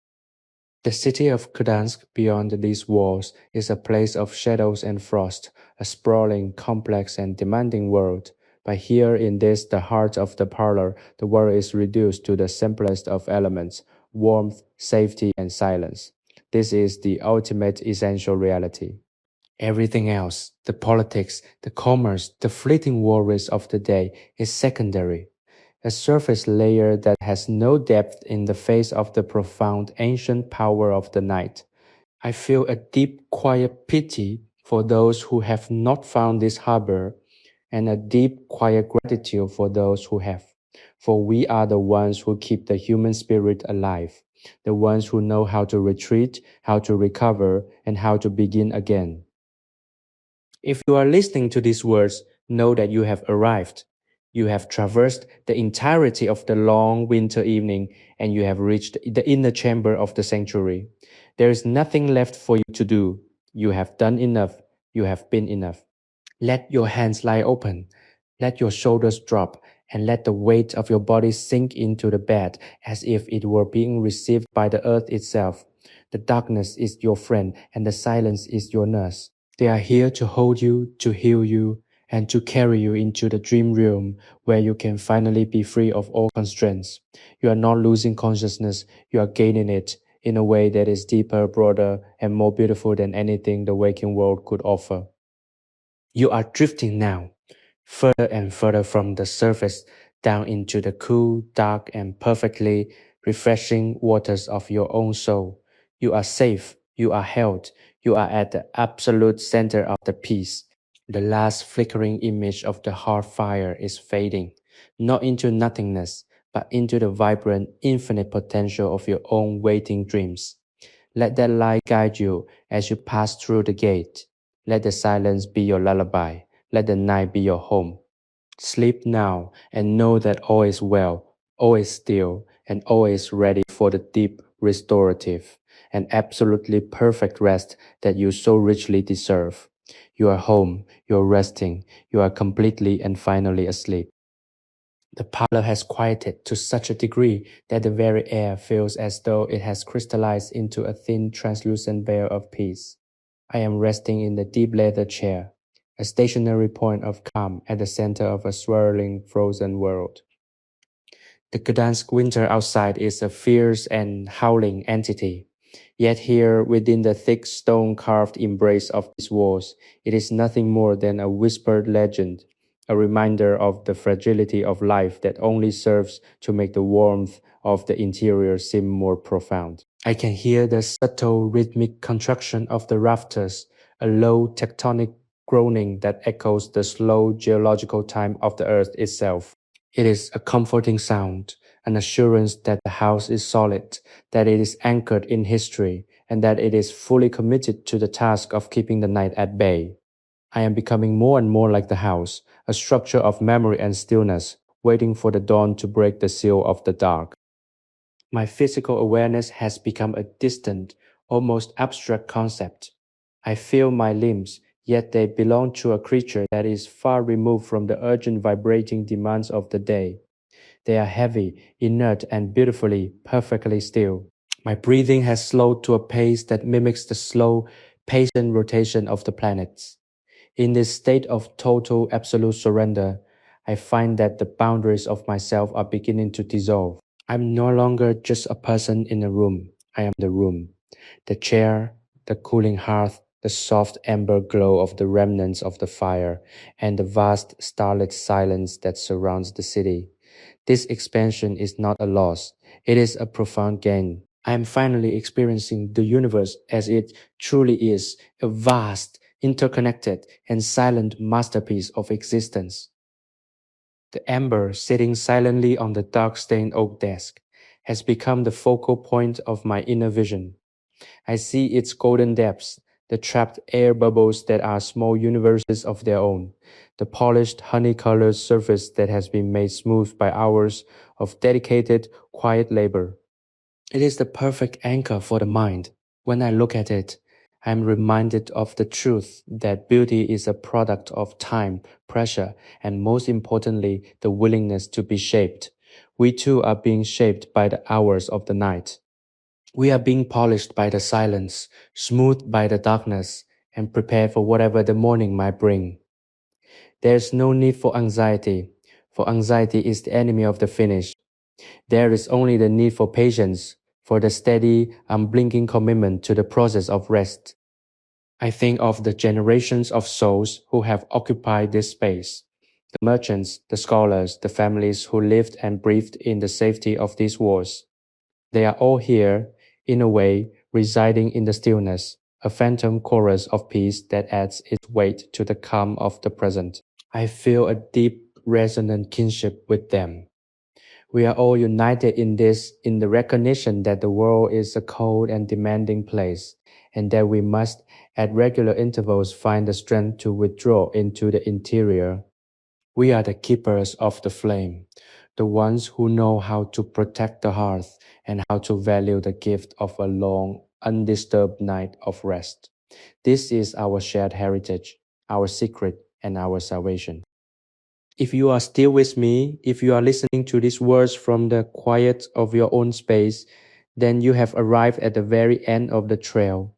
The city of Gdansk beyond these walls is a place of shadows and frost, a sprawling, complex, and demanding world, But here in this, the heart of the parlor, the world is reduced to the simplest of elements: warmth, safety, and silence. This is the ultimate essential reality. Everything else, the politics, the commerce, the fleeting worries of the day, is secondary, a surface layer that has no depth in the face of the profound ancient power of the night. I feel a deep, quiet pity for those who have not found this harbor, and a deep, quiet gratitude for those who have. For we are the ones who keep the human spirit alive, the ones who know how to retreat, how to recover, and how to begin again. If you are listening to these words, know that you have arrived. You have traversed the entirety of the long winter evening, and you have reached the inner chamber of the sanctuary. There is nothing left for you to do. You have done enough. You have been enough. Let your hands lie open. Let your shoulders drop, and let the weight of your body sink into the bed as if it were being received by the earth itself. The darkness is your friend, and the silence is your nurse. They are here to hold you, to heal you, and to carry you into the dream realm where you can finally be free of all constraints. You are not losing consciousness, you are gaining it in a way that is deeper, broader, and more beautiful than anything the waking world could offer. You are drifting now, further and further from the surface down into the cool, dark, and perfectly refreshing waters of your own soul. You are safe, you are held, you are at the absolute center of the peace. The last flickering image of the heart fire is fading, not into nothingness, but into the vibrant, infinite potential of your own waiting dreams. Let that light guide you as you pass through the gate. Let the silence be your lullaby. Let the night be your home. Sleep now and know that all is well, all is still, and all is ready for the deep, restorative, and absolutely perfect rest that you so richly deserve. You are home, you are resting, you are completely and finally asleep. The parlor has quieted to such a degree that the very air feels as though it has crystallized into a thin, translucent veil of peace. I am resting in the deep leather chair, a stationary point of calm at the center of a swirling, frozen world. The Gdansk winter outside is a fierce and howling entity. Yet here, within the thick stone-carved embrace of these walls, it is nothing more than a whispered legend, a reminder of the fragility of life that only serves to make the warmth of the interior seem more profound. I can hear the subtle rhythmic contraction of the rafters, a low tectonic groaning that echoes the slow geological time of the earth itself. It is a comforting sound, an assurance that the house is solid, that it is anchored in history, and that it is fully committed to the task of keeping the night at bay. I am becoming more and more like the house, a structure of memory and stillness, waiting for the dawn to break the seal of the dark. My physical awareness has become a distant, almost abstract concept. I feel my limbs, yet they belong to a creature that is far removed from the urgent vibrating demands of the day. They are heavy, inert, and beautifully, perfectly still. My breathing has slowed to a pace that mimics the slow, patient rotation of the planets. In this state of total, absolute surrender, I find that the boundaries of myself are beginning to dissolve. I'm no longer just a person in a room. I am the room. The chair, the cooling hearth, the soft amber glow of the remnants of the fire, and the vast starlit silence that surrounds the city. This expansion is not a loss, it is a profound gain. I am finally experiencing the universe as it truly is, a vast, interconnected, and silent masterpiece of existence. The amber sitting silently on the dark stained oak desk has become the focal point of my inner vision. I see its golden depths, the trapped air bubbles that are small universes of their own, the polished honey-colored surface that has been made smooth by hours of dedicated, quiet labor. It is the perfect anchor for the mind. When I look at it, I am reminded of the truth that beauty is a product of time, pressure, and most importantly, the willingness to be shaped. We too are being shaped by the hours of the night. We are being polished by the silence, smoothed by the darkness, and prepared for whatever the morning might bring. There is no need for anxiety is the enemy of the finish. There is only the need for patience, for the steady, unblinking commitment to the process of rest. I think of the generations of souls who have occupied this space, the merchants, the scholars, the families who lived and breathed in the safety of these walls. They are all here, in a way, residing in the stillness, a phantom chorus of peace that adds its weight to the calm of the present. I feel a deep, resonant kinship with them. We are all united in this, in the recognition that the world is a cold and demanding place, and that we must, at regular intervals, find the strength to withdraw into the interior. We are the keepers of the flame, the ones who know how to protect the hearth and how to value the gift of a long, undisturbed night of rest. This is our shared heritage, our secret, and our salvation. If you are still with me, if you are listening to these words from the quiet of your own space, then you have arrived at the very end of the trail.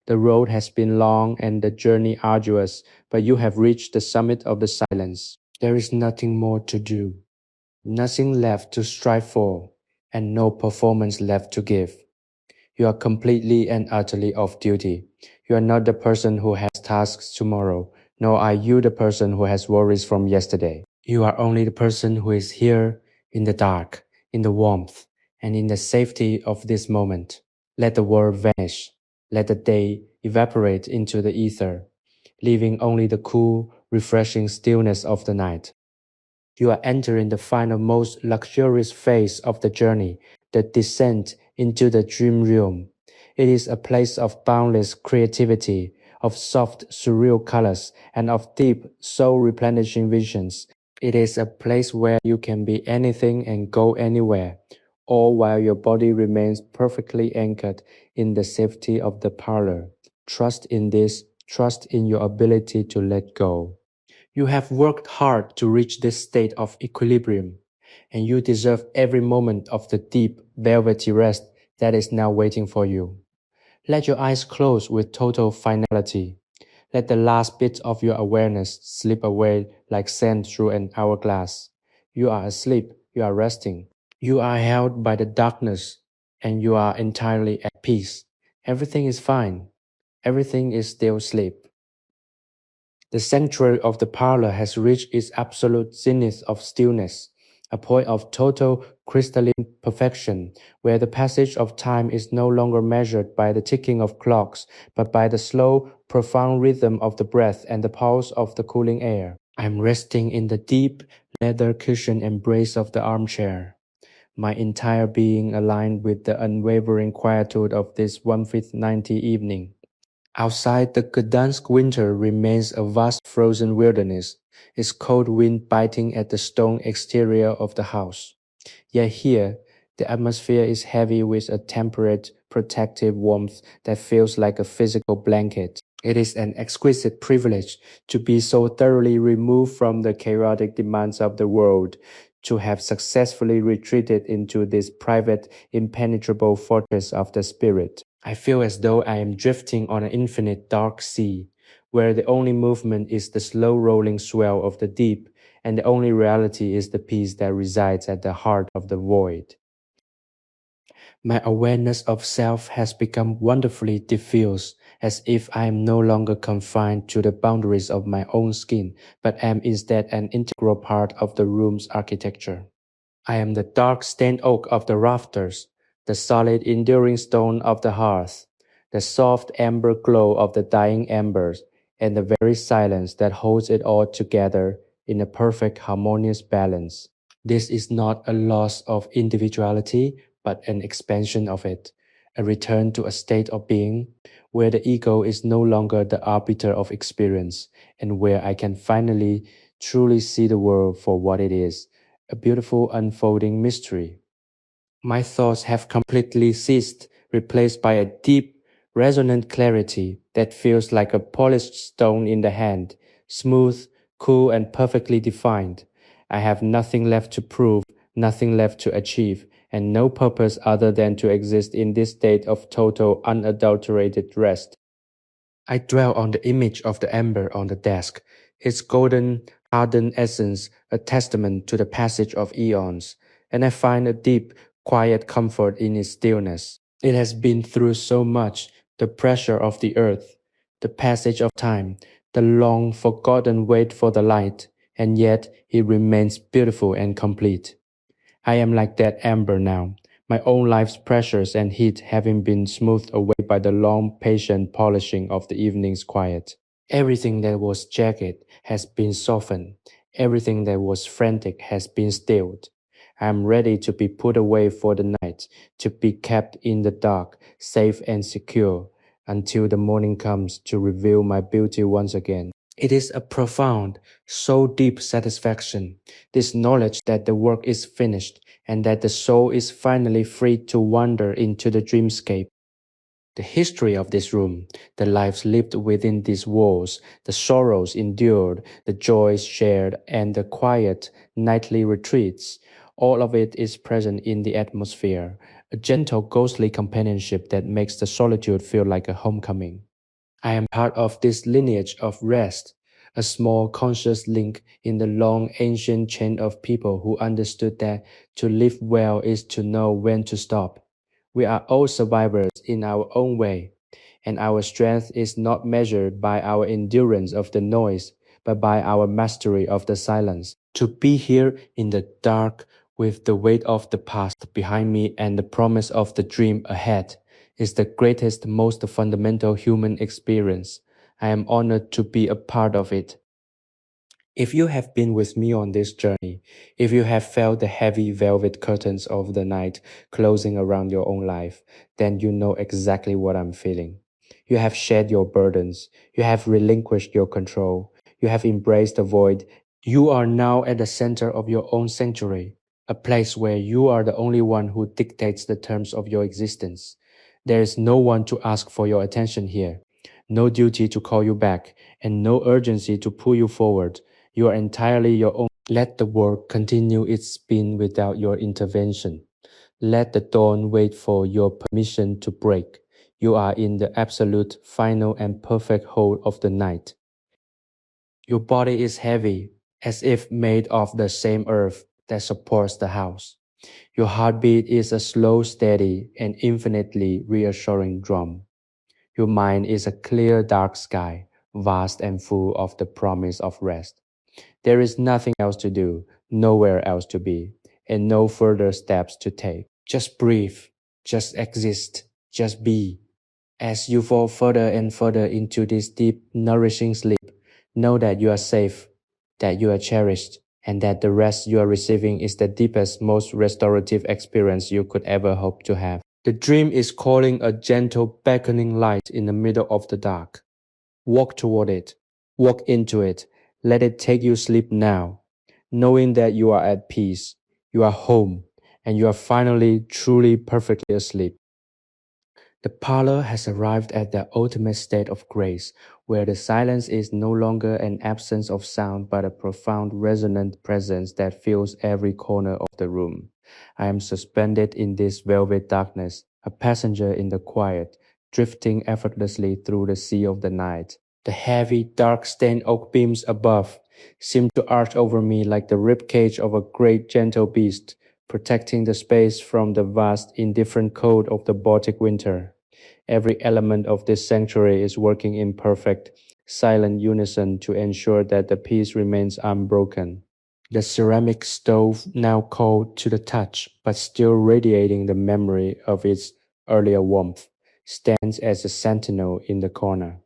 The road has been long and the journey arduous, but you have reached the summit of the silence. There is nothing more to do, nothing left to strive for, and no performance left to give. You are completely and utterly off duty. You are not the person who has tasks tomorrow, nor are you the person who has worries from yesterday. You are only the person who is here in the dark, in the warmth, and in the safety of this moment. Let the world vanish. Let the day evaporate into the ether, leaving only the cool, refreshing stillness of the night. You are entering the final, most luxurious phase of the journey, the descent into the dream realm. It is a place of boundless creativity, of soft, surreal colors, and of deep, soul-replenishing visions. It is a place where you can be anything and go anywhere, all while your body remains perfectly anchored in the safety of the parlor. Trust in this, trust in your ability to let go. You have worked hard to reach this state of equilibrium, and you deserve every moment of the deep, velvety rest that is now waiting for you. Let your eyes close with total finality. Let the last bit of your awareness slip away like sand through an hourglass. You are asleep, you are resting. You are held by the darkness, and you are entirely at peace. Everything is fine. Everything is still sleep. The sanctuary of the parlor has reached its absolute zenith of stillness, a point of total crystalline perfection, where the passage of time is no longer measured by the ticking of clocks, but by the slow, profound rhythm of the breath and the pulse of the cooling air. I am resting in the deep, leather-cushioned embrace of the armchair, my entire being aligned with the unwavering quietude of this 1/590 evening. Outside, the Gdansk winter remains a vast frozen wilderness, its cold wind biting at the stone exterior of the house. Yet here, the atmosphere is heavy with a temperate, protective warmth that feels like a physical blanket. It is an exquisite privilege to be so thoroughly removed from the chaotic demands of the world, to have successfully retreated into this private, impenetrable fortress of the spirit. I feel as though I am drifting on an infinite dark sea, where the only movement is the slow rolling swell of the deep, and the only reality is the peace that resides at the heart of the void. My awareness of self has become wonderfully diffuse, as if I am no longer confined to the boundaries of my own skin, but am instead an integral part of the room's architecture. I am the dark stained oak of the rafters, the solid enduring stone of the hearth, the soft amber glow of the dying embers, and the very silence that holds it all together in a perfect harmonious balance. This is not a loss of individuality, but an expansion of it, a return to a state of being where the ego is no longer the arbiter of experience, and where I can finally truly see the world for what it is, a beautiful unfolding mystery. My thoughts have completely ceased, replaced by a deep, resonant clarity that feels like a polished stone in the hand, smooth, cool, and perfectly defined. I have nothing left to prove, nothing left to achieve, and no purpose other than to exist in this state of total, unadulterated rest. I dwell on the image of the amber on the desk, its golden, hardened essence a testament to the passage of eons, and I find a deep, quiet comfort in its stillness. It has been through so much: the pressure of the earth, the passage of time, the long forgotten wait for the light, and yet it remains beautiful and complete. I am like that amber now, my own life's pressures and heat having been smoothed away by the long, patient polishing of the evening's quiet. Everything that was jagged has been softened. Everything that was frantic has been stilled. I am ready to be put away for the night, to be kept in the dark, safe and secure, until the morning comes to reveal my beauty once again. It is a profound, so deep satisfaction, this knowledge that the work is finished and that the soul is finally free to wander into the dreamscape. The history of this room, the lives lived within these walls, the sorrows endured, the joys shared, and the quiet, nightly retreats, all of it is present in the atmosphere, a gentle, ghostly companionship that makes the solitude feel like a homecoming. I am part of this lineage of rest, a small conscious link in the long ancient chain of people who understood that to live well is to know when to stop. We are all survivors in our own way, and our strength is not measured by our endurance of the noise, but by our mastery of the silence. To be here in the dark with the weight of the past behind me and the promise of the dream ahead is the greatest, most fundamental human experience. I am honored to be a part of it. If you have been with me on this journey, if you have felt the heavy velvet curtains of the night closing around your own life, then you know exactly what I'm feeling. You have shared your burdens, you have relinquished your control, you have embraced the void. You are now at the center of your own sanctuary, a place where you are the only one who dictates the terms of your existence. There is no one to ask for your attention here, no duty to call you back, and no urgency to pull you forward. You are entirely your own. Let the world continue its spin without your intervention. Let the dawn wait for your permission to break. You are in the absolute, final, and perfect hold of the night. Your body is heavy, as if made of the same earth that supports the house. Your heartbeat is a slow, steady, and infinitely reassuring drum. Your mind is a clear, dark sky, vast and full of the promise of rest. There is nothing else to do, nowhere else to be, and no further steps to take. Just breathe, just exist, just be. As you fall further and further into this deep, nourishing sleep, know that you are safe, that you are cherished, and that the rest you are receiving is the deepest, most restorative experience you could ever hope to have. The dream is calling, a gentle, beckoning light in the middle of the dark. Walk toward it. Walk into it. Let it take you sleep now, knowing that you are at peace, you are home, and you are finally, truly, perfectly asleep. The parlor has arrived at the ultimate state of grace, where the silence is no longer an absence of sound but a profound resonant presence that fills every corner of the room. I am suspended in this velvet darkness, a passenger in the quiet, drifting effortlessly through the sea of the night. The heavy, dark stained oak beams above seem to arch over me like the ribcage of a great gentle beast, protecting the space from the vast, indifferent cold of the Baltic winter. Every element of this sanctuary is working in perfect, silent unison to ensure that the peace remains unbroken. The ceramic stove, now cold to the touch, but still radiating the memory of its earlier warmth, stands as a sentinel in the corner,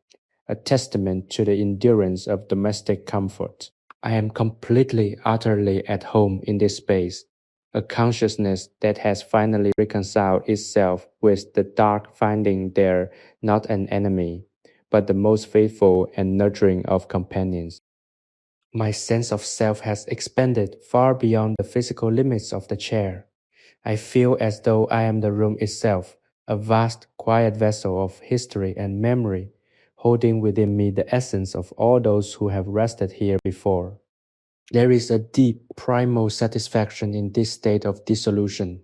a testament to the endurance of domestic comfort. I am completely, utterly at home in this space, a consciousness that has finally reconciled itself with the dark, finding there not an enemy, but the most faithful and nurturing of companions. My sense of self has expanded far beyond the physical limits of the chair. I feel as though I am the room itself, a vast, quiet vessel of history and memory, holding within me the essence of all those who have rested here before. There is a deep, primal satisfaction in this state of dissolution,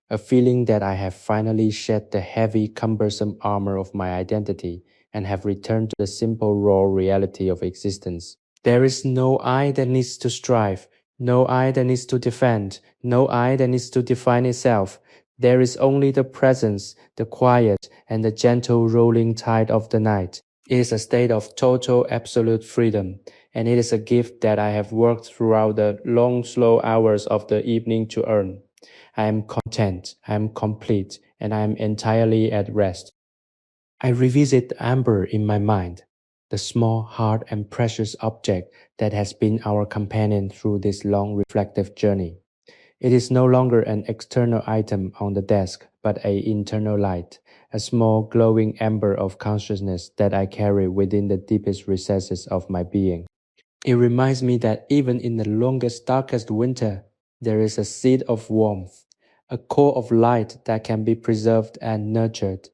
a feeling that I have finally shed the heavy, cumbersome armor of my identity and have returned to the simple, raw reality of existence. There is no I that needs to strive, no I that needs to defend, no I that needs to define itself. There is only the presence, the quiet, and the gentle rolling tide of the night. It is a state of total absolute freedom, and it is a gift that I have worked throughout the long, slow hours of the evening to earn. I am content, I am complete, and I am entirely at rest. I revisit the amber in my mind, the small, hard, and precious object that has been our companion through this long reflective journey. It is no longer an external item on the desk, but an internal light, a small glowing ember of consciousness that I carry within the deepest recesses of my being. It reminds me that even in the longest, darkest winter, there is a seed of warmth, a core of light that can be preserved and nurtured.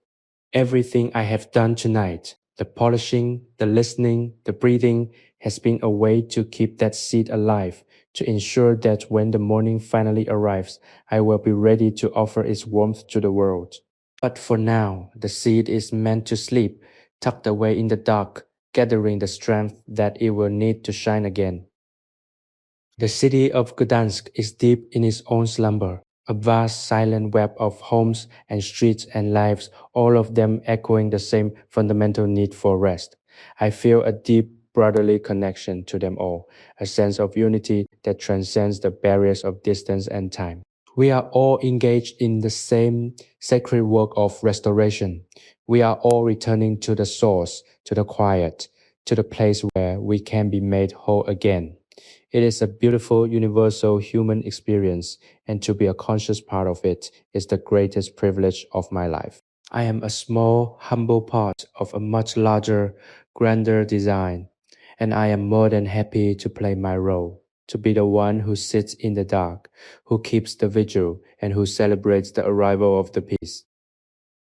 Everything I have done tonight, the polishing, the listening, the breathing, has been a way to keep that seed alive, to ensure that when the morning finally arrives, I will be ready to offer its warmth to the world. But for now, the seed is meant to sleep, tucked away in the dark, gathering the strength that it will need to shine again. The city of Gdansk is deep in its own slumber, a vast silent web of homes and streets and lives, all of them echoing the same fundamental need for rest. I feel a deep brotherly connection to them all, a sense of unity that transcends the barriers of distance and time. We are all engaged in the same sacred work of restoration. We are all returning to the source, to the quiet, to the place where we can be made whole again. It is a beautiful, universal human experience, and to be a conscious part of it is the greatest privilege of my life. I am a small, humble part of a much larger, grander design, and I am more than happy to play my role, to be the one who sits in the dark, who keeps the vigil, and who celebrates the arrival of the peace.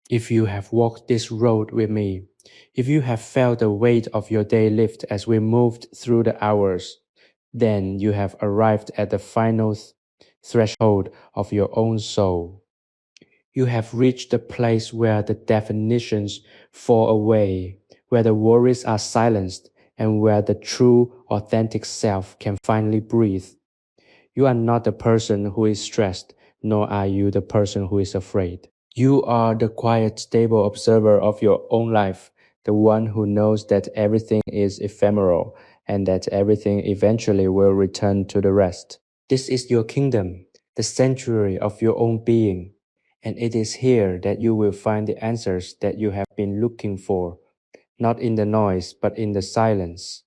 If you have walked this road with me, if you have felt the weight of your day lift as we moved through the hours, then you have arrived at the final threshold of your own soul. You have reached the place where the definitions fall away, where the worries are silenced, and where the true, authentic self can finally breathe. You are not the person who is stressed, nor are you the person who is afraid. You are the quiet, stable observer of your own life, the one who knows that everything is ephemeral and that everything eventually will return to the rest. This is your kingdom, the sanctuary of your own being, and it is here that you will find the answers that you have been looking for, not in the noise, but in the silence.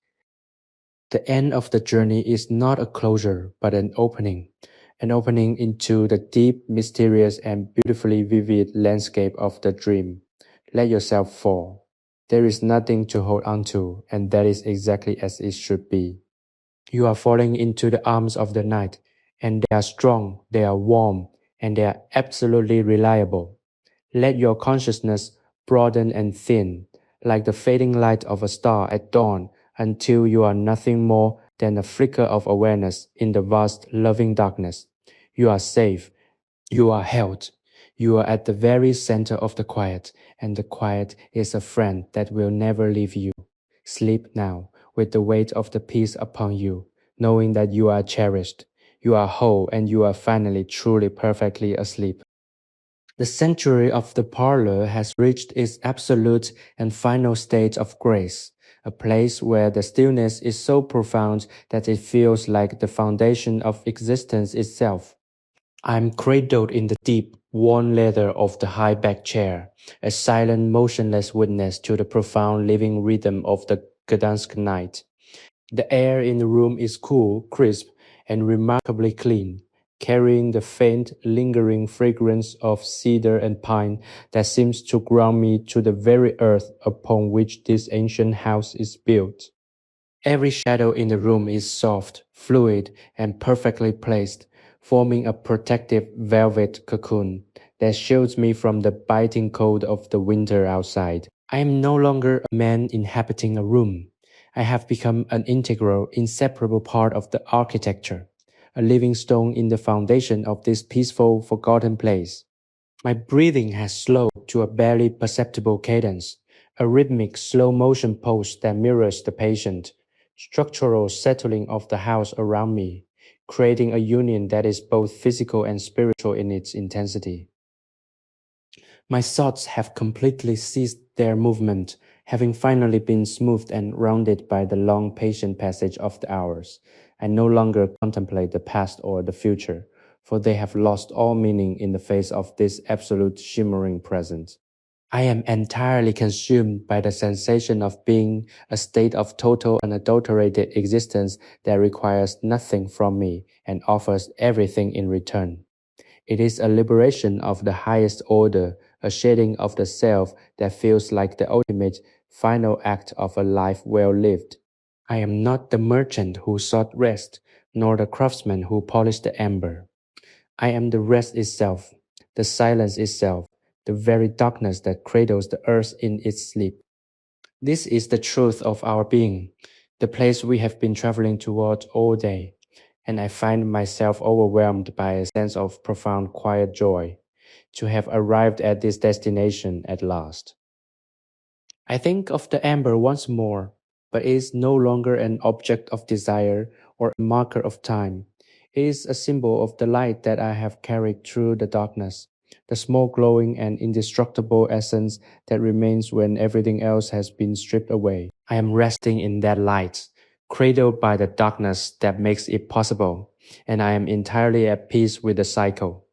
The end of the journey is not a closure, but an opening into the deep, mysterious, and beautifully vivid landscape of the dream. Let yourself fall. There is nothing to hold on to, and that is exactly as it should be. You are falling into the arms of the night, and they are strong, they are warm, and they are absolutely reliable. Let your consciousness broaden and thin, like the fading light of a star at dawn, until you are nothing more than a flicker of awareness in the vast, loving darkness. You are safe. You are held. You are at the very center of the quiet, and the quiet is a friend that will never leave you. Sleep now, with the weight of the peace upon you, knowing that you are cherished. You are whole, and you are finally truly perfectly asleep. The sanctuary of the parlor has reached its absolute and final state of grace, a place where the stillness is so profound that it feels like the foundation of existence itself. I am cradled in the deep, worn leather of the high back chair, a silent, motionless witness to the profound living rhythm of the Gdansk night. The air in the room is cool, crisp, and remarkably clean, carrying the faint, lingering fragrance of cedar and pine that seems to ground me to the very earth upon which this ancient house is built. Every shadow in the room is soft, fluid, and perfectly placed, forming a protective velvet cocoon that shields me from the biting cold of the winter outside. I am no longer a man inhabiting a room. I have become an integral, inseparable part of the architecture, a living stone in the foundation of this peaceful, forgotten place. My breathing has slowed to a barely perceptible cadence, a rhythmic, slow motion pulse that mirrors the patient, structural settling of the house around me, creating a union that is both physical and spiritual in its intensity. My thoughts have completely ceased their movement, having finally been smoothed and rounded by the long, patient passage of the hours. I no longer contemplate the past or the future, for they have lost all meaning in the face of this absolute shimmering present. I am entirely consumed by the sensation of being a state of total unadulterated existence that requires nothing from me and offers everything in return. It is a liberation of the highest order, a shedding of the self that feels like the ultimate, final act of a life well lived. I am not the merchant who sought rest, nor the craftsman who polished the amber. I am the rest itself, the silence itself, the very darkness that cradles the earth in its sleep. This is the truth of our being, the place we have been traveling toward all day, and I find myself overwhelmed by a sense of profound quiet joy to have arrived at this destination at last. I think of the amber once more, but it is no longer an object of desire or a marker of time. It is a symbol of the light that I have carried through the darkness, the small glowing and indestructible essence that remains when everything else has been stripped away. I am resting in that light, cradled by the darkness that makes it possible, and I am entirely at peace with the cycle.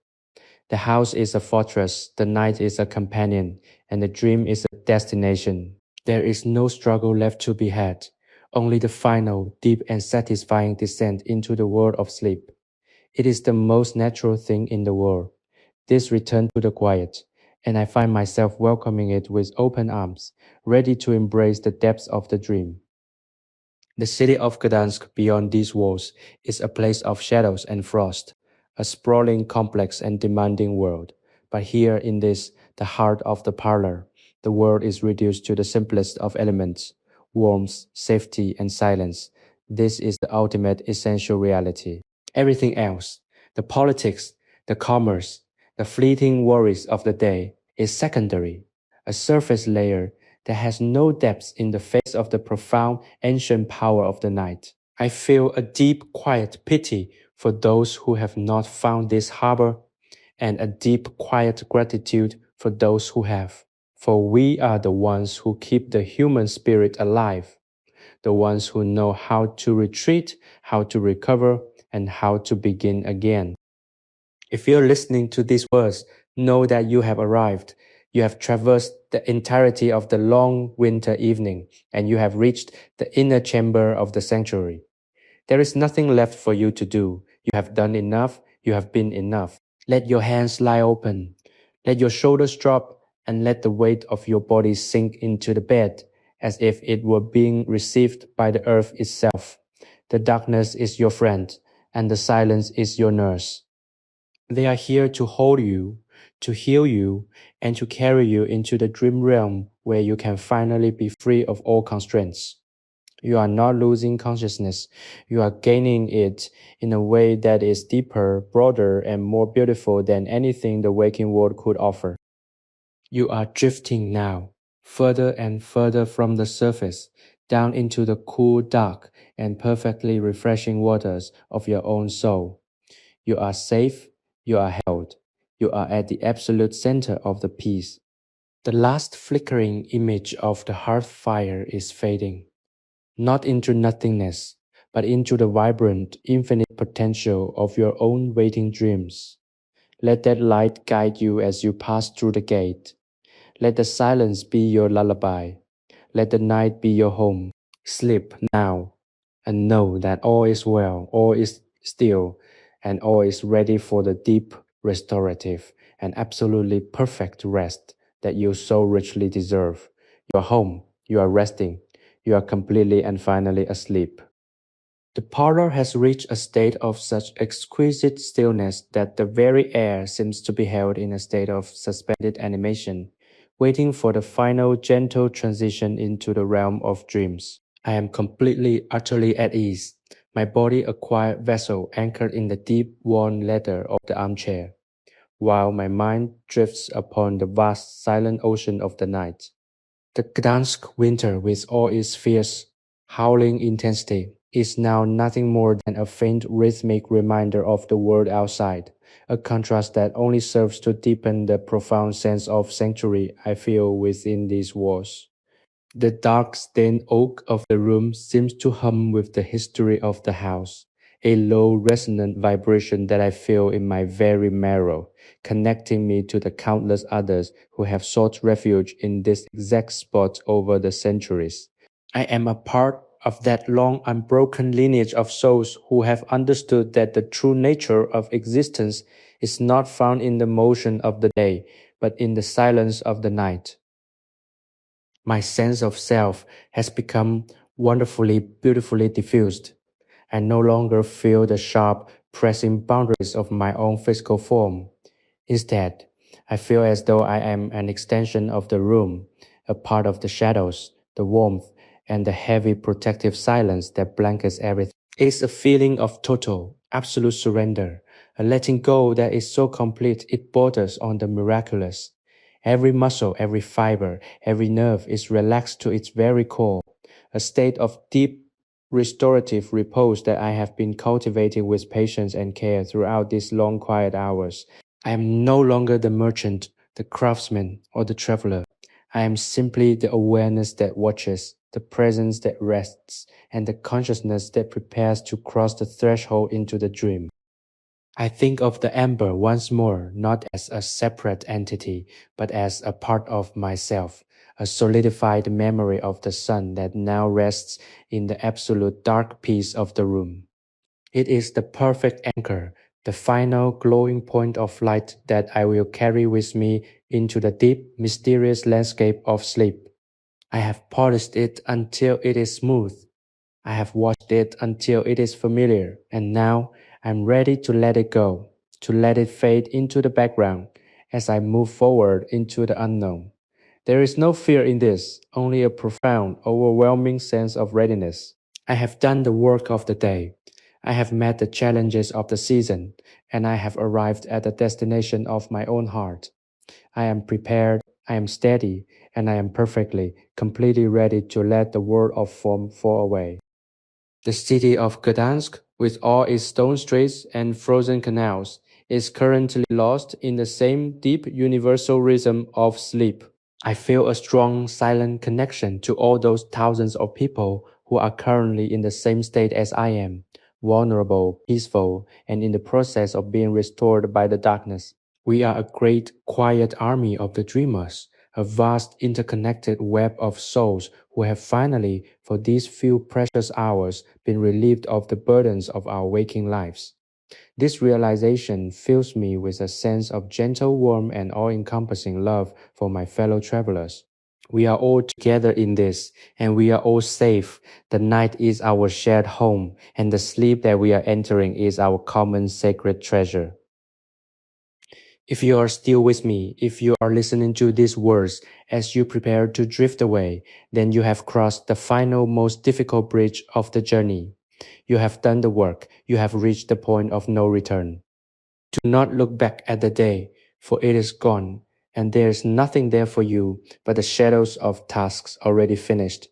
The house is a fortress, the night is a companion, and the dream is a destination. There is no struggle left to be had, only the final, deep and satisfying descent into the world of sleep. It is the most natural thing in the world, this return to the quiet, and I find myself welcoming it with open arms, ready to embrace the depths of the dream. The city of Gdansk beyond these walls is a place of shadows and frost, a sprawling, complex, and demanding world. But here in this, the heart of the parlor, the world is reduced to the simplest of elements, warmth, safety, and silence. This is the ultimate essential reality. Everything else, the politics, the commerce, the fleeting worries of the day, is secondary, a surface layer that has no depth in the face of the profound ancient power of the night. I feel a deep, quiet pity for those who have not found this harbor, and a deep, quiet gratitude for those who have. For we are the ones who keep the human spirit alive, the ones who know how to retreat, how to recover, and how to begin again. If you're listening to these words, know that you have arrived. You have traversed the entirety of the long winter evening, and you have reached the inner chamber of the sanctuary. There is nothing left for you to do. You have done enough. You have been enough. Let your hands lie open. Let your shoulders drop, and let the weight of your body sink into the bed as if it were being received by the earth itself. The darkness is your friend, and the silence is your nurse. They are here to hold you, to heal you, and to carry you into the dream realm where you can finally be free of all constraints. You are not losing consciousness. You are gaining it in a way that is deeper, broader, and more beautiful than anything the waking world could offer. You are drifting now, further and further from the surface, down into the cool, dark, and perfectly refreshing waters of your own soul. You are safe, you are held, you are at the absolute center of the peace. The last flickering image of the hearth fire is fading, not into nothingness, but into the vibrant, infinite potential of your own waiting dreams. Let that light guide you as you pass through the gate. Let the silence be your lullaby. Let the night be your home. Sleep now, and know that all is well, all is still, and all is ready for the deep, restorative, and absolutely perfect rest that you so richly deserve. You are home, you are resting, you are completely and finally asleep. The parlor has reached a state of such exquisite stillness that the very air seems to be held in a state of suspended animation, waiting for the final gentle transition into the realm of dreams. I am completely, utterly at ease, my body a quiet vessel anchored in the deep, worn leather of the armchair, while my mind drifts upon the vast, silent ocean of the night. The Gdansk winter, with all its fierce howling intensity, is now nothing more than a faint rhythmic reminder of the world outside, a contrast that only serves to deepen the profound sense of sanctuary I feel within these walls. The dark stained oak of the room seems to hum with the history of the house, a low resonant vibration that I feel in my very marrow, connecting me to the countless others who have sought refuge in this exact spot over the centuries. I am a part of that long unbroken lineage of souls who have understood that the true nature of existence is not found in the motion of the day, but in the silence of the night. My sense of self has become wonderfully, beautifully diffused. I no longer feel the sharp, pressing boundaries of my own physical form. Instead, I feel as though I am an extension of the room, a part of the shadows, the warmth, and the heavy protective silence that blankets everything. It's a feeling of total, absolute surrender, a letting go that is so complete it borders on the miraculous. Every muscle, every fiber, every nerve is relaxed to its very core, a state of deep restorative repose that I have been cultivating with patience and care throughout these long quiet hours. I am no longer the merchant, the craftsman, or the traveler. I am simply the awareness that watches, the presence that rests, and the consciousness that prepares to cross the threshold into the dream. I think of the amber once more not as a separate entity, but as a part of myself, a solidified memory of the sun that now rests in the absolute dark peace of the room. It is the perfect anchor, the final glowing point of light that I will carry with me into the deep, mysterious landscape of sleep. I have polished it until it is smooth. I have watched it until it is familiar, and now I'm ready to let it go, to let it fade into the background as I move forward into the unknown. There is no fear in this, only a profound, overwhelming sense of readiness. I have done the work of the day. I have met the challenges of the season, and I have arrived at the destination of my own heart. I am prepared, I am steady, and I am perfectly, completely ready to let the world of form fall away. The city of Gdansk, with all its stone streets and frozen canals, is currently lost in the same deep universal rhythm of sleep. I feel a strong, silent connection to all those thousands of people who are currently in the same state as I am, vulnerable, peaceful, and in the process of being restored by the darkness. We are a great, quiet army of the dreamers, a vast, interconnected web of souls who have finally, for these few precious hours, been relieved of the burdens of our waking lives. This realization fills me with a sense of gentle, warm, and all-encompassing love for my fellow travelers. We are all together in this, and we are all safe. The night is our shared home, and the sleep that we are entering is our common sacred treasure. If you are still with me, if you are listening to these words as you prepare to drift away, then you have crossed the final, most difficult bridge of the journey. You have done the work. You have reached the point of no return. Do not look back at the day, for it is gone, and there is nothing there for you but the shadows of tasks already finished.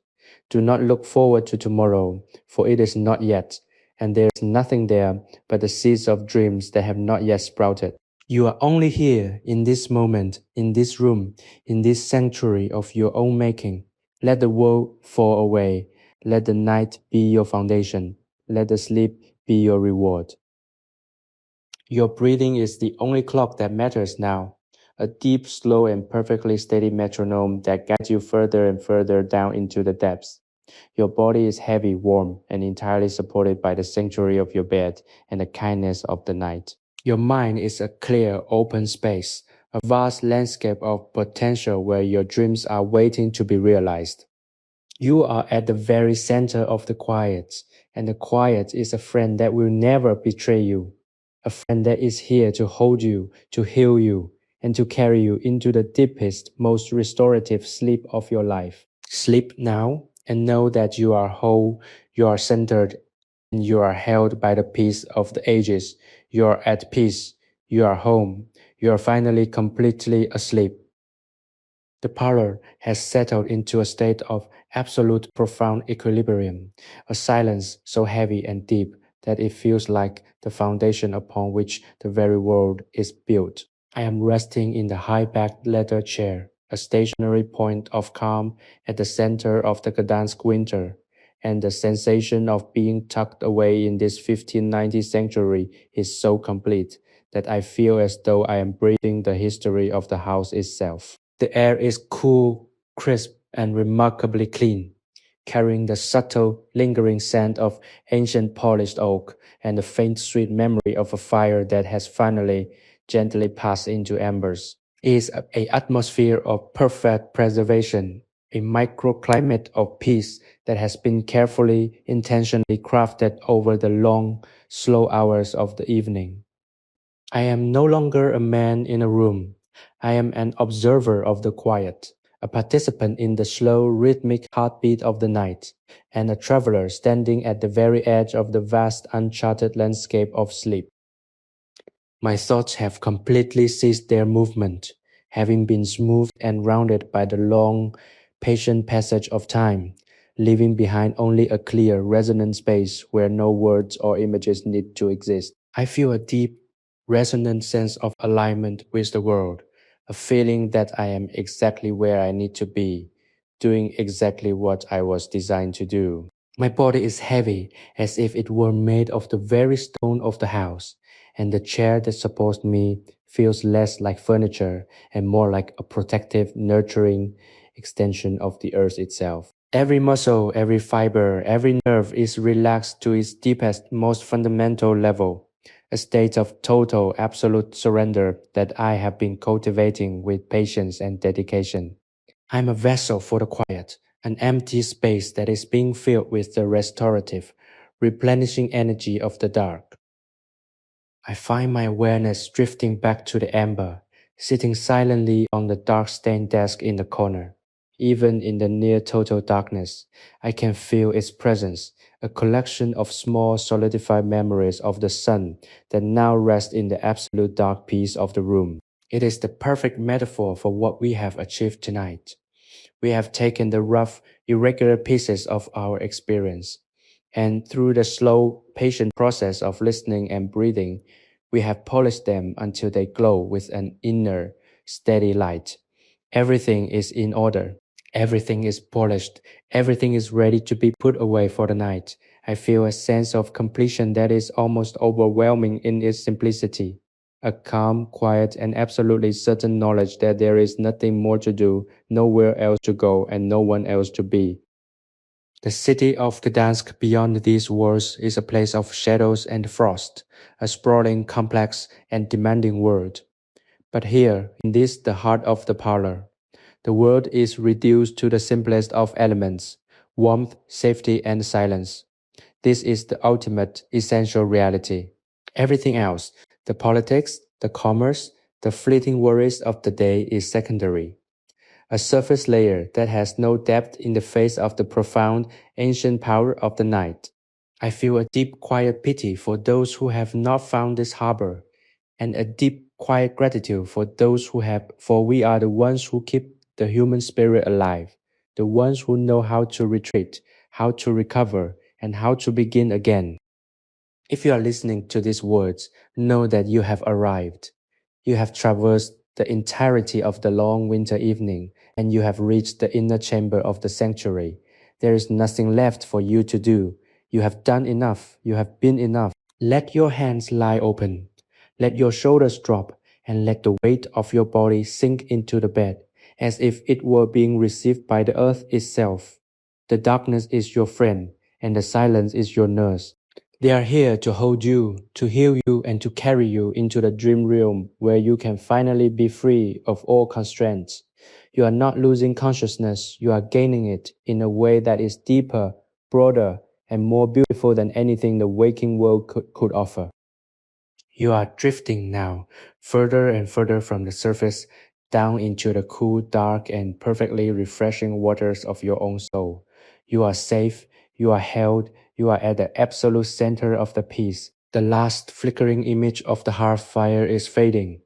Do not look forward to tomorrow, for it is not yet, and there is nothing there but the seeds of dreams that have not yet sprouted. You are only here in this moment, in this room, in this sanctuary of your own making. Let the world fall away. Let the night be your foundation. Let the sleep be your reward. Your breathing is the only clock that matters now. A deep, slow, and perfectly steady metronome that guides you further and further down into the depths. Your body is heavy, warm, and entirely supported by the sanctuary of your bed and the kindness of the night. Your mind is a clear, open space, a vast landscape of potential where your dreams are waiting to be realized. You are at the very center of the quiet, and the quiet is a friend that will never betray you, a friend that is here to hold you, to heal you, and to carry you into the deepest, most restorative sleep of your life. Sleep now and know that you are whole, you are centered, and you are held by the peace of the ages. You are at peace, you are home, you are finally completely asleep. The parlor has settled into a state of absolute profound equilibrium, a silence so heavy and deep that it feels like the foundation upon which the very world is built. I am resting in the high-backed leather chair, a stationary point of calm at the center of the Gdansk winter, and the sensation of being tucked away in this 1590 sanctuary is so complete that I feel as though I am breathing the history of the house itself. The air is cool, crisp, and remarkably clean, carrying the subtle, lingering scent of ancient polished oak and the faint sweet memory of a fire that has finally gently passed into embers. It is a atmosphere of perfect preservation, a microclimate of peace that has been carefully, intentionally crafted over the long, slow hours of the evening. I am no longer a man in a room. I am an observer of the quiet, a participant in the slow, rhythmic heartbeat of the night, and a traveler standing at the very edge of the vast, uncharted landscape of sleep. My thoughts have completely ceased their movement, having been smoothed and rounded by the long, patient passage of time, leaving behind only a clear, resonant space where no words or images need to exist. I feel a deep, resonant sense of alignment with the world, a feeling that I am exactly where I need to be, doing exactly what I was designed to do. My body is heavy, as if it were made of the very stone of the house, and the chair that supports me feels less like furniture and more like a protective, nurturing extension of the earth itself. Every muscle, every fiber, every nerve is relaxed to its deepest, most fundamental level, a state of total, absolute surrender that I have been cultivating with patience and dedication. I'm a vessel for the quiet, an empty space that is being filled with the restorative, replenishing energy of the dark. I find my awareness drifting back to the amber, sitting silently on the dark stained desk in the corner. Even in the near total darkness, I can feel its presence, a collection of small solidified memories of the sun that now rest in the absolute dark peace of the room. It is the perfect metaphor for what we have achieved tonight. We have taken the rough, irregular pieces of our experience, and through the slow, patient process of listening and breathing, we have polished them until they glow with an inner, steady light. Everything is in order. Everything is polished. Everything is ready to be put away for the night. I feel a sense of completion that is almost overwhelming in its simplicity. A calm, quiet, and absolutely certain knowledge that there is nothing more to do, nowhere else to go, and no one else to be. The city of Gdansk beyond these walls is a place of shadows and frost, a sprawling, complex, and demanding world. But here, in this the heart of the parlor, the world is reduced to the simplest of elements, warmth, safety, and silence. This is the ultimate, essential reality. Everything else, the politics, the commerce, the fleeting worries of the day is secondary. A surface layer that has no depth in the face of the profound, ancient power of the night. I feel a deep, quiet pity for those who have not found this harbor, and a deep, quiet gratitude for those who have, for we are the ones who keep the human spirit alive, the ones who know how to retreat, how to recover, and how to begin again. If you are listening to these words, know that you have arrived. You have traversed the entirety of the long winter evening, and you have reached the inner chamber of the sanctuary. There is nothing left for you to do. You have done enough. You have been enough. Let your hands lie open. Let your shoulders drop, and let the weight of your body sink into the bed, as if it were being received by the earth itself. The darkness is your friend, and the silence is your nurse. They are here to hold you, to heal you, and to carry you into the dream realm where you can finally be free of all constraints. You are not losing consciousness, you are gaining it in a way that is deeper, broader, and more beautiful than anything the waking world could offer. You are drifting now, further and further from the surface, down into the cool, dark, and perfectly refreshing waters of your own soul. You are safe, you are held, you are at the absolute center of the peace. The last flickering image of the hearth fire is fading,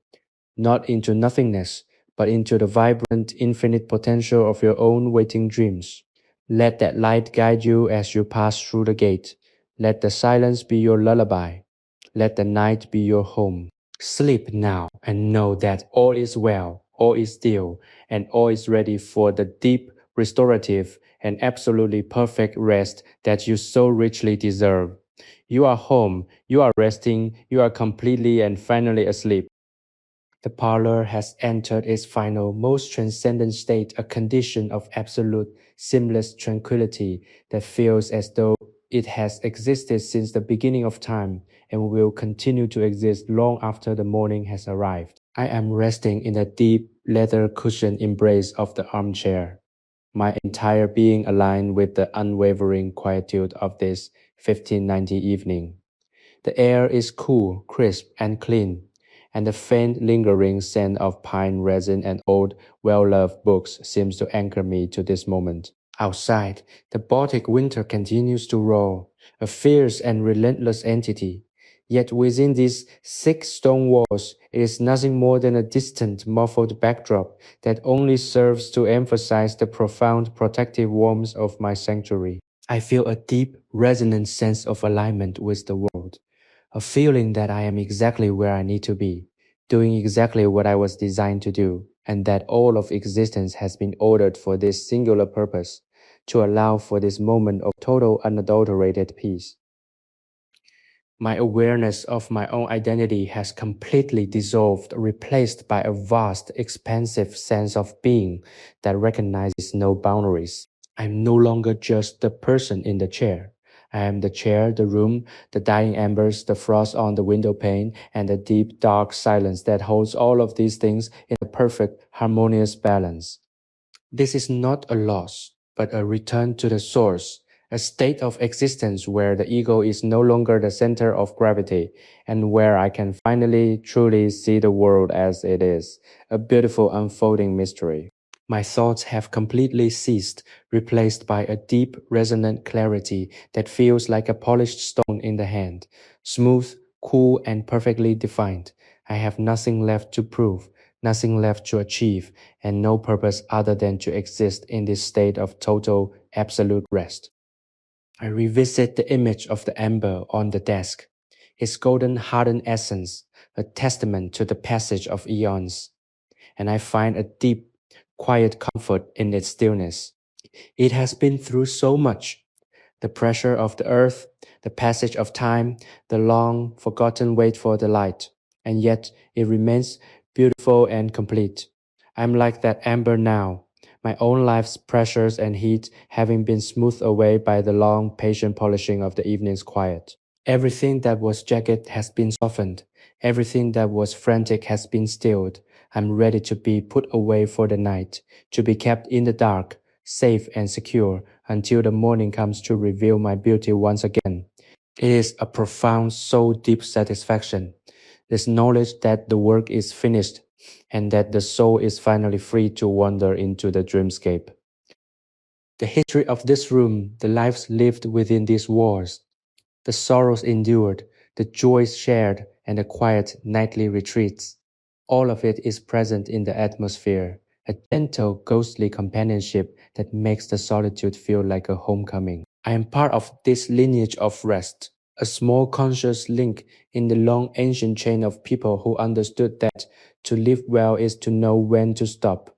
not into nothingness, but into the vibrant, infinite potential of your own waiting dreams. Let that light guide you as you pass through the gate. Let the silence be your lullaby. Let the night be your home. Sleep now and know that all is well, all is still, and all is ready for the deep, restorative, and absolutely perfect rest that you so richly deserve. You are home, you are resting, you are completely and finally asleep. The parlor has entered its final, most transcendent state, a condition of absolute, seamless tranquility that feels as though it has existed since the beginning of time and will continue to exist long after the morning has arrived. I am resting in the deep, leather cushioned embrace of the armchair, my entire being aligned with the unwavering quietude of this 1590 evening. The air is cool, crisp, and clean, and the faint lingering scent of pine resin and old, well-loved books seems to anchor me to this moment. Outside, the Baltic winter continues to roar, a fierce and relentless entity. Yet within these thick stone walls, it is nothing more than a distant, muffled backdrop that only serves to emphasize the profound protective warmth of my sanctuary. I feel a deep, resonant sense of alignment with the world, a feeling that I am exactly where I need to be, doing exactly what I was designed to do, and that all of existence has been ordered for this singular purpose, to allow for this moment of total unadulterated peace. My awareness of my own identity has completely dissolved, replaced by a vast, expansive sense of being that recognizes no boundaries. I'm no longer just the person in the chair. I am the chair, the room, the dying embers, the frost on the window pane, and the deep, dark silence that holds all of these things in a perfect, harmonious balance. This is not a loss, but a return to the source, a state of existence where the ego is no longer the center of gravity, and where I can finally truly see the world as it is, a beautiful unfolding mystery. My thoughts have completely ceased, replaced by a deep, resonant clarity that feels like a polished stone in the hand, smooth, cool, and perfectly defined. I have nothing left to prove, nothing left to achieve, and no purpose other than to exist in this state of total, absolute rest. I revisit the image of the amber on the desk, its golden hardened essence, a testament to the passage of eons, and I find a deep, quiet comfort in its stillness. It has been through so much, the pressure of the earth, the passage of time, the long forgotten wait for the light, and yet it remains beautiful and complete. I'm like that amber now, my own life's pressures and heat having been smoothed away by the long, patient polishing of the evening's quiet. Everything that was jagged has been softened. Everything that was frantic has been stilled. I'm ready to be put away for the night, to be kept in the dark, safe and secure until the morning comes to reveal my beauty once again. It is a profound, soul deep satisfaction. This knowledge that the work is finished and that the soul is finally free to wander into the dreamscape. The history of this room, the lives lived within these walls, the sorrows endured, the joys shared, and the quiet nightly retreats. All of it is present in the atmosphere, a gentle, ghostly companionship that makes the solitude feel like a homecoming. I am part of this lineage of rest, a small conscious link in the long ancient chain of people who understood that to live well is to know when to stop.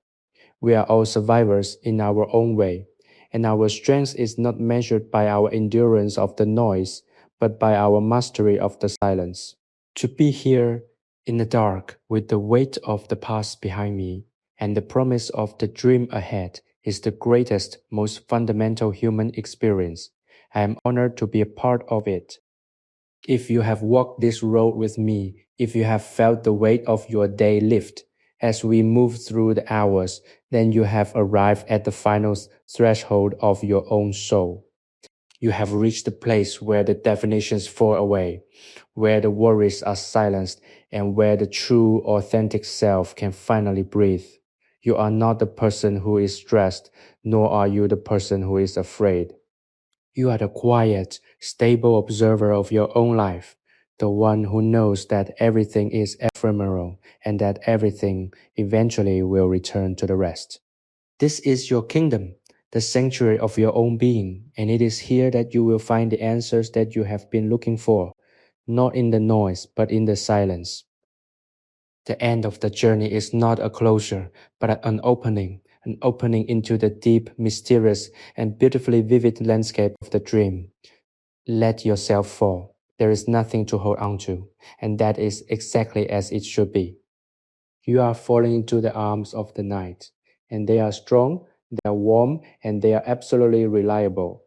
We are all survivors in our own way, and our strength is not measured by our endurance of the noise, but by our mastery of the silence. To be here in the dark with the weight of the past behind me and the promise of the dream ahead is the greatest, most fundamental human experience. I am honored to be a part of it. If you have walked this road with me, if you have felt the weight of your day lift as we move through the hours, then you have arrived at the final threshold of your own soul. You have reached the place where the definitions fall away, where the worries are silenced, and where the true, authentic self can finally breathe. You are not the person who is stressed, nor are you the person who is afraid. You are the quiet, stable observer of your own life, the one who knows that everything is ephemeral and that everything eventually will return to the rest. This is your kingdom, the sanctuary of your own being, and it is here that you will find the answers that you have been looking for, not in the noise, but in the silence. The end of the journey is not a closure, but an opening into the deep, mysterious, and beautifully vivid landscape of the dream. Let yourself fall. There is nothing to hold on to, and that is exactly as it should be. You are falling into the arms of the night, and they are strong, they are warm, and they are absolutely reliable.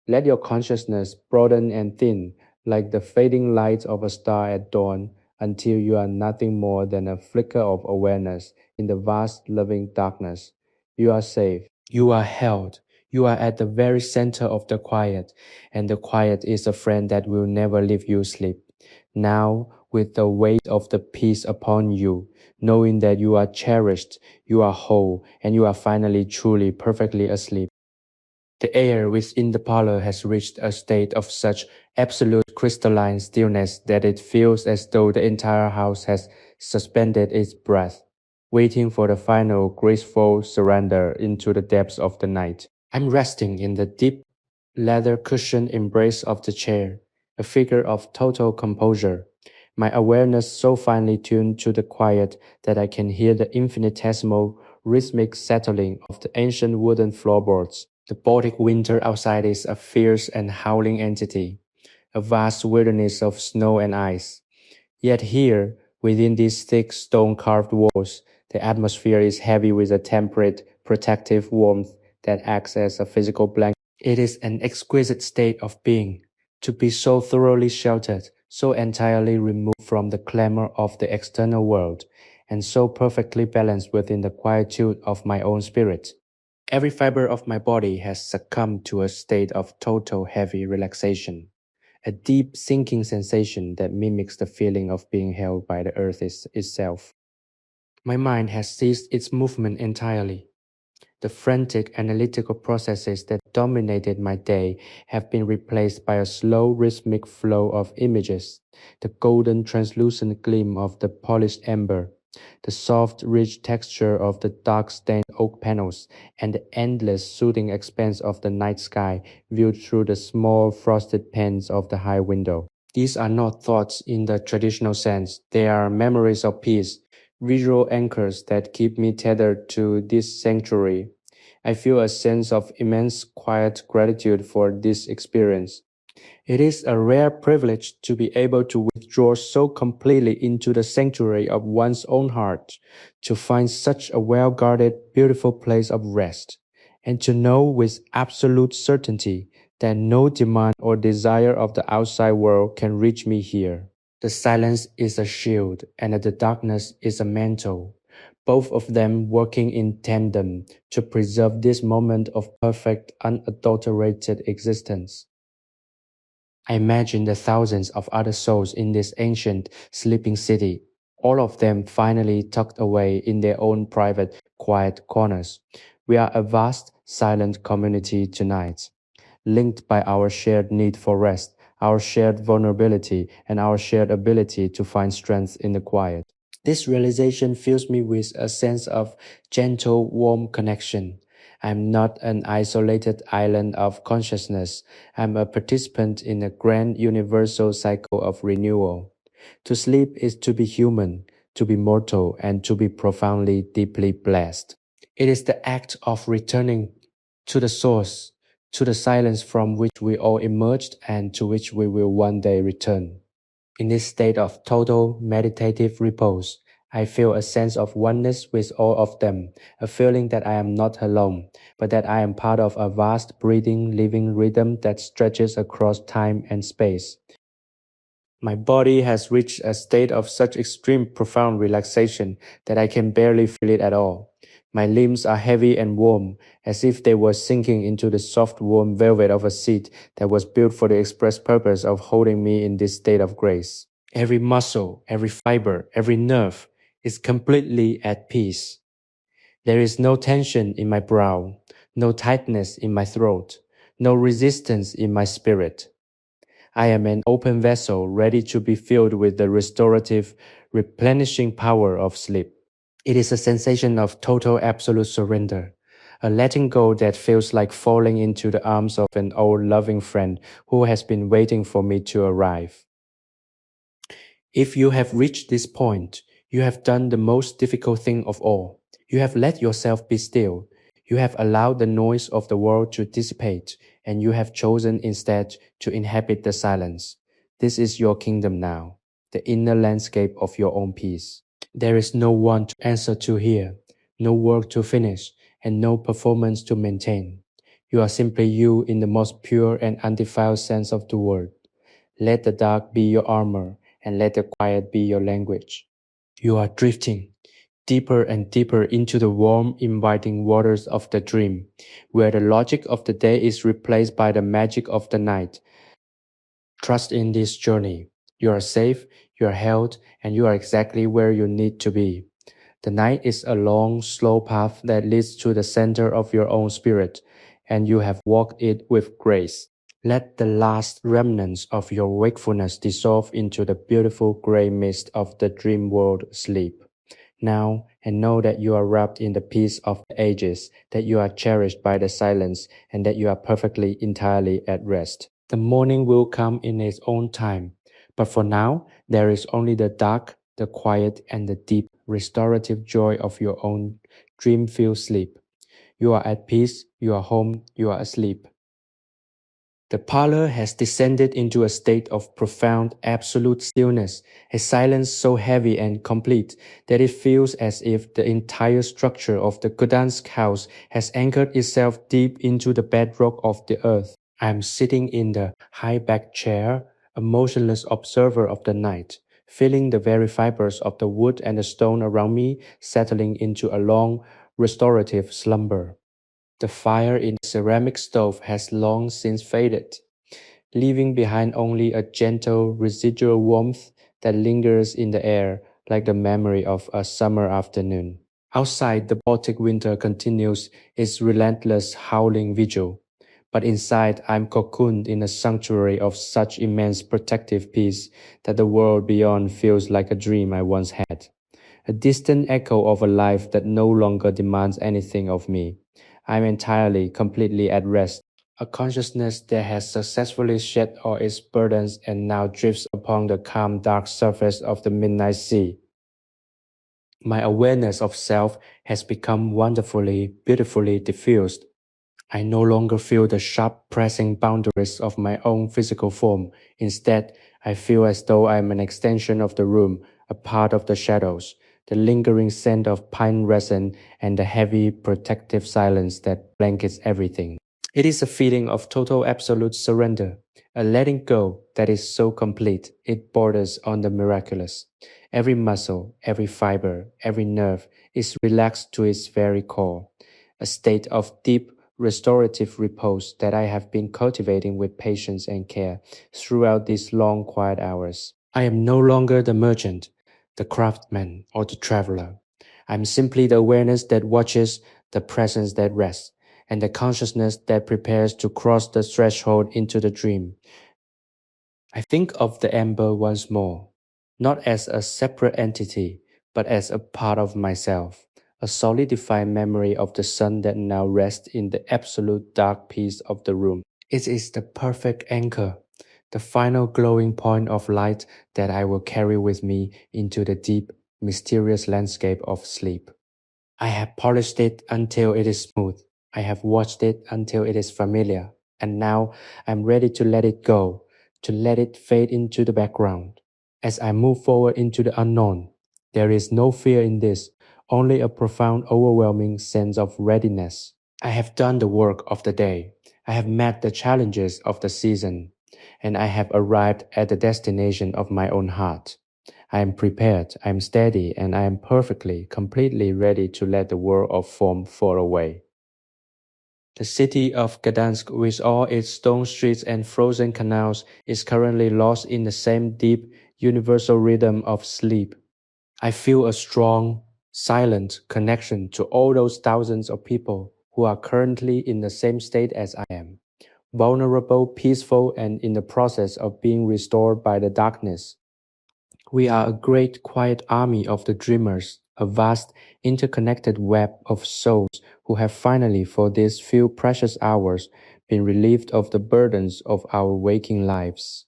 Let your consciousness broaden and thin like the fading light of a star at dawn until you are nothing more than a flicker of awareness in the vast loving darkness. You are safe. You are held. You are at the very center of the quiet, and the quiet is a friend that will never leave you sleep. Now, with the weight of the peace upon you, knowing that you are cherished, you are whole, and you are finally truly perfectly asleep. The air within the parlor has reached a state of such absolute crystalline stillness that it feels as though the entire house has suspended its breath, waiting for the final graceful surrender into the depths of the night. I'm resting in the deep leather cushioned embrace of the chair, a figure of total composure, my awareness so finely tuned to the quiet that I can hear the infinitesimal rhythmic settling of the ancient wooden floorboards. The Baltic winter outside is a fierce and howling entity, a vast wilderness of snow and ice. Yet here, within these thick stone-carved walls, the atmosphere is heavy with a temperate, protective warmth that acts as a physical blanket. It is an exquisite state of being, to be so thoroughly sheltered, so entirely removed from the clamor of the external world, and so perfectly balanced within the quietude of my own spirit. Every fiber of my body has succumbed to a state of total heavy relaxation, a deep sinking sensation that mimics the feeling of being held by the earth itself. My mind has ceased its movement entirely. The frantic analytical processes that dominated my day have been replaced by a slow rhythmic flow of images, the golden translucent gleam of the polished amber, the soft rich texture of the dark stained oak panels, and the endless soothing expanse of the night sky viewed through the small frosted panes of the high window. These are not thoughts in the traditional sense, they are memories of peace, visual anchors that keep me tethered to this sanctuary. I feel a sense of immense quiet gratitude for this experience. It is a rare privilege to be able to withdraw so completely into the sanctuary of one's own heart, to find such a well guarded, beautiful place of rest, and to know with absolute certainty that no demand or desire of the outside world can reach me here. The silence is a shield, and the darkness is a mantle, both of them working in tandem to preserve this moment of perfect, unadulterated existence. I imagine the thousands of other souls in this ancient, sleeping city, all of them finally tucked away in their own private, quiet corners. We are a vast, silent community tonight, linked by our shared need for rest, our shared vulnerability, and our shared ability to find strength in the quiet. This realization fills me with a sense of gentle, warm connection. I'm not an isolated island of consciousness. I'm a participant in a grand universal cycle of renewal. To sleep is to be human, to be mortal, and to be profoundly, deeply blessed. It is the act of returning to the source, to the silence from which we all emerged and to which we will one day return. In this state of total meditative repose, I feel a sense of oneness with all of them, a feeling that I am not alone, but that I am part of a vast breathing, living rhythm that stretches across time and space. My body has reached a state of such extreme profound relaxation that I can barely feel it at all. My limbs are heavy and warm, as if they were sinking into the soft warm velvet of a seat that was built for the express purpose of holding me in this state of grace. Every muscle, every fiber, every nerve is completely at peace. There is no tension in my brow, no tightness in my throat, no resistance in my spirit. I am an open vessel ready to be filled with the restorative, replenishing power of sleep. It is a sensation of total absolute surrender, a letting go that feels like falling into the arms of an old loving friend who has been waiting for me to arrive. If you have reached this point, you have done the most difficult thing of all. You have let yourself be still. You have allowed the noise of the world to dissipate, and you have chosen instead to inhabit the silence. This is your kingdom now, the inner landscape of your own peace. There is no one to answer to here, no work to finish, and no performance to maintain. You are simply you in the most pure and undefiled sense of the word. Let the dark be your armor, and let the quiet be your language. You are drifting deeper and deeper into the warm, inviting waters of the dream, where the logic of the day is replaced by the magic of the night. Trust in this journey. You are safe, you are held, and you are exactly where you need to be. The night is a long, slow path that leads to the center of your own spirit, and you have walked it with grace. Let the last remnants of your wakefulness dissolve into the beautiful gray mist of the dream world sleep. Now, and know that you are wrapped in the peace of the ages, that you are cherished by the silence, and that you are perfectly, entirely at rest. The morning will come in its own time, but for now, there is only the dark, the quiet, and the deep, restorative joy of your own dream-filled sleep. You are at peace, you are home, you are asleep. The parlor has descended into a state of profound, absolute stillness, a silence so heavy and complete that it feels as if the entire structure of the Gdansk house has anchored itself deep into the bedrock of the earth. I am sitting in the high-backed chair, a motionless observer of the night, feeling the very fibers of the wood and the stone around me settling into a long, restorative slumber. The fire in the ceramic stove has long since faded, leaving behind only a gentle residual warmth that lingers in the air like the memory of a summer afternoon. Outside, the Baltic winter continues its relentless howling vigil, but inside I'm cocooned in a sanctuary of such immense protective peace that the world beyond feels like a dream I once had, a distant echo of a life that no longer demands anything of me. I'm entirely, completely at rest, a consciousness that has successfully shed all its burdens and now drifts upon the calm, dark surface of the midnight sea. My awareness of self has become wonderfully, beautifully diffused. I no longer feel the sharp pressing boundaries of my own physical form. Instead, I feel as though I am an extension of the room, a part of the shadows, the lingering scent of pine resin, and the heavy protective silence that blankets everything. It is a feeling of total absolute surrender, a letting go that is so complete it borders on the miraculous. Every muscle, every fiber, every nerve is relaxed to its very core, a state of deep restorative repose that I have been cultivating with patience and care throughout these long quiet hours. I am no longer the merchant, the craftsman, or the traveler. I am simply the awareness that watches, the presence that rests, and the consciousness that prepares to cross the threshold into the dream. I think of the ember once more, not as a separate entity, but as a part of myself, a solidified memory of the sun that now rests in the absolute dark peace of the room. It is the perfect anchor, the final glowing point of light that I will carry with me into the deep, mysterious landscape of sleep. I have polished it until it is smooth. I have watched it until it is familiar. And now I'm ready to let it go, to let it fade into the background. As I move forward into the unknown, there is no fear in this, only a profound, overwhelming sense of readiness. I have done the work of the day. I have met the challenges of the season, and I have arrived at the destination of my own heart. I am prepared, I am steady, and I am perfectly, completely ready to let the world of form fall away. The city of Gdansk, with all its stone streets and frozen canals, is currently lost in the same deep, universal rhythm of sleep. I feel a strong, silent connection to all those thousands of people who are currently in the same state as I am, vulnerable, peaceful, and in the process of being restored by the darkness. We are a great quiet army of the dreamers, a vast interconnected web of souls who have finally, for these few precious hours, been relieved of the burdens of our waking lives.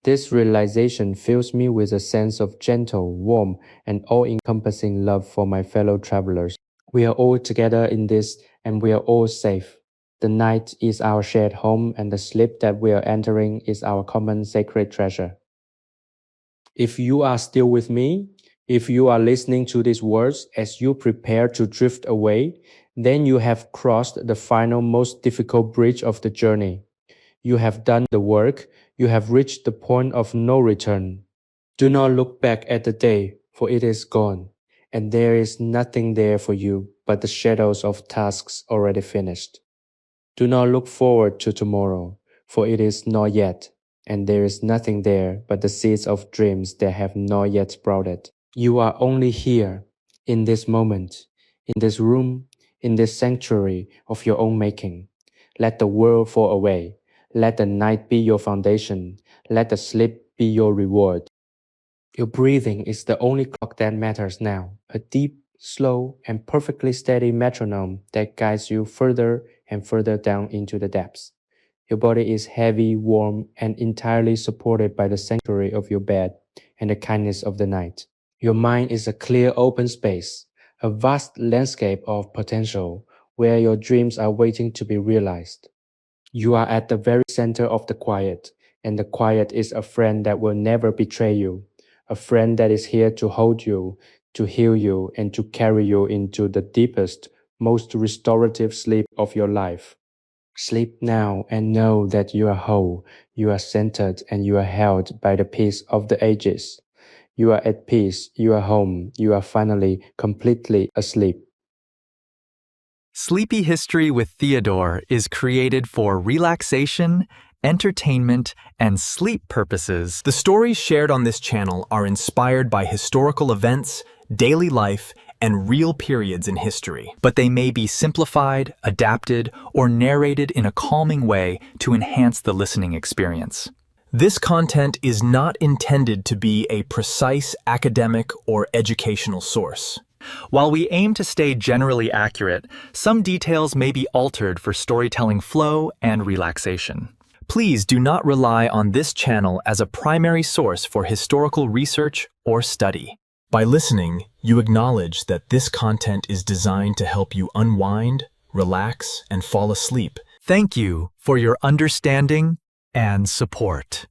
This realization fills me with a sense of gentle, warm, and all-encompassing love for my fellow travelers. We are all together in this, and we are all safe. The night is our shared home, and the sleep that we are entering is our common sacred treasure. If you are still with me, if you are listening to these words as you prepare to drift away, then you have crossed the final, most difficult bridge of the journey. You have done the work, you have reached the point of no return. Do not look back at the day, for it is gone, and there is nothing there for you but the shadows of tasks already finished. Do not look forward to tomorrow, for it is not yet, and there is nothing there but the seeds of dreams that have not yet sprouted. You are only here, in this moment, in this room, in this sanctuary of your own making. Let the world fall away. Let the night be your foundation. Let the sleep be your reward. Your breathing is the only clock that matters now, a deep, slow, and perfectly steady metronome that guides you further and further down into the depths. Your body is heavy, warm, and entirely supported by the sanctuary of your bed and the kindness of the night. Your mind is a clear open space, a vast landscape of potential where your dreams are waiting to be realized. You are at the very center of the quiet, and the quiet is a friend that will never betray you, a friend that is here to hold you, to heal you, and to carry you into the deepest, most restorative sleep of your life. Sleep now and know that you are whole, you are centered, and you are held by the peace of the ages. You are at peace, you are home, you are finally completely asleep. Sleepy History with Theodore is created for relaxation, entertainment, and sleep purposes. The stories shared on this channel are inspired by historical events, daily life, and real periods in history, but they may be simplified, adapted, or narrated in a calming way to enhance the listening experience. This content is not intended to be a precise academic or educational source. While we aim to stay generally accurate, some details may be altered for storytelling flow and relaxation. Please do not rely on this channel as a primary source for historical research or study. By listening, you acknowledge that this content is designed to help you unwind, relax, and fall asleep. Thank you for your understanding and support.